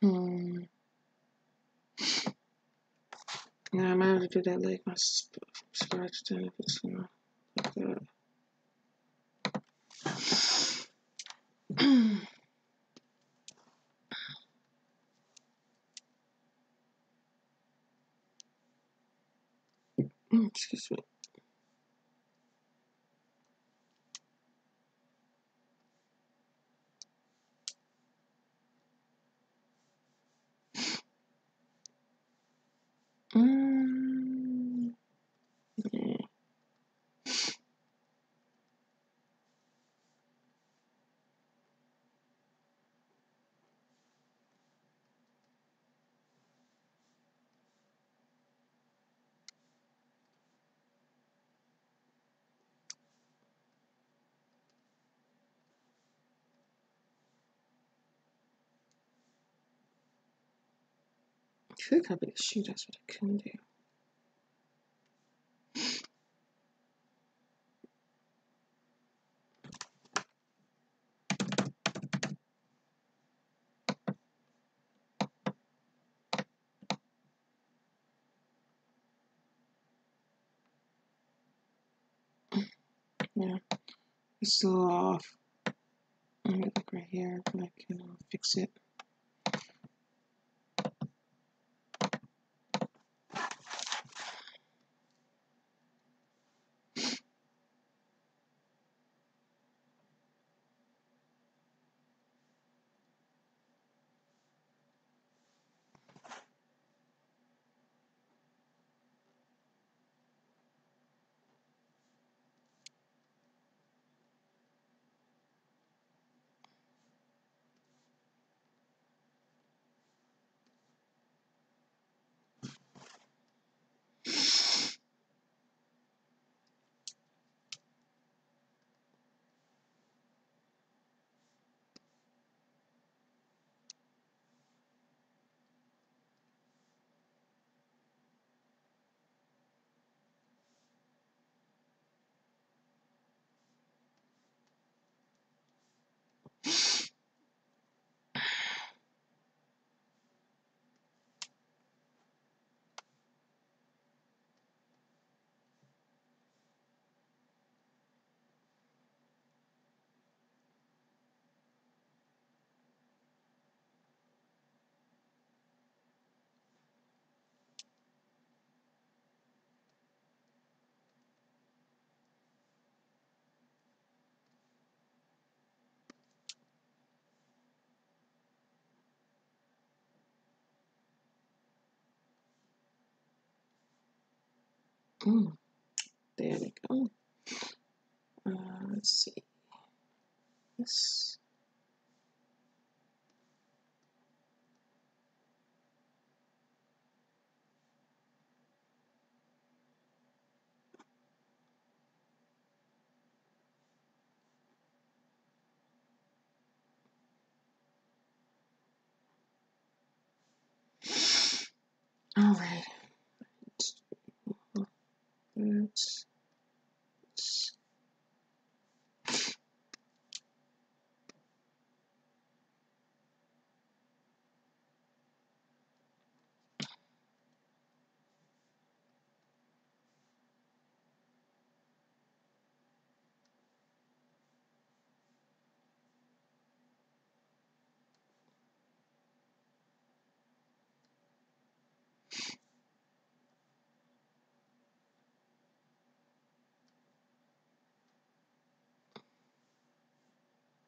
Hmm. Yeah, I might have to do that like my scratch thing if it's like that. Excuse me. Yeah. Could copy the shoe, that's what I can do. Yeah, it's a little off. Let me look right here, but I can fix it. Mm, there we go. Let's see. This. All right. Let's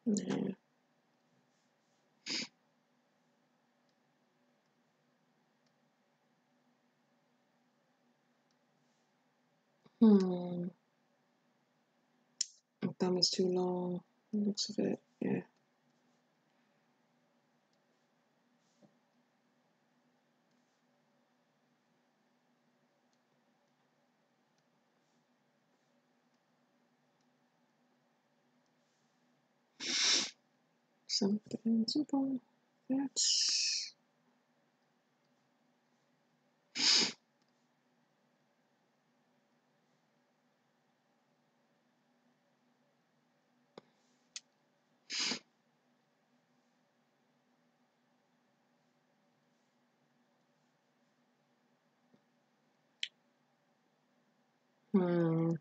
yeah. My thumb is too long. Looks of it. Yeah. Something simple. That's. Hmm.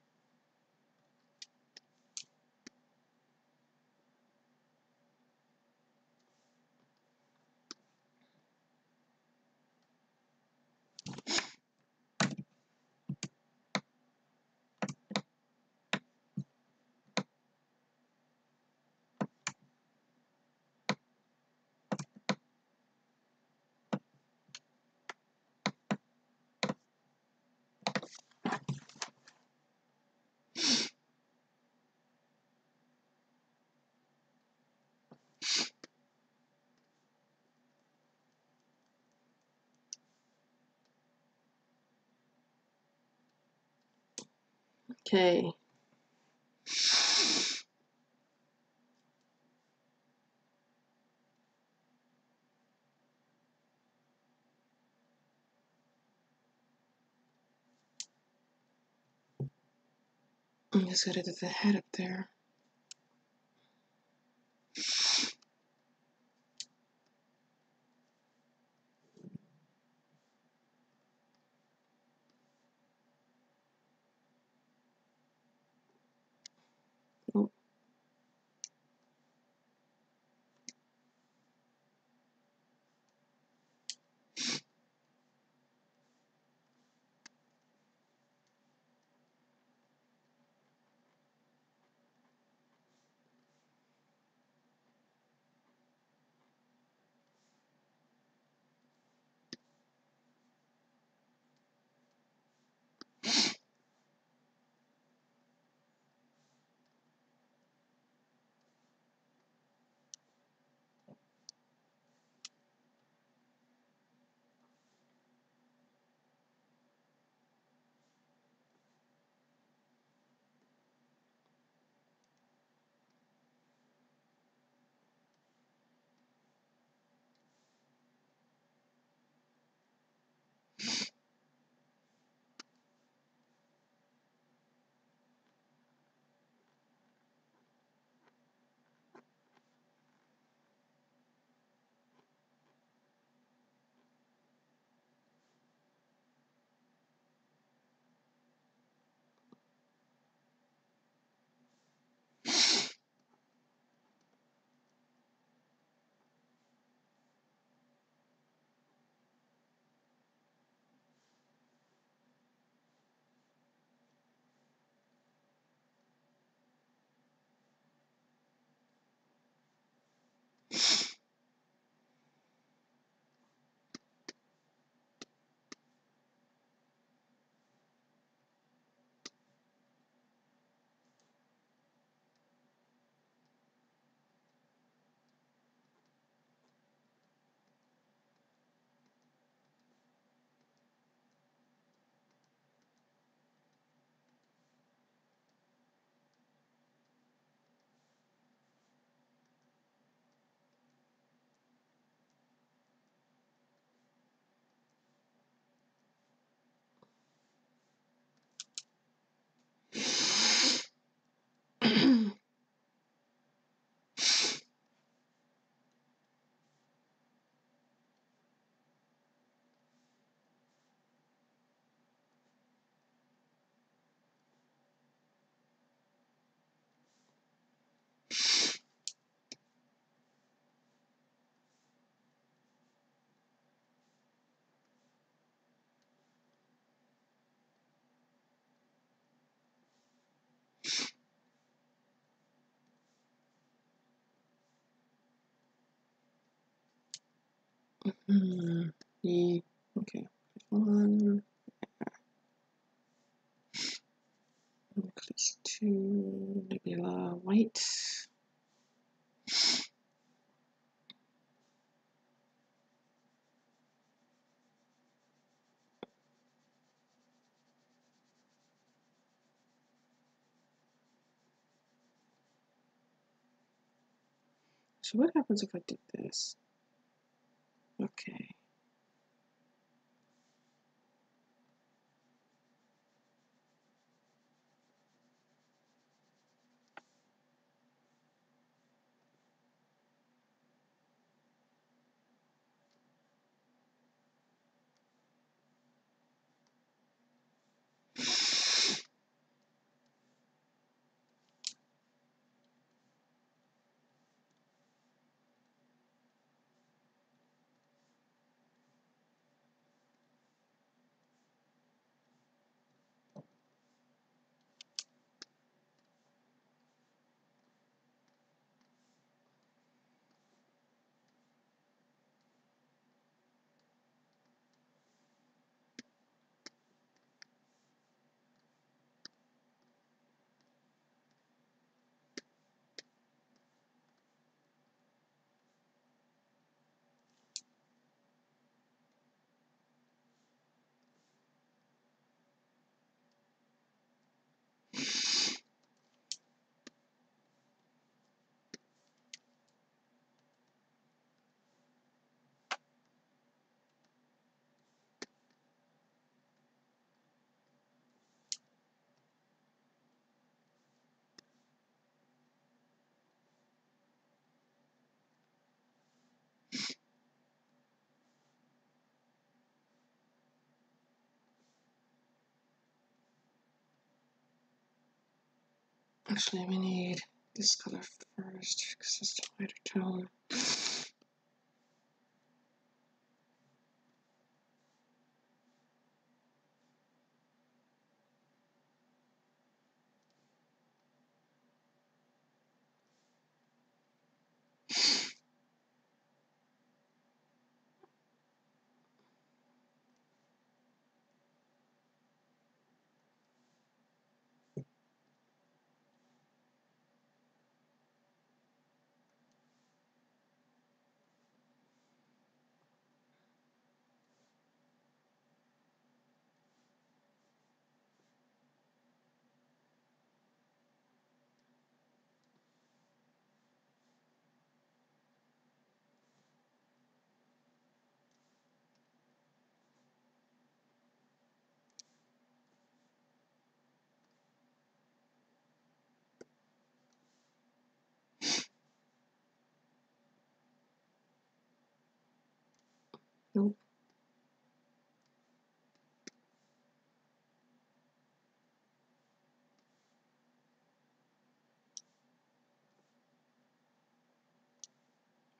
Okay. I just gotta get the head up there. Yeah. Okay. One. Increase to nebula white. So what happens if I did this? Okay. Actually, we need this color first because it's the lighter tone. Nope.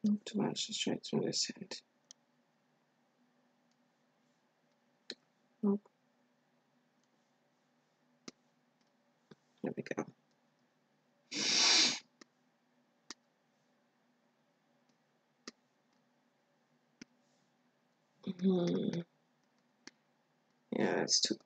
Not too much, just right through this head. Nope. There we go. Yeah, that's too.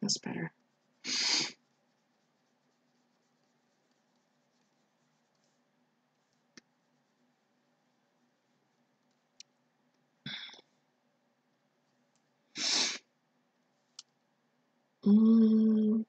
That's better. Mm.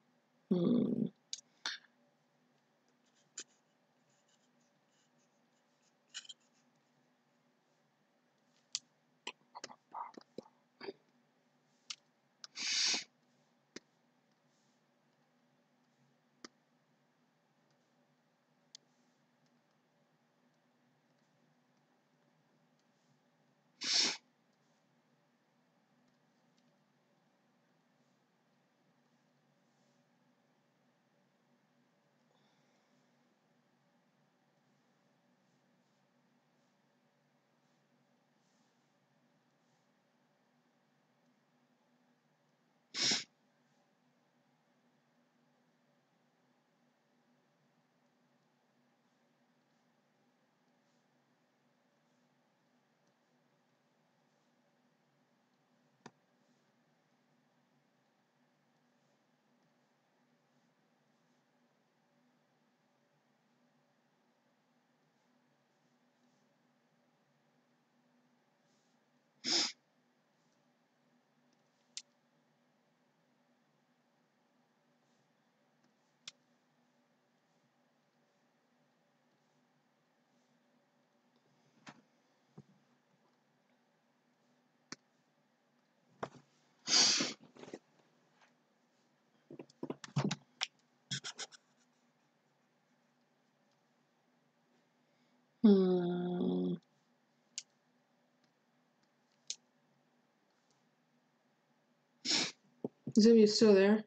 Zoom, you still there?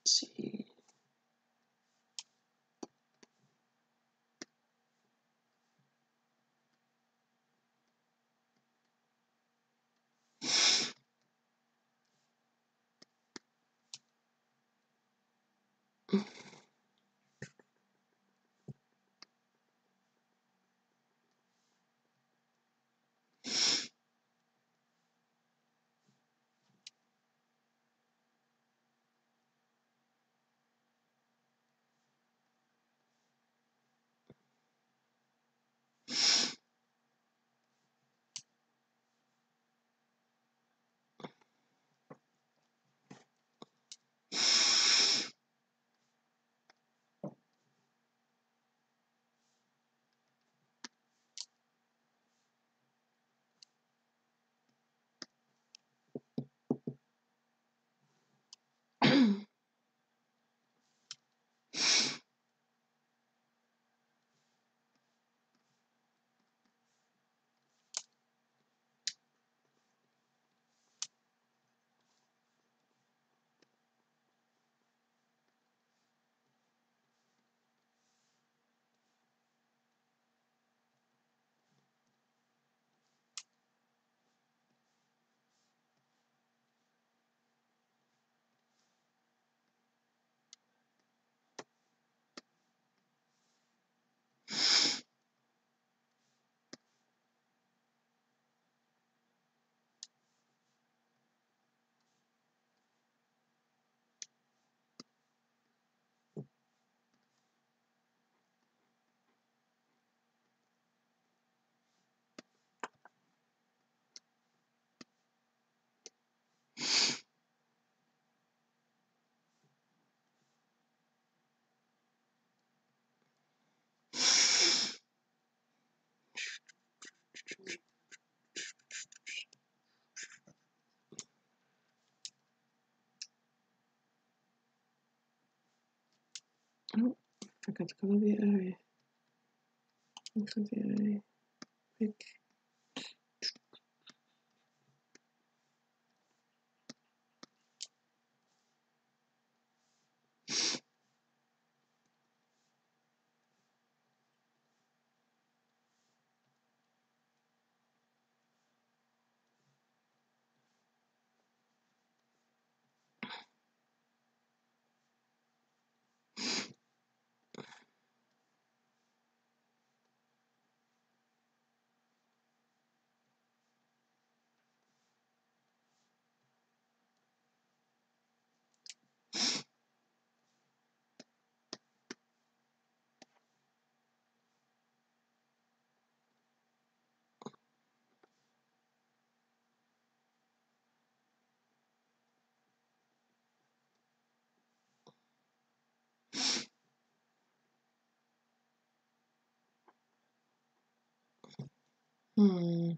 Let's see. Oh, forgot to color the eye. Looks like the eye. Pick. Hmm.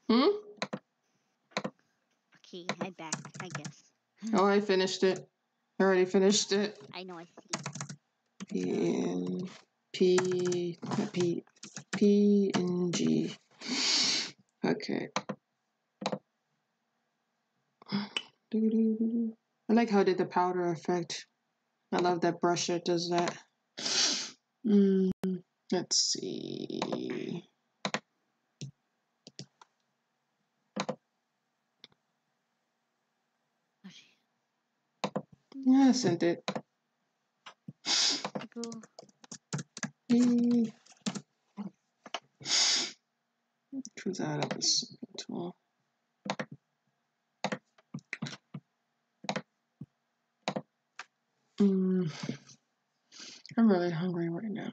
Hmm? Okay, I'm back, I guess. Oh, I finished it. I already finished it. I know, I see. P and G. Okay. I like how it did the powder effect. I love that brusher does that. Let's see. Yeah, I sent it. Go. Choose out of this tool. I'm really hungry right now.